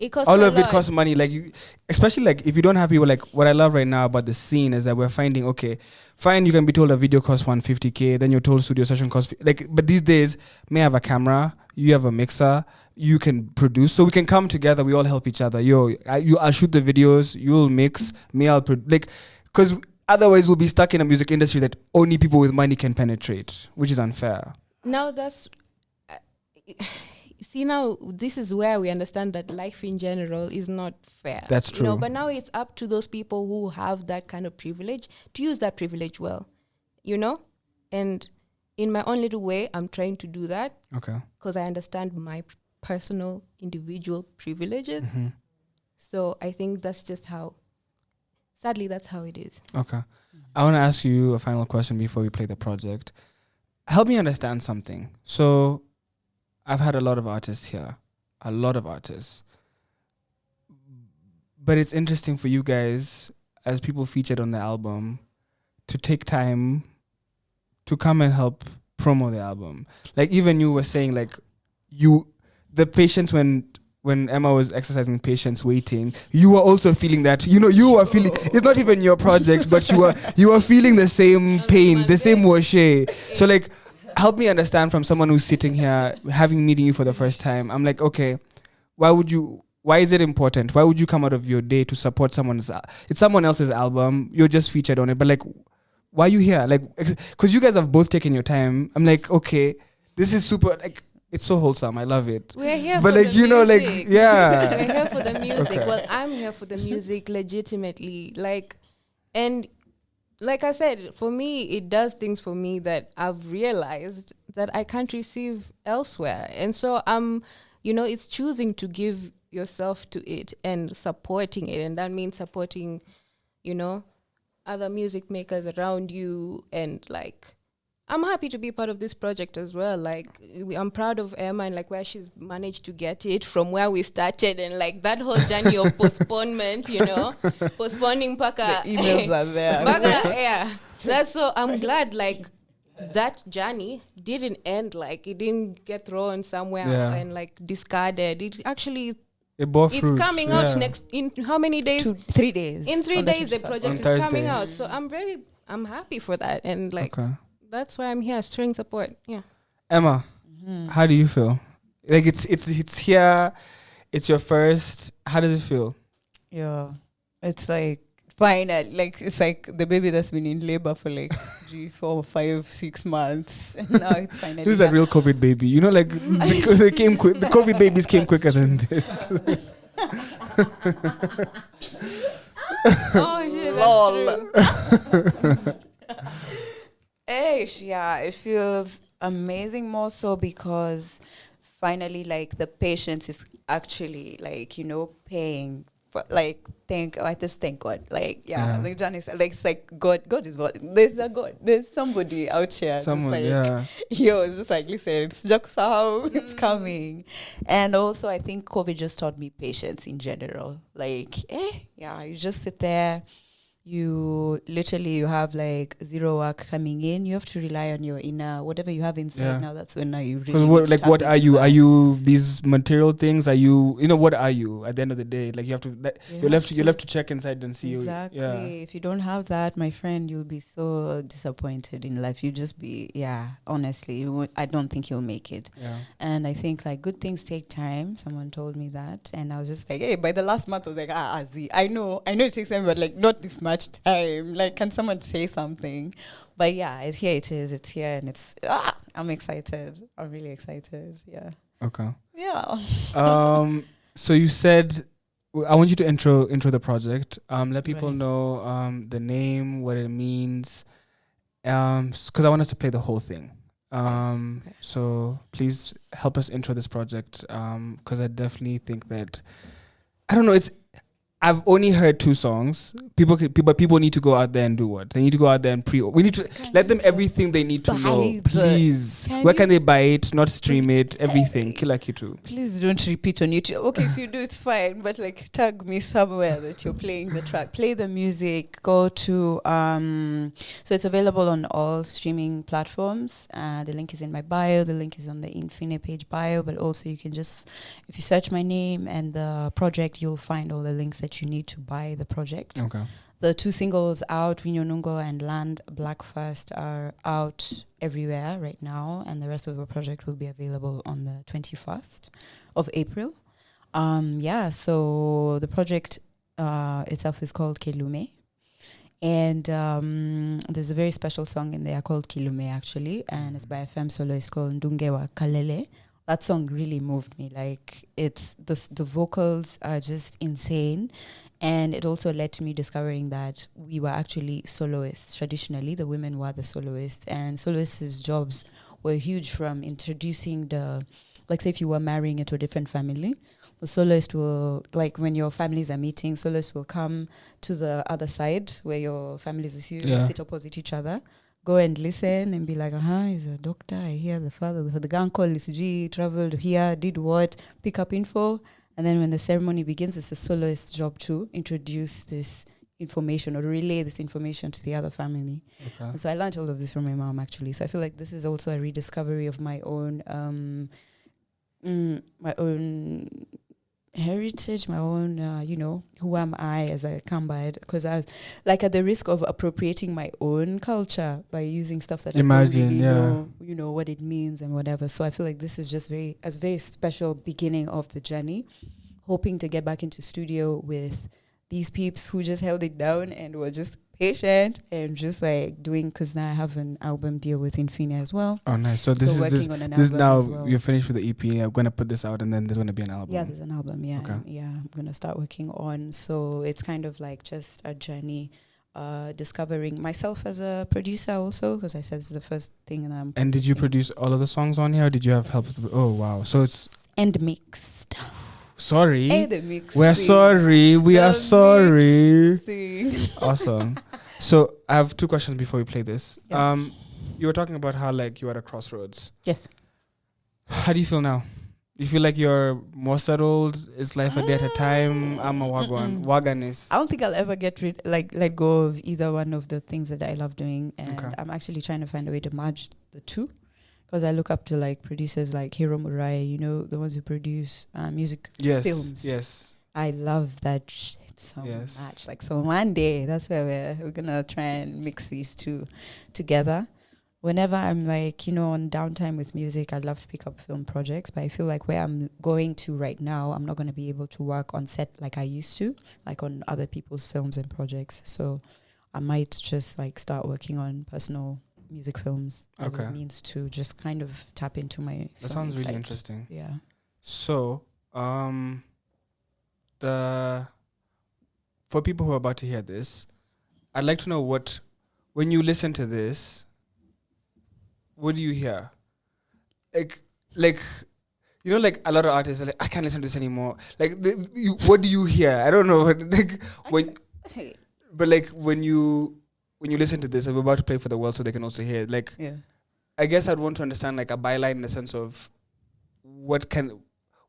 It costs all a of it lot. costs money. Like you, especially like if you don't have people, like what I love right now about the scene is that we're finding, okay, fine, you can be told a video costs 150K, then you're told studio session costs like. But these days, may have a camera, you have a mixer, you can produce, so we can come together. We all help each other. I'll shoot the videos, you'll mix, me I'll like, because. Otherwise, we'll be stuck in a music industry that only people with money can penetrate, which is unfair. Now that's... see, now this is where we understand that life in general is not fair. That's true. You know, but now it's up to those people who have that kind of privilege to use that privilege well, you know? And in my own little way, I'm trying to do that. Okay. Because I understand my personal, individual privileges. So I think that's just how... Sadly, that's how it is. Okay. I want to ask you a final question before we play the project. Help me understand something. So I've had a lot of artists here. But it's interesting for you guys, as people featured on the album, to take time to come and help promo the album. Like even you were saying, like the patience when Emma was exercising patience, waiting, you were also feeling that, you know, you were feeling, it's not even your project, but you were feeling the same pain, the same washe. So like, help me understand from someone who's sitting here, meeting you for the first time. I'm like, okay, why is it important? Why would you come out of your day to support it's someone else's album, you're just featured on it, but like, why are you here? Like, because you guys have both taken your time. I'm like, okay, this is super, like, it's so wholesome. I love it. We're here but for like, the you know, music. like, yeah. We're here for the music. Okay. Well, I'm here for the music legitimately. Like, and like I said, for me, it does things for me that I've realized that I can't receive elsewhere. And so you know, it's choosing to give yourself to it and supporting it. And that means supporting, you know, other music makers around you. And like, I'm happy to be part of this project as well. Like, I'm proud of Emma and like where she's managed to get it from where we started, and like that whole journey of postponement, you know, postponing paka. The emails are there. Yeah. That's so, I'm glad like that journey didn't end, like it didn't get thrown somewhere and like discarded. It actually... It's coming out next, in how many days? 3 days. In 3 days, the project is coming out. So Mm. I'm happy for that. And like... That's why I'm here, showing support. Yeah. Emma, how do you feel? Like it's here, it's your first. How does it feel? Yeah, it's like final. Like it's like the baby that's been in labor for like 3, 4, 5, 6 months. And now it's finally. This is a real COVID baby. You know, like they came quick. The COVID babies came quicker than this. Oh shit! That's true. Yeah, it feels amazing, more so because finally, like, the patience is actually, like, you know, paying for, like, I just thank God. Like, like Janice, like, it's like God is what? There's a God. There's somebody out here. Someone, it's just like, listen, it's just how it's coming. And also, I think COVID just taught me patience in general. Like, you just sit there. you literally you have like zero work coming in. You have to rely on your inner whatever you have inside. Now that's when now you really need to what tap are into you? that. Are you these material things? Are you what are you at the end of the day? Like you have to you're left to check inside and see exactly. If you don't have that, my friend, you'll be so disappointed in life. You just be honestly, I don't think you'll make it. And I think like good things take time. Someone told me that, and I was just like, hey, by the last month I was like, I know it takes time, but like not this much time. Like, can someone say something? But yeah, it's here, and it's I'm excited. I'm really excited. Yeah. Okay. Yeah. So you said I want you to intro the project. Let people know the name, what it means. Because I want us to play the whole thing. So please help us intro this project. Because I definitely think that I don't know. I've only heard 2 songs. People need to go out there and do what? They need to go out there and we need to let them everything they need to know. Please. Where can they buy it? Not stream it. Everything. Kila kitu. Please don't repeat on YouTube. Okay, if you do, it's fine. But like tag me somewhere that you're playing the track. Play the music. Go to so it's available on all streaming platforms. The link is in my bio. The link is on the Infine page bio. But also you can just, if you search my name and the project, you'll find all the links that you need to buy the project. Okay. The 2 singles out, Winyonungo and Land Black First, are out everywhere right now, and the rest of the project will be available on the 21st of April. So the project itself is called Kelume, and there's a very special song in there called Kilume actually, and it's by a femme soloist called Ndungewa Kalele. That song really moved me. Like it's the vocals are just insane, and it also led to me discovering that we were actually soloists. Traditionally, the women were the soloists, and soloists' jobs were huge. From introducing like say if you were marrying into a different family, the soloist will, like when your families are meeting, soloists will come to the other side where your families sit opposite each other. Go and listen and be like, he's a doctor. I hear the father, the uncle is traveled here, did what, pick up info. And then when the ceremony begins, it's a soloist's job to introduce this information or relay this information to the other family. Okay. So I learned all of this from my mom, actually. So I feel like this is also a rediscovery of my own heritage, my own, who am I as a Kambad? Because I was like at the risk of appropriating my own culture by using stuff that I don't really know, what it means and whatever. So I feel like this is just a very special beginning of the journey. Hoping to get back into studio with these peeps who just held it down and were just patient and just like doing, because now I have an album deal with Infine as well. Oh, nice. So this is now you're finished with the EP. I'm going to put this out and then there's going to be an album. Yeah, there's an album. Yeah. Okay. Yeah, I'm going to start working on. So it's kind of like just a journey, discovering myself as a producer also, because I said this is the first thing that I'm producing. And did you produce all of the songs on here or did you have help? Oh, wow. So it's... And mixed. Sorry. And the mixed. We're sorry. We are sorry. Awesome. So I have 2 questions before we play this. Yeah. You were talking about how like you're at a crossroads. Yes. How do you feel now? Do you feel like you're more settled? Is life a day at a time? I'm a waganis. I don't think I'll ever let go of either one of the things that I love doing, and I'm actually trying to find a way to merge the 2. Because I look up to like producers like Hiro Murai, the ones who produce music films. Yes. I love that shit so much. Like, so one day, that's where we're gonna try and mix these 2 together. Whenever I'm like, on downtime with music, I'd love to pick up film projects, but I feel like where I'm going to right now, I'm not going to be able to work on set like I used to, like on other people's films and projects. So I might just like start working on personal music films as a means to just kind of tap into my That sounds really interesting. Yeah. So, for people who are about to hear this, I'd like to know when you listen to this, what do you hear? Like like a lot of artists are like, I can't listen to this anymore. Like, what do you hear? I don't know. Like but like when you listen to this, and we're about to play for the world so they can also hear it. Like, I guess I'd want to understand like a byline in the sense of what can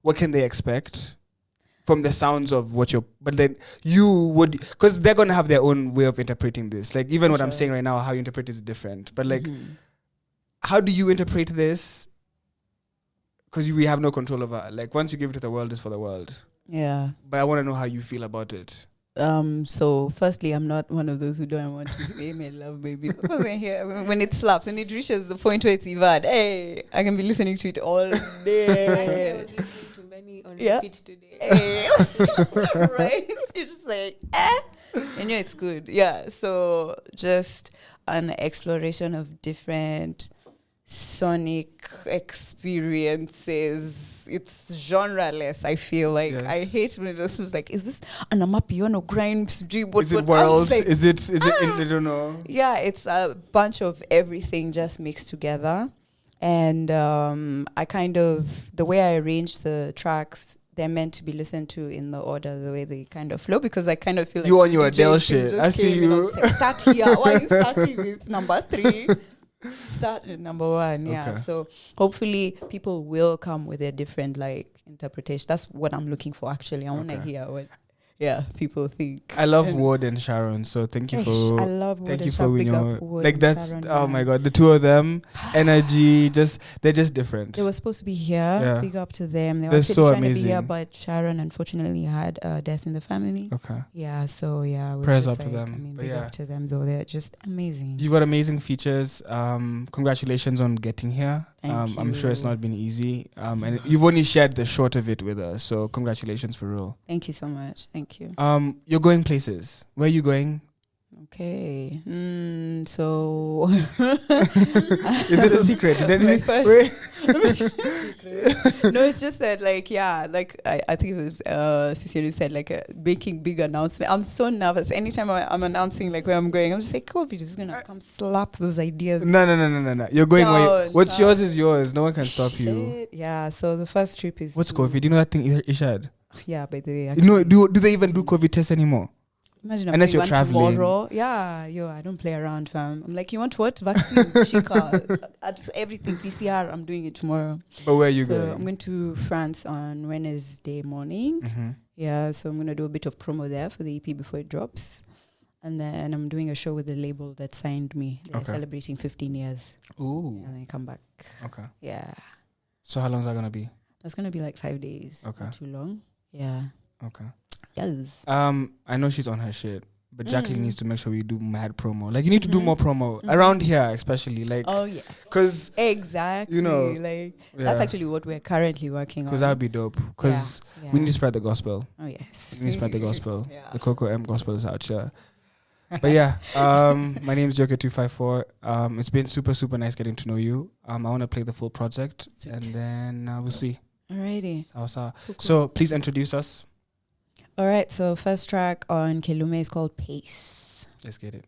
they expect from the sounds of what you're, but then you would, because they're gonna have their own way of interpreting this. Like even what I'm saying right now, how you interpret is different. But like, how do you interpret this? Because we have no control over. Like once you give it to the world, it's for the world. Yeah. But I want to know how you feel about it. So firstly, I'm not one of those who don't want to say my love baby. When it slaps, when it reaches the point where it's Ivad, hey, I can be listening to it all day. I was listening to many on Yeah. repeat today. Hey. Right? You're just like, and yeah, it's good. Yeah. So just an exploration of different sonic experiences. It's genreless, I feel like. Yes. I hate when it just was like, is this an amapiano grind? Is it world? Like, is it I don't know. yeah, it's a bunch of everything just mixed together. And I kind of, the way I arranged the tracks, they're meant to be listened to in the order, the way they kind of flow, because I kind of feel like You on your DJ Adele thing shit. just I see came and I you. was like, start here. Why are you starting with number 3? Start at number 1, yeah. Okay. So hopefully people will come with a different like interpretation. That's what I'm looking for actually. I want to hear what people think. I love Ward and Sharon, so thank you for. I love Ward thank and you for Sharon. being Big up your Ward like and that's Sharon, oh man. my god, the two of them, energy, they're just different. They were supposed to be here. Yeah. Big up to them. They were They're actually so trying to be here, amazing. but Sharon unfortunately had a death in the family. Okay. Yeah, so yeah. we're Prayers just up to them. I mean, But big yeah. up to them though. They're just amazing. You've got amazing features. Congratulations on getting here. Thank I'm sure it's you. not been easy. And you've only shared the short of it with us, so congratulations for real. Thank you so much. Thank you. You're going places. Where are you going? Okay. So Is it a secret? No, it's just that I think it was Cecilia who said making big announcement. I'm so nervous. Anytime I'm announcing like where I'm going, I'm just like, COVID is gonna come slap those ideas. No. You're going where what's No. yours is yours. No one can stop you. Shit. Yeah, so the first trip is What's to- COVID? You know that thing Ishad? Yeah, by the way. You know, do they even do COVID tests anymore? Imagine I'm Unless doing you're one traveling. tomorrow. Yeah, I don't play around, fam. I'm like, you want what? Vaccine, Shika, everything, PCR, I'm doing it tomorrow. But where are you so going? I'm going to France on Wednesday morning. Mhm. Yeah, so I'm going to do a bit of promo there for the EP before it drops. And then I'm doing a show with the label that signed me. They're Okay. celebrating 15 years. Ooh. And then come back. Okay. Yeah. So how long is that gonna be? That's going to be like 5 days. Okay. Not too long. Yeah. Okay. Yes. I know she's on her shit, but Jacqueline needs to make sure we do mad promo. Like you need to do Mhm. more promo Mhm. around here, especially. Like Oh yeah, because exactly. you know, that's yeah. actually what we're currently working on. Because that would be dope. Because Yeah, we yeah. need to spread the gospel. Oh yes, We need to spread the gospel. Yeah. The Coco Em gospel is out here. But yeah, my name is Joker254. It's been super nice getting to know you. I want to play the full project, Sweet. and then we'll see. Alrighty. Sawa. Cool. So please introduce us. All right. So first track on Kelume is called Pace. Let's get it.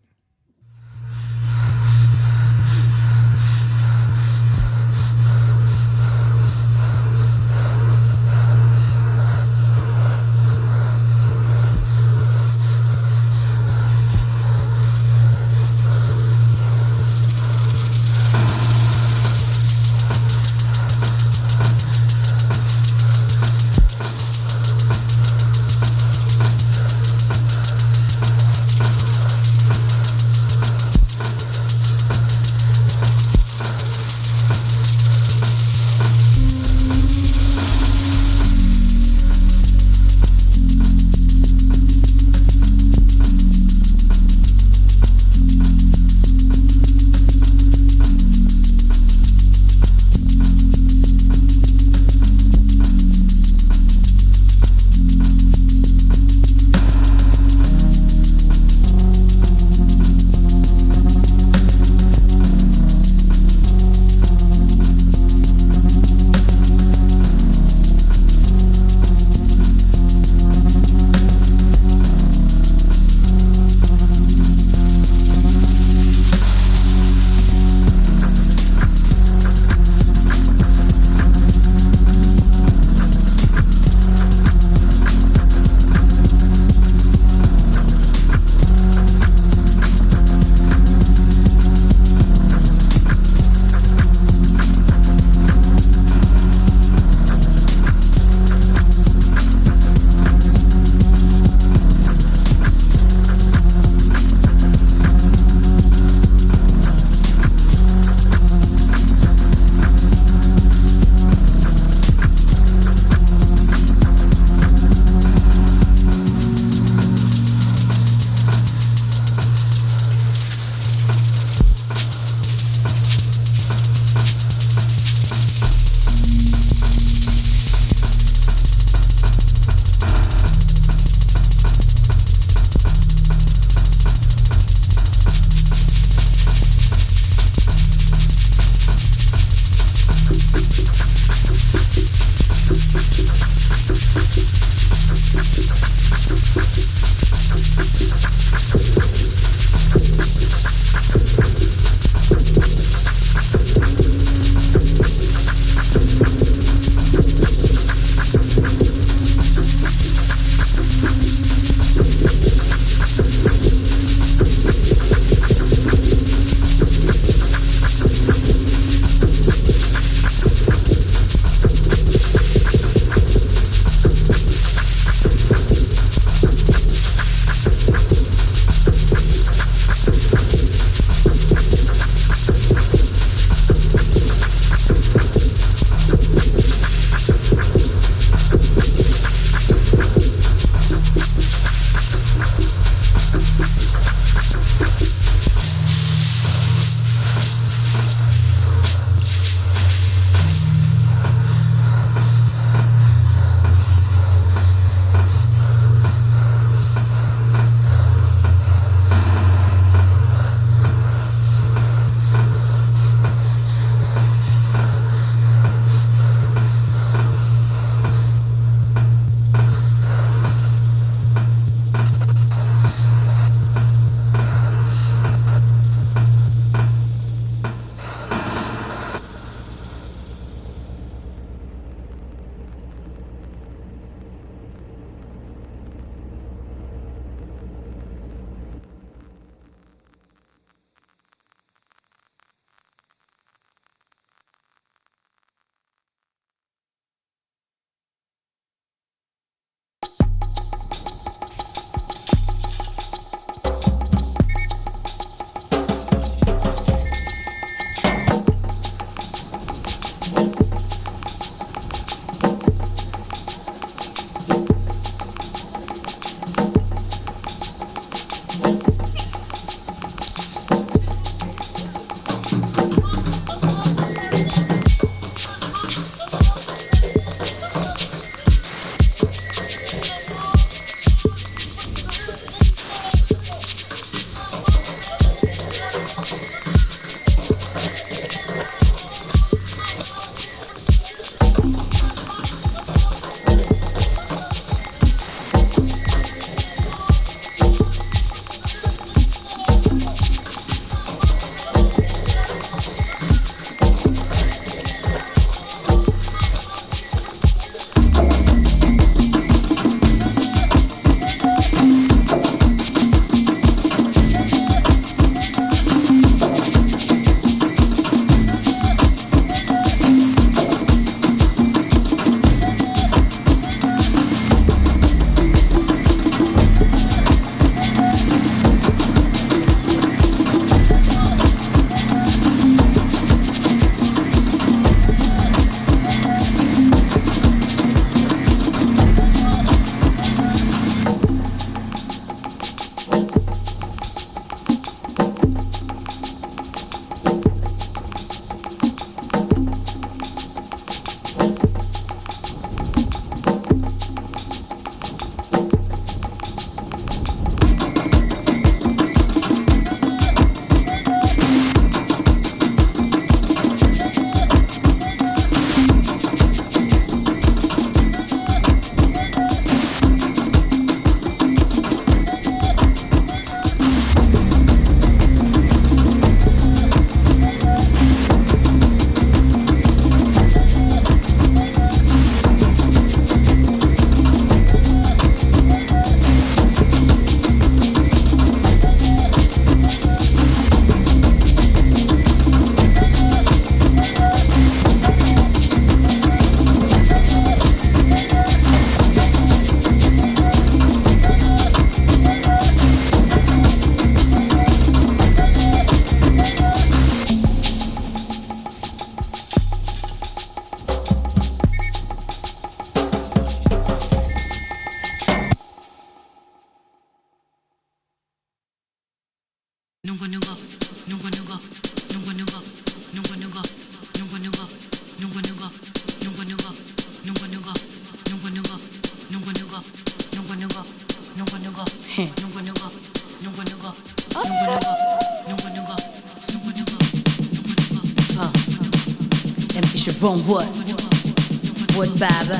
MC Sharon Wood Baba,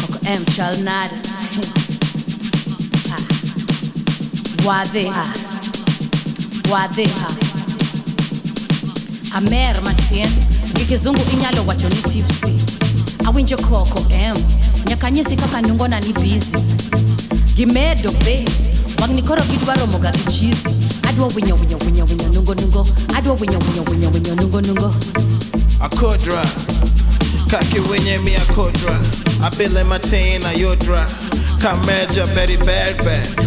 Coco Em Chalnada, Wade, Amer Matien, Gikizungu inyalo wacho ni tipsy. Awinjo Coco Em, nyakanyisi kaka nungo na ni busy. Gimedo bass, wang nikoro gidwaro moga gichizi. Adwa winyo nungo, adwa winyo nungo. Akodra Kaki wenye mi akodra Abile matin ayodra Kameja very bad.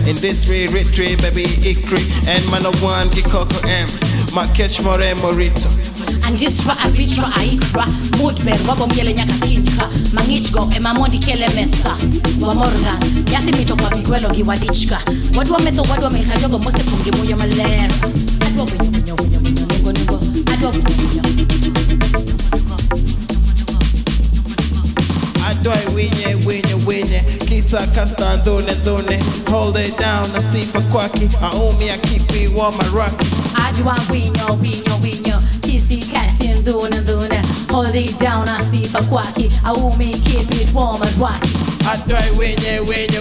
In this retreat baby ikri And mano one ki Coco Em Ma catch more morito Andisra avitra aikra Mudber wabo miele nyaka kinka Mangichgo ema mondi kele mesa Wa Morgan Yasi mito kwa vigwelo giwadichka Wadwa meto wadwa melkajogo mose pungi moyo malera Adwa winyo nungo Adwa winyo Adoi winye Kisa kasta ndone Hold it down nasifa kwaki Aumi akipi wa maraki Adwa winyo Kisi kasti ndone Hold it down nasifa kwaki Aumi keep it warm and rocky Adoi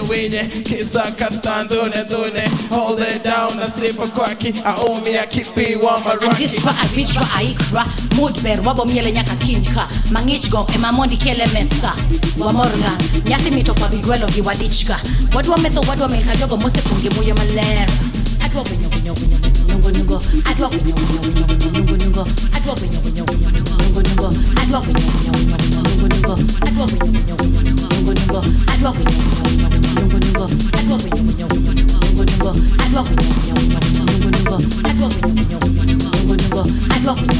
winye Kisa kasta ndone Hold it down nasifa kwaki Aumi akipi wa maraki Andisra avitra aikra Mudber wabo miele nyaka kinka Mangichgo ema mondi kele mesa Wa Morgan Nyasi mito kwa vigwelo giwadichka Wadwa meto wadwa melkajogo mose pungi moyo malera Adwa winyo nungo Adwa winyo nungo Adwa winyo nungo Adwa winyo nungo Adwa winyo nungo Adwa winyo nungo Adwa winyo nungo Adwa winyo nungo Adwa winyo nungo Adwa winyo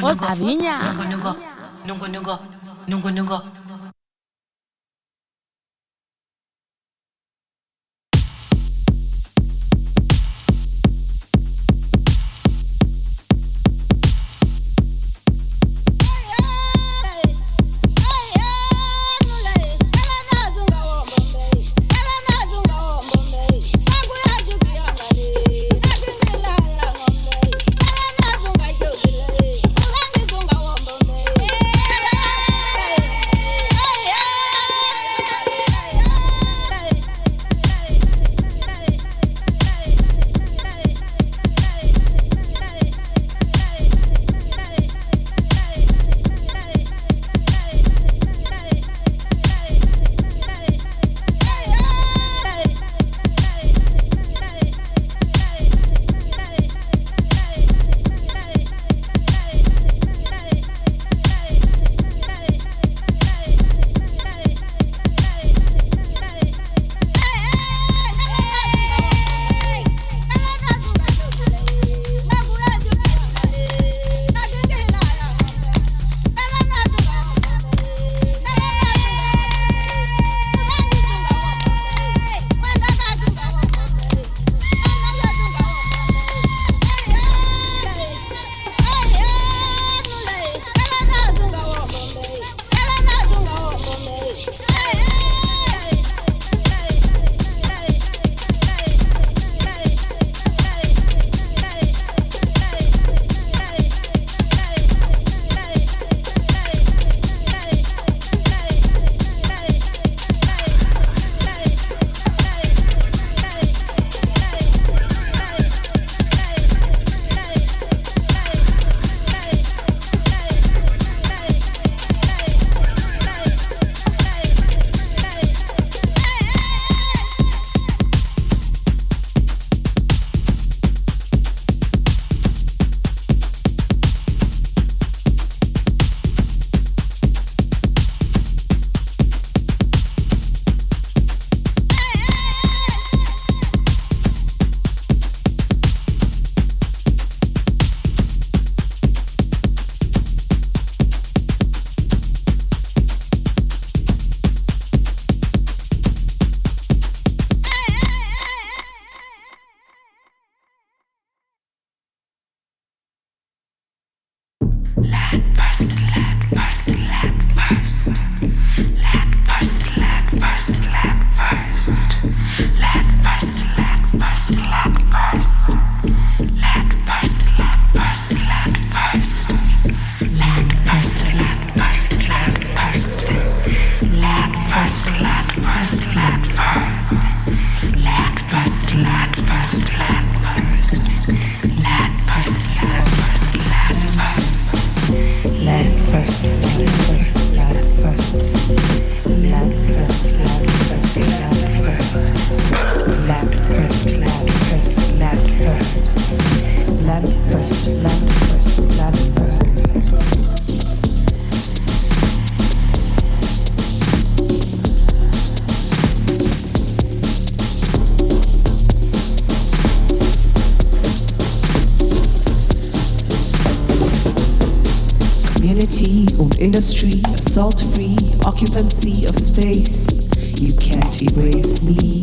Osavinya. Community und industry, assault-free occupancy of space. You can't erase me.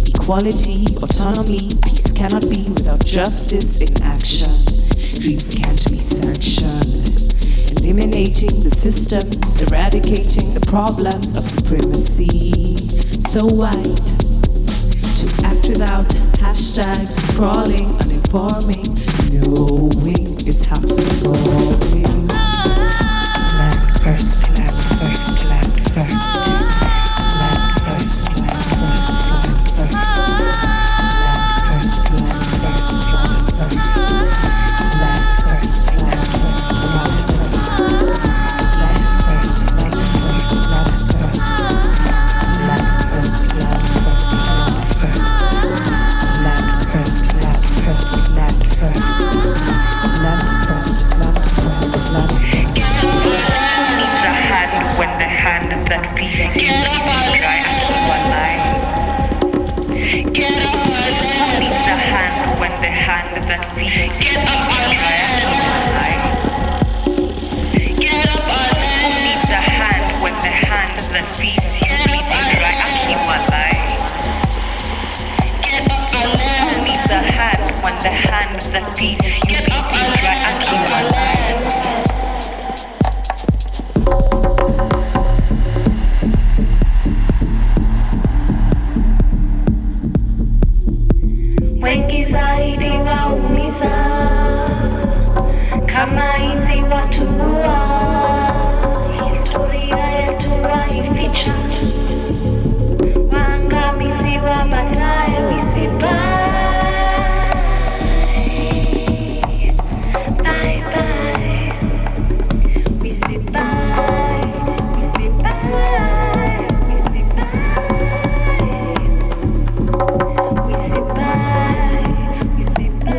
Equality, autonomy, peace cannot be without justice in action. Dreams can't be sanctioned. Eliminating the systems, eradicating the problems of supremacy. So white, to act without hashtags, scrolling, uninforming, knowing is half the solving. Land first, land first, land first. Land first, land first, land first. Land first, land first, land first. Land first, land first, land first. Land first, land first, land first. Land first, land first, land first. Land first, land first, land first. Land first, land first, land first. Needs a hand when the hand that feeds you dry and keep alive. Get up, needs a hand when the hand that feeds you dry and keep alive. Get up, needs a hand when the hand that feeds you dry and keep alive. Get up, needs a hand when the hand that feeds you dry and keep alive. Wengi zaidi waumiza kama inzi watua, historia yetu waificha, waangamizi wa baadaye misiba. Bye bye, we say bye, we say bye, we say bye, we say bye.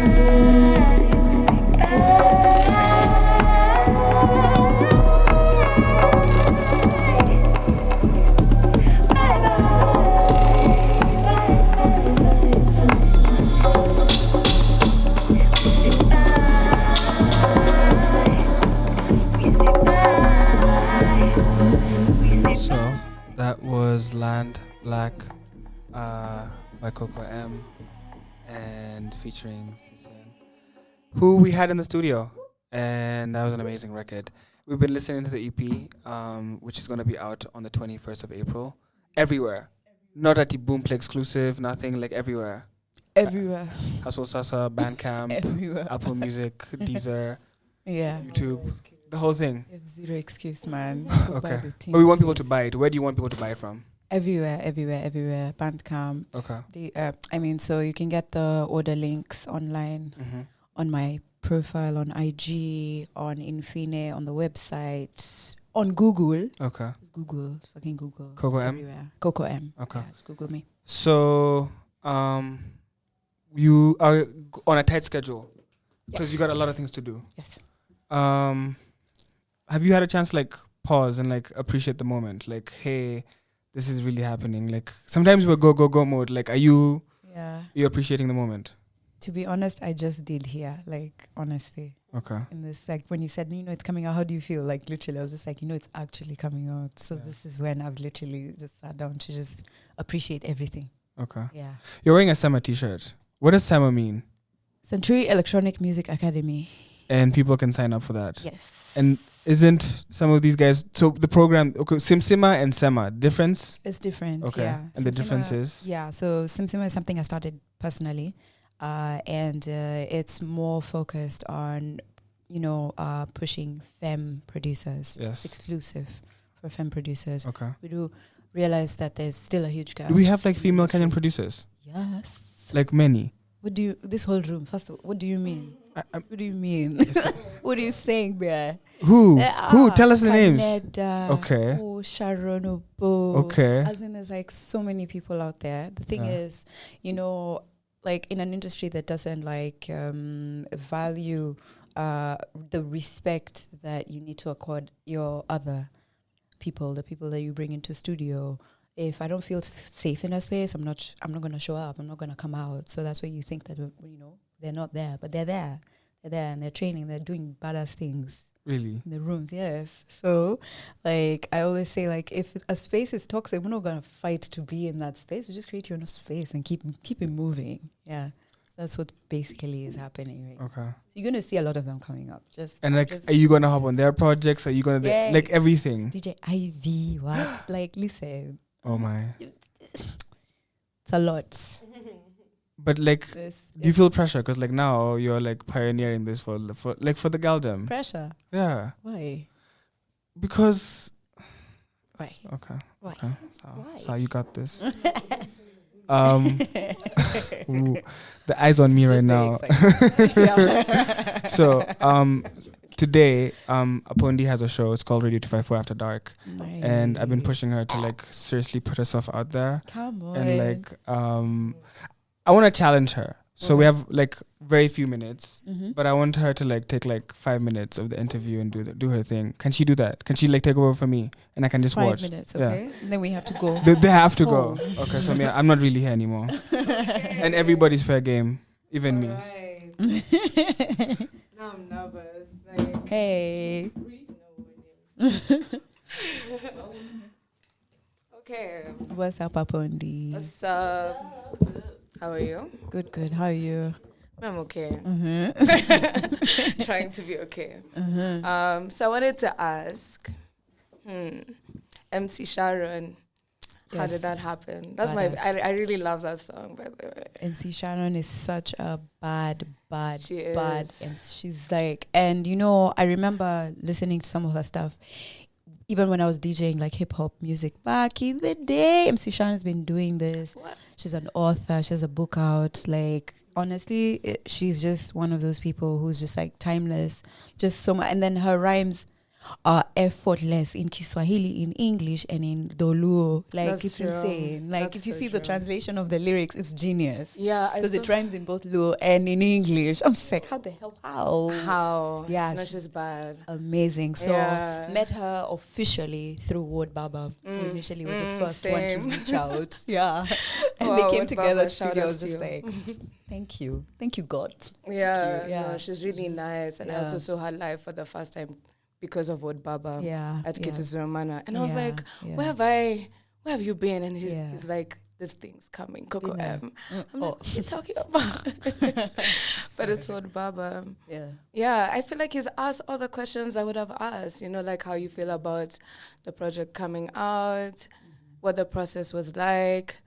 So that was Land Black by Coco Em and featuring Cician, who we had in the studio, and that was an amazing record. We've been listening to the EP, which is going to be out on the 21st of April, everywhere. Not at the Boomplay exclusive, nothing, like everywhere. Everywhere. Hustle Sasa, Bandcamp, Everywhere. Apple Music, Deezer, Yeah. YouTube, the whole thing. You have zero excuse, man. Go buy Okay. the thing, But we want people please. to buy it. Where do you want people to buy it from? Everywhere, everywhere, everywhere. Bandcamp. Okay. So you can get the order links online on my profile on IG, on Infine, on the website, on Google. Okay. Google, fucking Google. Coco Em? Everywhere. Coco Em. Okay. Yeah, just Google me. So, you are on a tight schedule because Yes. you got a lot of things to do. Yes. Have you had a chance to like pause and like appreciate the moment? Like, hey, this is really happening. Like sometimes we're go mode. Like, are you? Yeah. You appreciating the moment? To be honest, I just did here. Like, honestly. Okay. In this, like, when you said, it's coming out, how do you feel? Like, literally, I was just like, it's actually coming out. So this is when I've literally just sat down to just appreciate everything. Okay. Yeah. You're wearing a SEMA t-shirt. What does SEMA mean? Century Electronic Music Academy. and people can sign up for that. Yes. And isn't some of these guys, so the program, okay, SEMA and SEMA, difference? It's different. Okay. Yeah. And the difference is? Yeah. So SEMA is something I started personally, and it's more focused on, pushing femme producers. Yes. It's exclusive for femme producers. Okay. We do realize that there's still a huge gap. Do we have like female Kenyan producers? Yes. Like many? This whole room, first of all, what do you mean? What do you mean? What are you saying, Bear? Who? Tell us the names. Canada, Okay. Sharon Obo. Okay. As in, there's like so many people out there. The thing is, like in an industry that doesn't like value the respect that you need to accord your other people, the people that you bring into studio. If I don't feel safe in a space, I'm not gonna show up. I'm not gonna come out. So that's why you think that they're not there, but they're there. They're there and they're training. They're doing badass things. Really? In the rooms, yes. So, like I always say, like if a space is toxic, we're not gonna fight to be in that space. We just create your own space and keep it moving. Yeah. So that's what basically is happening right Okay. now. So you're gonna see a lot of them coming up. Are you gonna hop on their projects? Are you gonna like everything? DJ Ivy, what? Like listen. Oh my. It's a lot. But like, do you feel pressure? Because like now you're like pioneering this for the Galdem. Pressure? Yeah. Why? Because. Why? Okay. Why? Okay. Why? So you got this. Ooh, the eyes on me right now. So today Apondi has a show. It's called Radio 254 After Dark. Nice. And I've been pushing her to like seriously put herself out there. Come on. And like I want to challenge her. So we have like very few minutes, but I want her to like take like 5 minutes of the interview and do her thing. Can she do that? Can she like take over for me and I can just 5 watch? 5 minutes, okay. And then we have to go. They have to go. Okay, so I'm not really here anymore. And everybody's fair game, even me. Now I'm nervous. Like, hey. Okay. What's up, Apondi? What's up? How are you? Good. How are you? I'm okay. Trying to be okay. So I wanted to ask, MC Sharon, how did that happen? That's I really love that song, by the way. MC Sharon is such a bad She MC. She's like, and I remember listening to some of her stuff. Even when I was DJing like hip hop music back in the day, MC Sharon's been doing this. What? She's an author. She has a book out. Like, honestly, she's just one of those people who's just like timeless. Just so much. And then her rhymes are effortless in Kiswahili, in English, and in Doluo. Like, That's it's true. insane. Like, That's if you so see the true. translation of the lyrics, it's genius. Yeah. Because it rhymes in both Luo and in English. I'm just like, how the hell? How? Yeah. No, she's bad. Amazing. So Yeah. met her officially through Ward Baba, who initially was the first one to same. reach out. Yeah. And Wow, they came Ward together Baba, at shout studio. I outs was to just you. like, thank you. Thank you, God. Yeah, Yeah. no, she's really nice. And I Yeah. also saw her live for the first time because of Ward Baba at Yeah. Kituzumana. And I was Yeah, like, yeah. where have you been? And he's, Yeah. he's like, this thing's coming, Coco Em. I'm Oh. like, what are you talking about? But it's Ward Baba. Yeah. Yeah, I feel like he's asked all the questions I would have asked, like how you feel about the project coming out, what the process was like.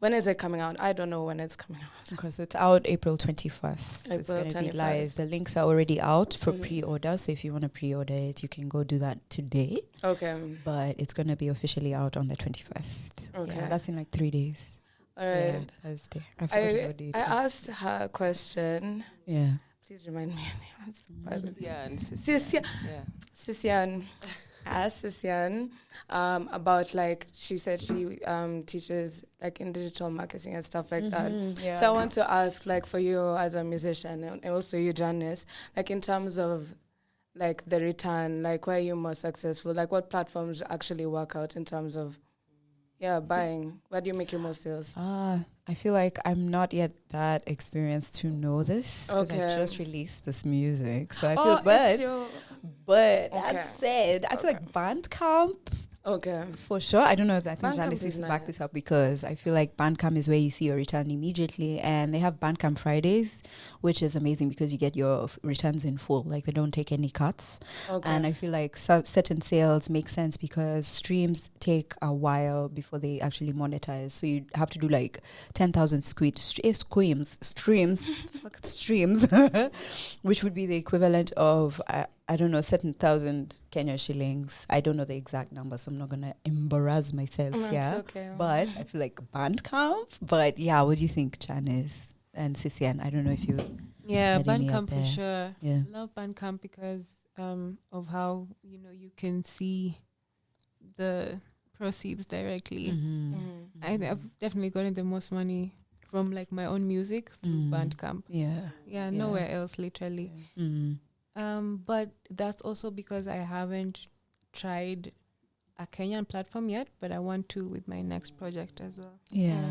When is it coming out? I don't know when it's coming out. Because it's out April 21st. It's April going to be 21st. live. The links are already out for pre-order. So if you want to pre-order it, you can go do that today. Okay. But it's going to be officially out on the 21st. Okay. Yeah, that's in like 3 days. All right. Yeah, Thursday. I forgot what day it I is. asked her a question. Yeah. Please remind me. Sisian. Sisian. I asked Sisian about she said she teaches like in digital marketing and stuff like that. Yeah. So I want to ask for you as a musician and also you, Janice, in terms of the return, where are you more successful? What platforms actually work out in terms of buying? Where do you make your most sales? I feel like I'm not yet that experienced to know this because I just released this music. So I feel, but that said, I feel like Bandcamp Okay. For sure. I don't know if I think Bandcamp Janice is needs to back nice. this up because I feel like Bandcamp is where you see your return immediately, and they have Bandcamp Fridays, which is amazing because you get your returns in full. Like they don't take any cuts. Okay. And I feel like certain sales make sense because streams take a while before they actually monetize. So you have to do like 10,000 streams, which would be the equivalent of I don't know, certain thousand Kenya shillings. I don't know the exact number, so I'm not gonna embarrass myself. That's okay. But I feel like Bandcamp. But yeah, what do you think, Janice and Sisian? I don't know if you. Yeah, had any Bandcamp out for there. sure. Yeah. I love Bandcamp because of how you can see the proceeds directly. I've definitely gotten the most money from like my own music through Bandcamp. Yeah. Nowhere else, literally. But that's also because I haven't tried a Kenyan platform yet, but I want to with my next project as well. Yeah.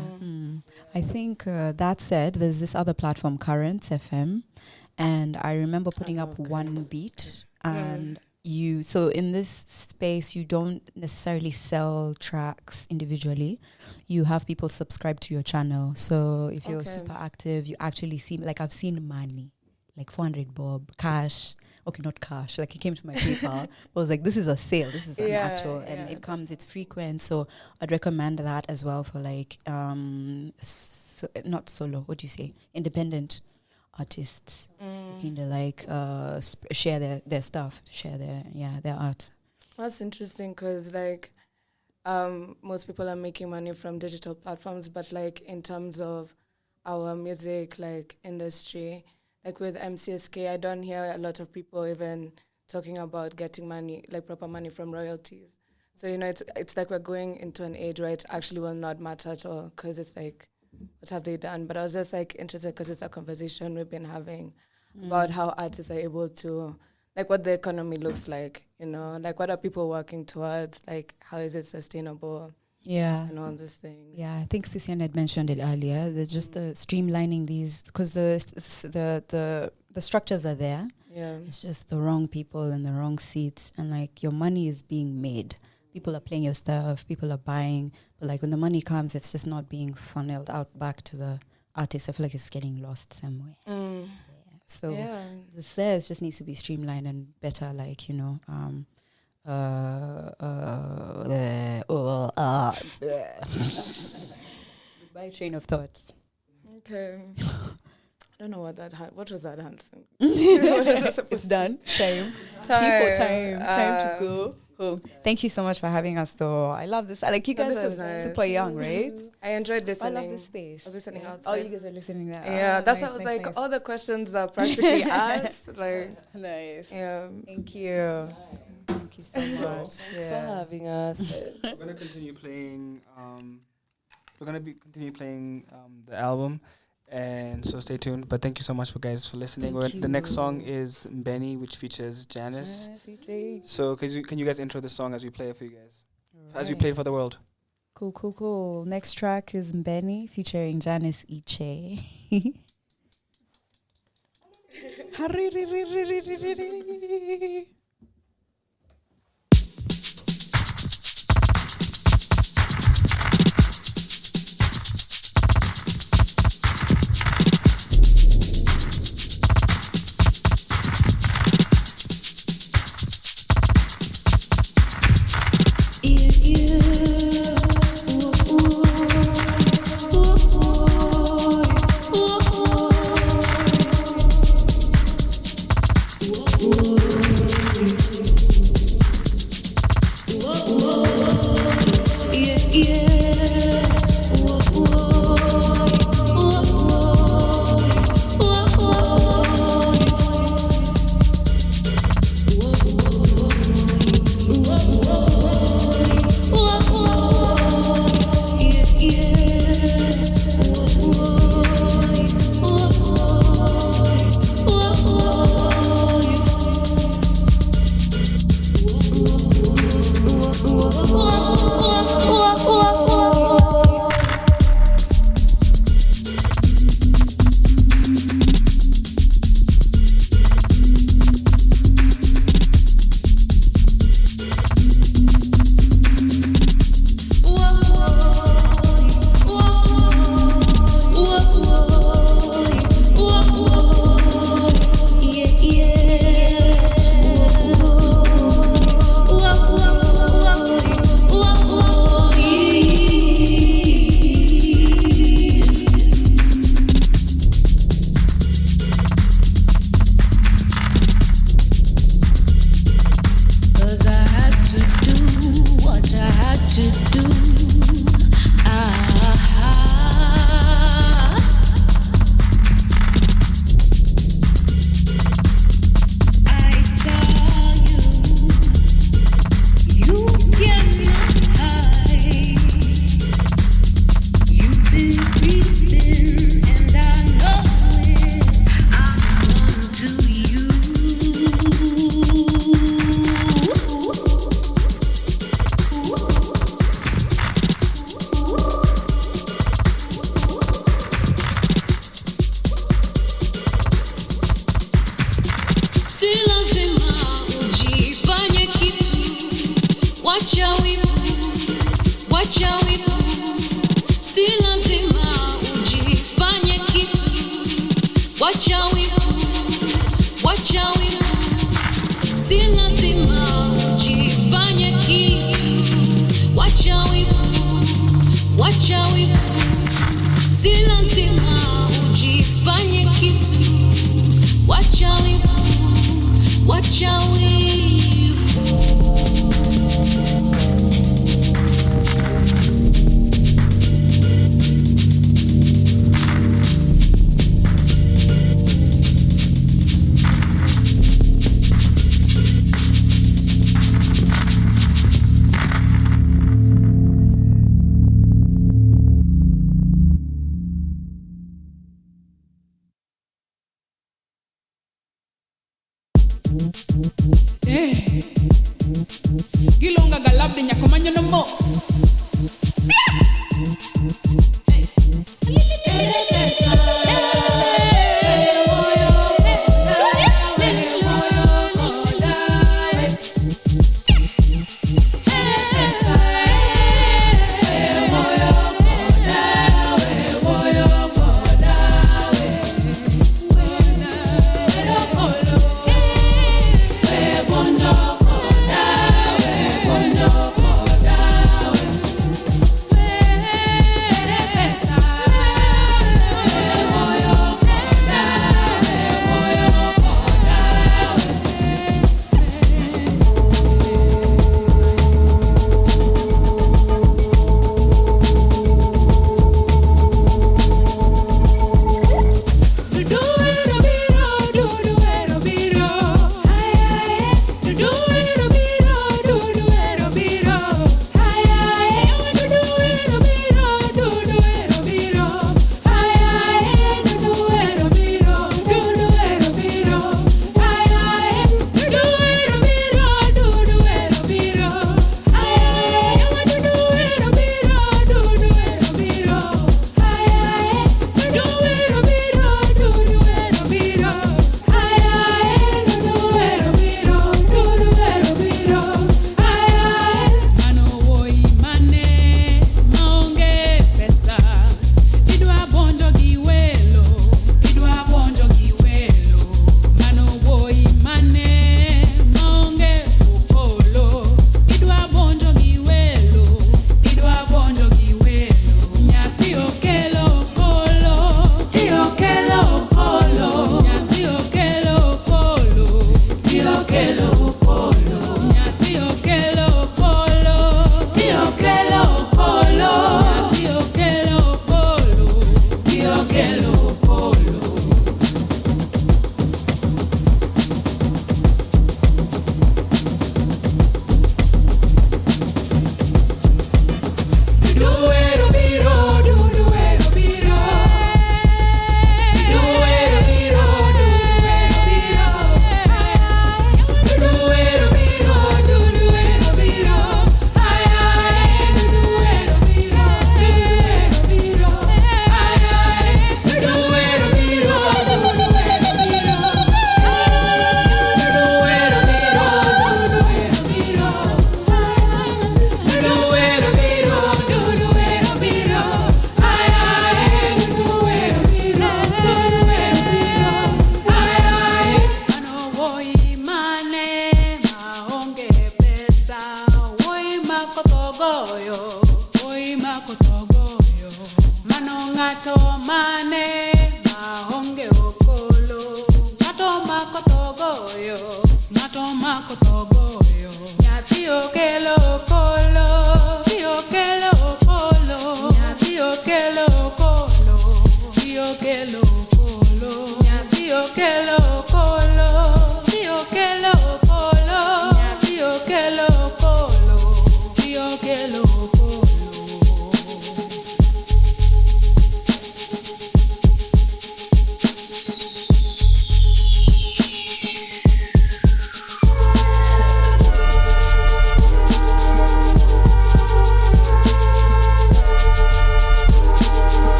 I think that said, there's this other platform, Currents FM, and I remember putting up one beat, and so in this space, you don't necessarily sell tracks individually. You have people subscribe to your channel. So if you're super active, you actually see, like I've seen money, like 400 bob, cash. Okay, not cash. Like it came to my PayPal. I was like, this is a sale. This is an actual, and it comes. It's frequent. So I'd recommend that as well for like, not solo. What do you say? Independent artists. Kind of like share their stuff, share their art. That's interesting because like most people are making money from digital platforms, but like in terms of our music like industry, like with MCSK, I don't hear a lot of people even talking about getting money, like proper money from royalties. So, it's like we're going into an age where it actually will not matter at all because it's like, what have they done? But I was just like interested because it's a conversation we've been having about how artists are able to, like what the economy looks like, like what are people working towards, like how is it sustainable? Yeah. And all these things. Yeah, I think Sisian had mentioned it earlier. There's just the streamlining these, because the structures are there. Yeah. It's just the wrong people in the wrong seats, and like your money is being made. People are playing your stuff, people are buying, but like when the money comes, it's just not being funneled out back to the artist. I feel like it's getting lost somewhere. So the sales just needs to be streamlined and better, like, by train of thought. Okay. I don't know what was that Hanson? It's done. Time. Tea for time. Time to go home. Thank you so much for having us, though. I love this. Like, you guys are nice. super young, right? I enjoyed listening. I love this space. I was listening outside. Oh, you guys are listening there. Yeah, that's nice, why I was nice, like, all the questions are practically asked. Like, nice. Yeah. Thank you. Thank you so much. Thanks for having us. We're gonna continue playing. The album, and so stay tuned. But thank you so much for listening. The next song is Benny, which features Janice. So can you guys intro the song as we play it for you guys, as we play it for the world? Cool. Next track is Benny featuring Janiche Iche. Ooh. Si lazima ujifanye kitu. Wacha wivu, wacha wivu. Si lazima ujifanye kitu. Wacha wivu, wacha wivu. Si lazima ujifanye kitu. Wacha wivu, wacha wivu. Si lazima ujifanye kitu. Wacha wivu, wacha wivu. Gilonga galabde nyakomanyo no mos.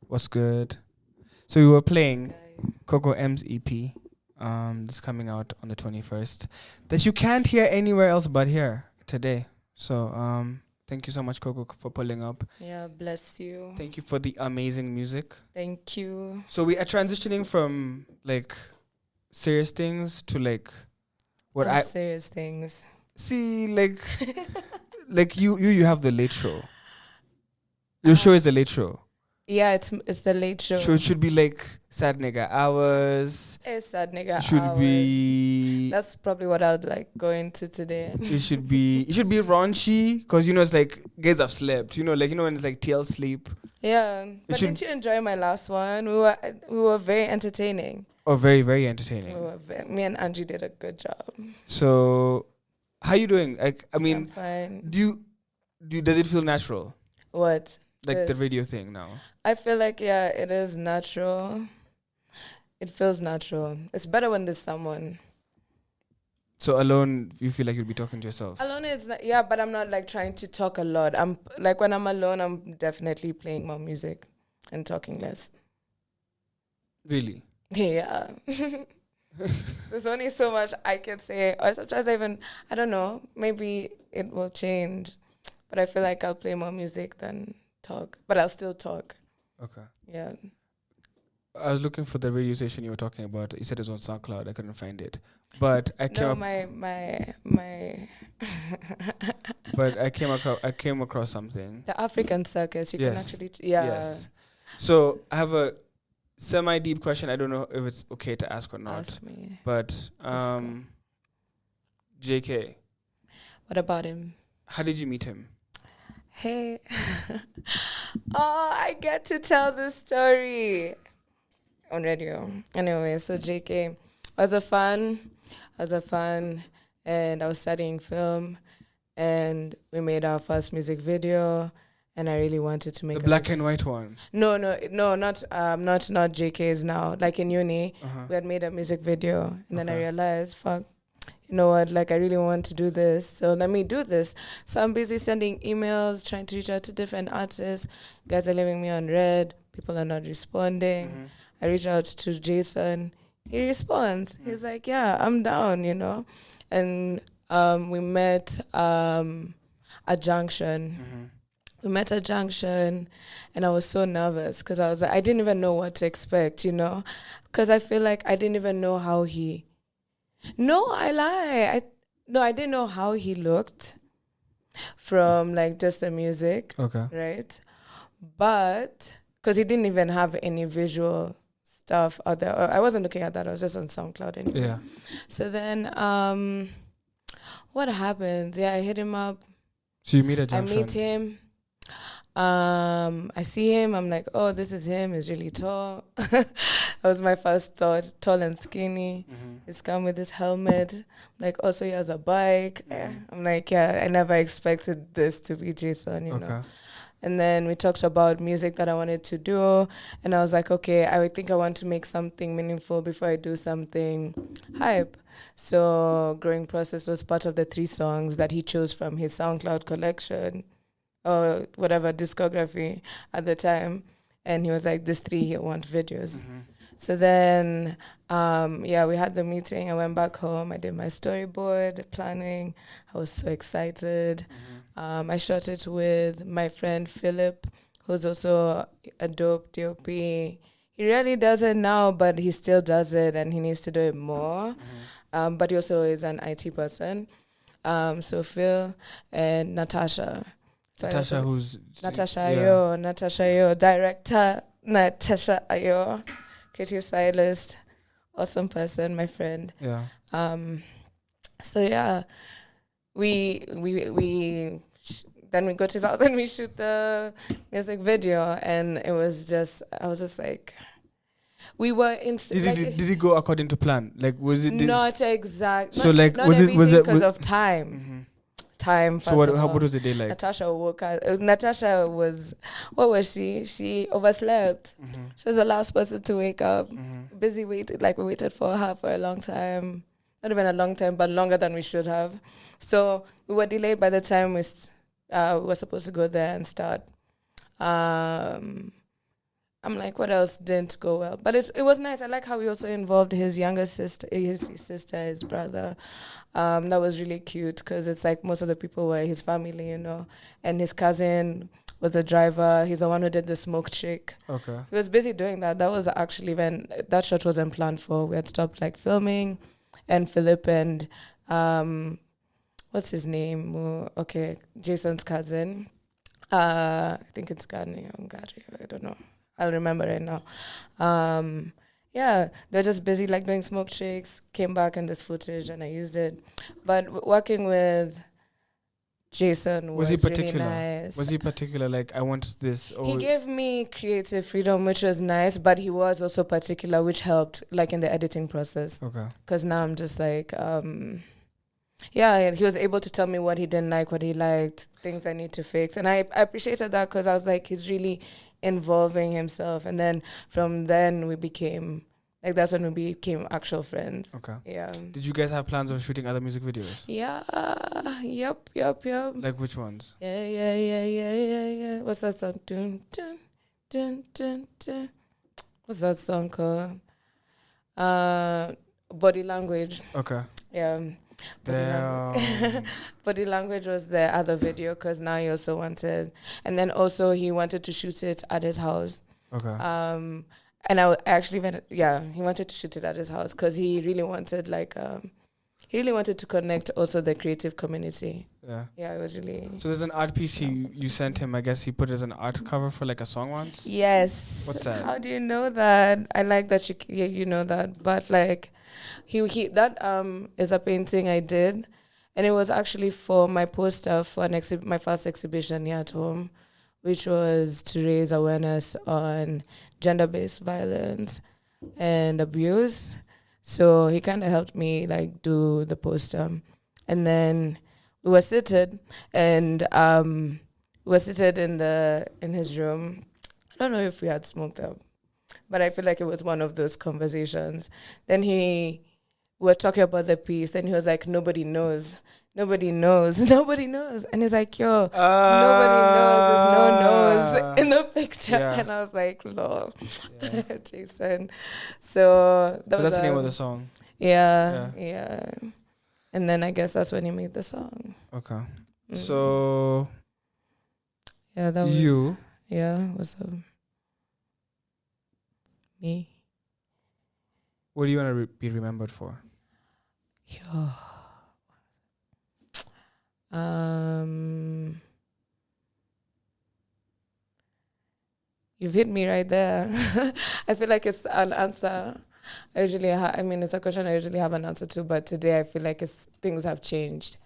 What's good? So we were playing Coco Em's EP. This coming out on the 21st. That you can't hear anywhere else but here today. So thank you so much, Coco, for pulling up. Yeah, bless you. Thank you for the amazing music. Thank you. So we are transitioning from like serious things to like what serious things. See, like like you have the late show. Your show is a late show. Yeah, it's the late show. So it should be like sad nigga hours. It's sad nigga Should hours. be. That's probably what I would like go into today. It should be raunchy because it's like guys have slept. Like when it's like TL sleep. Yeah, but didn't you enjoy my last one? We were very entertaining. Oh, very very entertaining. Me and Angie did a good job. So, how you doing? Like, I mean, I'm fine. Does it feel natural? What? Like the radio thing now. I feel like it is natural. It feels natural. It's better when there's someone. So alone, you feel like you'll be talking to yourself. Alone is not, but I'm not like trying to talk a lot. I'm like when I'm alone, I'm definitely playing more music and talking less. Really? Yeah. There's only so much I can say, or sometimes I don't know. Maybe it will change, but I feel like I'll play more music than talk, but I'll still talk. Okay. Yeah. I was looking for the radio station you were talking about. You said it was on SoundCloud. I couldn't find it, but I came. No, up my. But I came across something. The African Circus. You can actually. Yes. So I have a semi-deep question. I don't know if it's okay to ask or not. Ask me. But JK. What about him? How did you meet him? Hey. I get to tell this story on radio. Anyway, so JK, I was a fan, and I was studying film, and we made our first music video, and I really wanted to make the black and white one. No, not JK's now. Like in uni, we had made a music video, and then I realized, fuck, you know what, like I really want to do this, so let me do this. So I'm busy sending emails, trying to reach out to different artists. Guys are leaving me on red. People are not responding. I reach out to Jason. He responds. He's like, yeah, I'm down, And we met at Junction. We met at Junction, and I was so nervous because I was like, I didn't even know what to expect, because I feel like I didn't even know how he... No, I lie. I didn't know how he looked from like just the music. Okay. Right? But because he didn't even have any visual stuff out there. I wasn't looking at that. I was just on SoundCloud anyway. Yeah. So then what happens? Yeah, I hit him up. So you meet at Junction. I meet him. I see him. I'm like, oh, this is him. He's really tall. That was my first thought. Tall and skinny. He's come with his helmet. I'm like, also he has a bike. I'm like, yeah, I never expected this to be Jason, you know. And then we talked about music that I wanted to do. And I was like, okay, I think I want to make something meaningful before I do something hype. So Growing Process was part of the 3 songs that he chose from his SoundCloud collection or whatever discography at the time. And he was like, this 3, he'll want videos. So then, we had the meeting. I went back home. I did my storyboard, planning. I was so excited. I shot it with my friend Philip, who's also a dope DOP. He really does it now, but he still does it, and he needs to do it more. But he also is an IT person. So Phil and Natasha. So Natasha, who's... Natasha Ayo, director Natasha Ayo, creative stylist, awesome person, my friend. Yeah. So yeah, then we go to his house and we shoot the music video, and it was just, I was just like, we were in. Did it go according to plan? Like, was it? Not exact. So not, like, was it because of time? Time. So what was the day like? Natasha woke up. Natasha was, what was she? She overslept. She was the last person to wake up. Busy waited, like we waited for her for a long time. Not even a long time, but longer than we should have. So we were delayed by the time we were supposed to go there and start. And I'm like, what else didn't go well? But it was nice. I like how he also involved his younger sister, his brother. That was really cute because it's like most of the people were his family, you know. And his cousin was the driver. He's the one who did the smoke chick. Okay. He was busy doing that. That was actually when that shot wasn't planned for. We had stopped like filming, and Philip and what's his name? Okay, Jason's cousin. I think it's Gary. I don't know. I'll remember right now. Yeah, they're just busy like doing smoke shakes. Came back in this footage and I used it. But working with Jason was he particular? really nice. Was he particular? Like, I want this. He gave me creative freedom, which was nice, but he was also particular, which helped, like, in the editing process. Okay. Because now I'm just like, yeah, he was able to tell me what he didn't like, what he liked, things I need to fix. And I appreciated that because I was like, he's really involving himself. And then from then we became... Like, that's when we became actual friends. Okay. Yeah. Did you guys have plans of shooting other music videos? Yeah. Yep. Like, which ones? Yeah. What's that song? Dun, dun, dun, dun, dun. What's that song called? Body Language. Okay. Yeah. Body Language was the other video because now he also wanted... And then also he wanted to shoot it at his house. Okay. And I actually went, he wanted to shoot it at his house because he really wanted he really wanted to connect also the creative community. Yeah. Yeah, it was really... So there's an art piece you sent him. I guess he put it as an art cover for like a song once? Yes. What's that? How do you know that? I like that you know that. But like, he that is a painting I did. And it was actually for my poster for my first exhibition here at home, which was to raise awareness on gender-based violence and abuse. So he kind of helped me like do the poster. And then we were seated and we were seated in his room. I don't know if we had smoked up, but I feel like it was one of those conversations. Then we were talking about the piece, and he was like, nobody knows. And he's like, yo, nobody knows. There's no nose in the picture. Yeah. And I was like, lol, Jason. So that's the name of the song. Yeah. And then I guess that's when he made the song. Okay. So yeah, that was you. Yeah, what's up? Me. What do you want to be remembered for? Yo. You've hit me right there. I feel like it's an answer. It's a question I usually have an answer to, but today I feel like things have changed.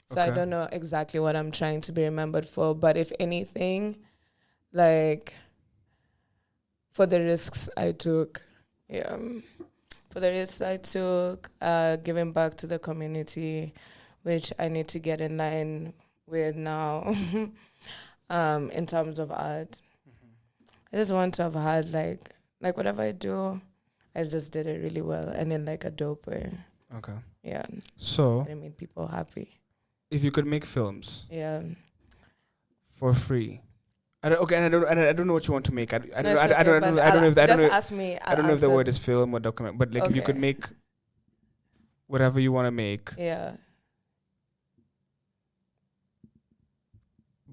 So I don't know exactly what I'm trying to be remembered for, but if anything, like, for the risks I took, giving back to the community, which I need to get in line with now, in terms of art. I just want to have had like whatever I do, I just did it really well and in like a dope way. Okay. Yeah. So it made people happy. If you could make films, for free, I don't know what you want to make. I don't know if the word is film or document, but like if you could make whatever you want to make. Yeah.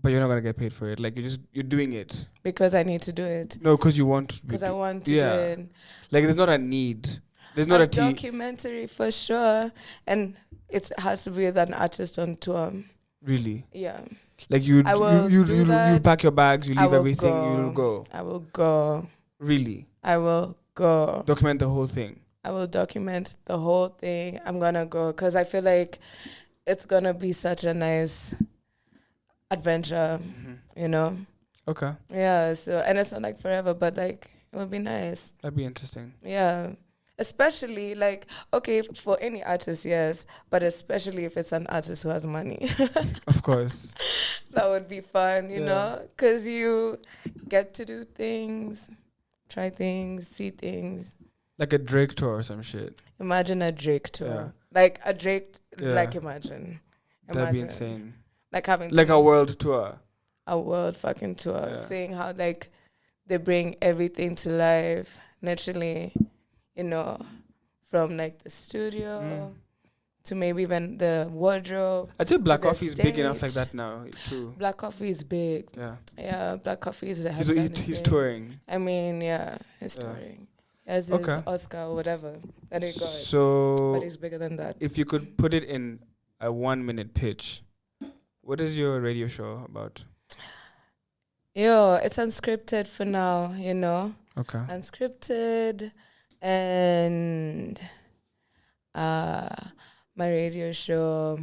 But you're not gonna get paid for it. Like you're doing it because I need to do it. No, because you want. Because I want to do it. Like there's not a need. There's not a documentary for sure, and it has to be with an artist on tour. Really? Yeah. Like you pack your bags, you leave everything, you'll go. I will go. Really? I will go. Document the whole thing. I will document the whole thing. I'm gonna go because I feel like it's gonna be such a nice adventure, you know. Okay. Yeah. So and it's not like forever, but like it would be nice. That'd be interesting. Yeah. Especially like for any artist, yes, but especially if it's an artist who has money. Of course. That would be fun, you know, because you get to do things, try things, see things. Like a Drake tour or some shit. Imagine a Drake tour. Like a Drake, like imagine. That'd be insane. Like having like a world tour. A world fucking tour. Seeing how like they bring everything to life, naturally, from like the studio to maybe even the wardrobe. I'd say Black to the Coffee is big enough like stage. that now too. Black Coffee is big. Yeah, Black Coffee is He's touring. I mean, yeah, he's touring. As his Oscar or whatever that he got. So, but he's bigger than that. If you could put it in a 1-minute pitch, what is your radio show about? It's unscripted for now, Okay. Unscripted, and my radio show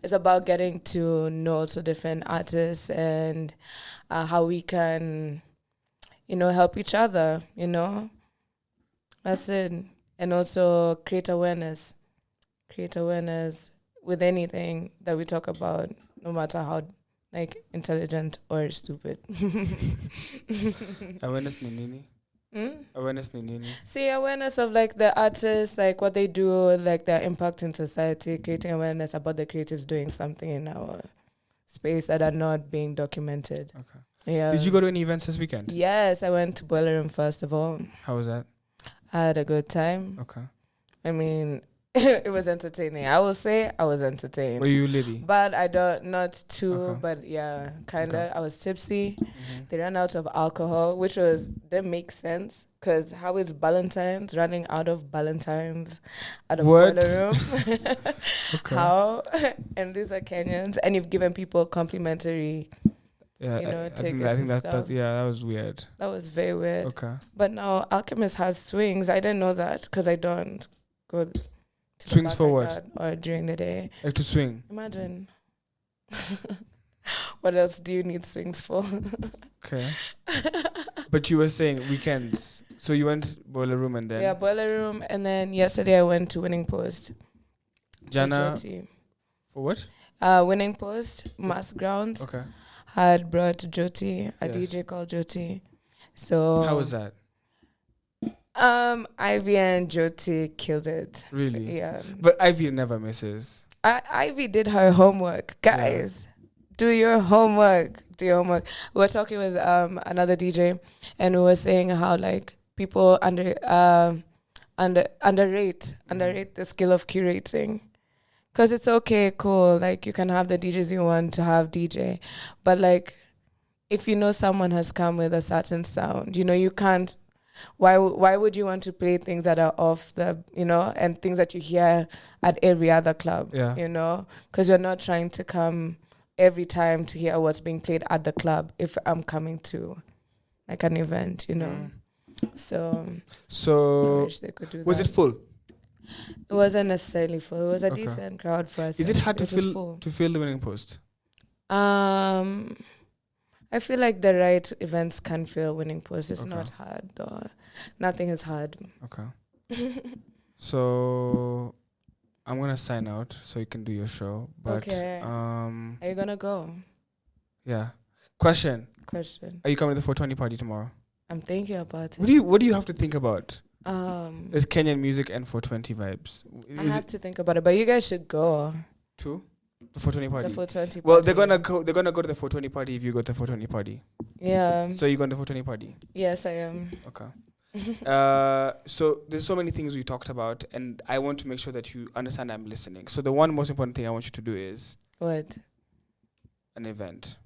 is about getting to know also different artists and how we can, help each other, That's it. And also create awareness. Create awareness with anything that we talk about, no matter how intelligent or stupid. Awareness ni nini? Awareness ni nini? See, awareness of the artists, what they do, their impact in society, creating awareness about the creatives doing something in our space that are not being documented. Okay. Yeah. Did you go to any events this weekend? Yes, I went to Boiler Room Festival. How was that? I had a good time. Okay. I mean, it was entertaining. I will say I was entertained. Were you litty? But not too, but yeah, kind of. Okay. I was tipsy. Mm-hmm. They ran out of alcohol, which didn't make sense. Because how is Valentine's running out of Valentine's out of Boiler Room? Okay. How? And these are Kenyans. And you've given people complimentary tickets. I think that was weird. That was very weird. Okay. But now Alchemist has swings. I didn't know that because I don't go to swings for what? Or during the day. Like to swing. Imagine. What else do you need swings for? Okay. But you were saying weekends. So you went Boiler Room and then? Yeah, Boiler Room. And then yesterday I went to Winning Post. Jana. For what? Winning Post, Mass Grounds. Okay. Had brought Jyoti, a DJ called Jyoti. So how was that? Ivy and Jyoti killed it. Really? Yeah. But Ivy never misses. Ivy did her homework. Guys, do your homework. Do your homework. We were talking with another DJ and we were saying how people underrate the skill of curating. Because it's okay, cool. You can have the DJs you want to have DJ. But, if you know someone has come with a certain sound, you can't... Why would you want to play things that are off the, and things that you hear at every other club, Because you're not trying to come every time to hear what's being played at the club if I'm coming to, an event, So I wish they could do was that. it full? It wasn't necessarily full. It was a decent crowd for us. Is it hard to fill the Winning Post? I feel like the right events can fill Winning Post. It's not hard though. Nothing is hard. Okay. So I'm gonna sign out so you can do your show. But are you gonna go? Yeah. Question. Question. Are you coming to the 420 party tomorrow? I'm thinking about it. What do you have to think about? There's Kenyan music and 420 vibes. I have to think about it, but you guys should go. To the 420 party. The 420 party. Well, they're gonna go to the 420 party if you go to the 420 party. Yeah. So you going to the 420 party? Yes, I am. Okay. So there's so many things we talked about, and I want to make sure that you understand I'm listening. So the one most important thing I want you to do is what? An event.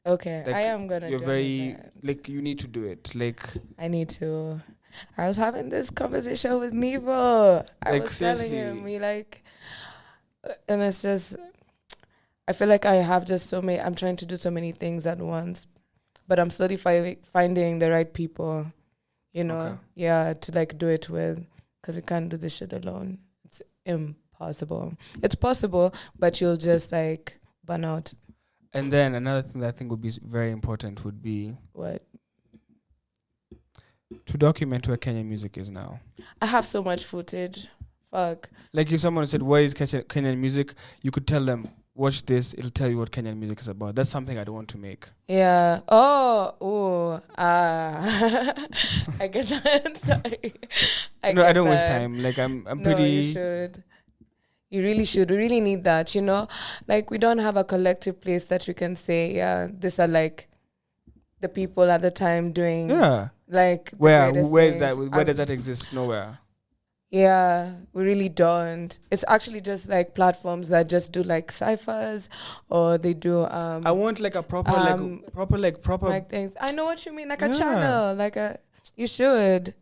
Okay, I am gonna. You're very you need to do it. I need to. I was having this conversation with Nevo. I was seriously. telling him, and it's just, I feel like I have just so many, I'm trying to do so many things at once, but I'm slowly finding the right people, to do it with, because you can't do this shit alone. It's impossible. It's possible, but you'll just burn out. And then another thing that I think would be very important would be what? To document where Kenyan music is now. I have so much footage. Fuck. If someone said, "Where is Kenyan music?" you could tell them, "Watch this. It'll tell you what Kenyan music is about." That's something I'd want to make. Yeah. I get that. Sorry. I don't waste time. I'm pretty. No, you should. You really should. We really need that. We don't have a collective place that we can say, yeah, these are the people at the time doing like where the is that? things. Where does that exist? Nowhere. Yeah, we really don't. It's actually just like platforms that just do like ciphers, or they do. I want like a proper like things. I know what you mean, like a channel, like a. You should.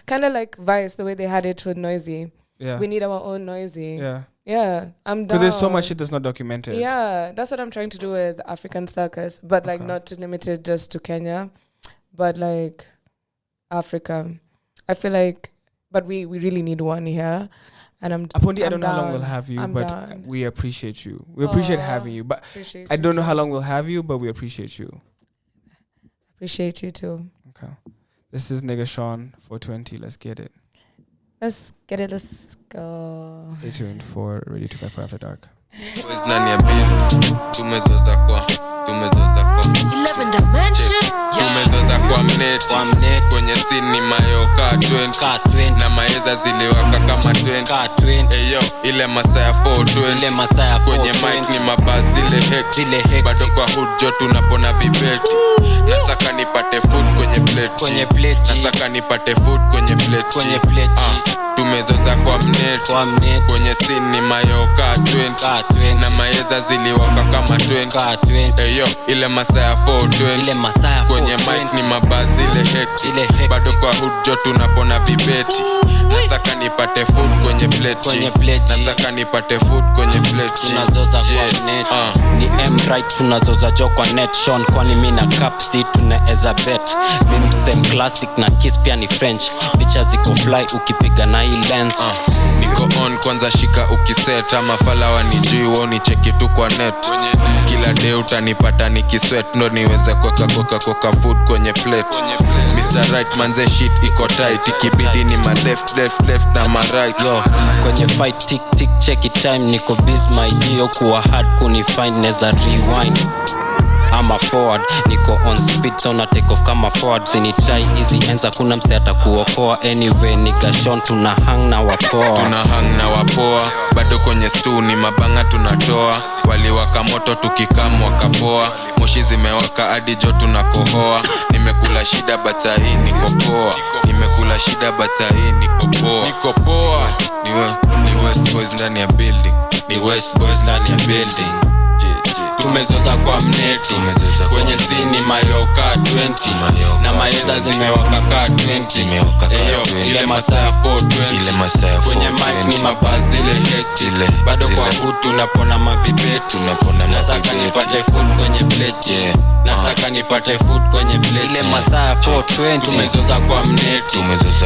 Kind of like Vice, the way they had it with Noisy. Yeah, we need our own Noisy. Yeah, I'm down. Because there's so much shit that's not documented. Yeah, that's what I'm trying to do with African Circus, but like not to limit it just to Kenya, but like Africa. I feel like, but we really need one here, and Apondi, I don't know how long we'll have you, but we appreciate you. We appreciate having you, but I don't know how long we'll have you, but we appreciate you. Appreciate you too. Okay, this is nigga Sean 420. Let's get it. Let's get it. Let's go. Stay tuned for Radio 254 After Dark. 11 dimension. Tumezoza kwa mneti kwenye sini mayoka 20 na maeza ziliwaka kama 20 eyo ile masaa ya 420 kwenye mic ni mabasi ile hex bado kwa hood jo tunapona vibeti nasaka nipate food kwenye plate nasaka nipate food kwenye plate tumezoza kwa mneti kwenye sini mayoka 20 na maeza ziliwaka kama 20 eyo ile masaa ya 420 kwenye mic ni mabasi ile hex bado kwa hood jo tunapona vibeti nasaka nipate food kwenye plate nasaka nipate food kwenye plate tunazoza kwa net ni M-right tunazoza jo kwa net Sean kwani mimi na Capsi tunaeza bet mimi same classic na kiss pia ni French picha ziko fly ukipiga na hii lens niko on kwanza shika ukiset ama fala wanijui wao ni cheki tu kwa net kila day utanipata nikisweat ndo niweze kuweka food kwenye plate Mr. Right manze shit iko tight ikibidi ni ma left na ma right yo kwenye fight tick tick check it time niko busy my geo kuwa hard kunifind neza rewind I'm a forward, niko on speed so na take off kama forward Sini try easy enza kuna mse atakuokoa Anyway nigga Sean tunahang na wapoa bado kwenye stu ni mabanga tunatoa waliwaka moto tukikam wakapoa moshi zimewaka hadi jo tunakohoa nimekula shida bata hii niko poa ni West Boys ndani ya building tumezoza kwa mneti kwenye sini mayoka 20 na maeza zimewaka ka 20 eyo ile masaa ya 420 kwenye mic ni mabazi ile hex bado kwa hood tunapona mavibeti nasaka nipate food kwenye plate nasaka nipate food kwenye plate ile masaa ya 420 tumezoza kwa mneti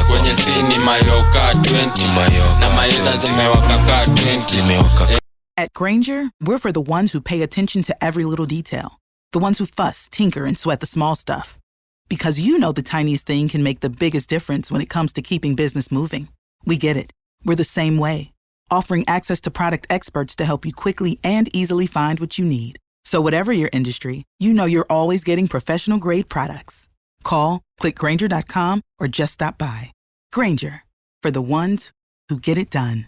kwenye sini mayoka 20 na maeza zimewaka ka 20 At Granger, we're for the ones who pay attention to every little detail. The ones who fuss, tinker, and sweat the small stuff. Because you know the tiniest thing can make the biggest difference when it comes to keeping business moving. We get it. We're the same way. Offering access to product experts to help you quickly and easily find what you need. So whatever your industry, you know you're always getting professional-grade products. Call, click Granger.com, or just stop by. Granger, for the ones who get it done.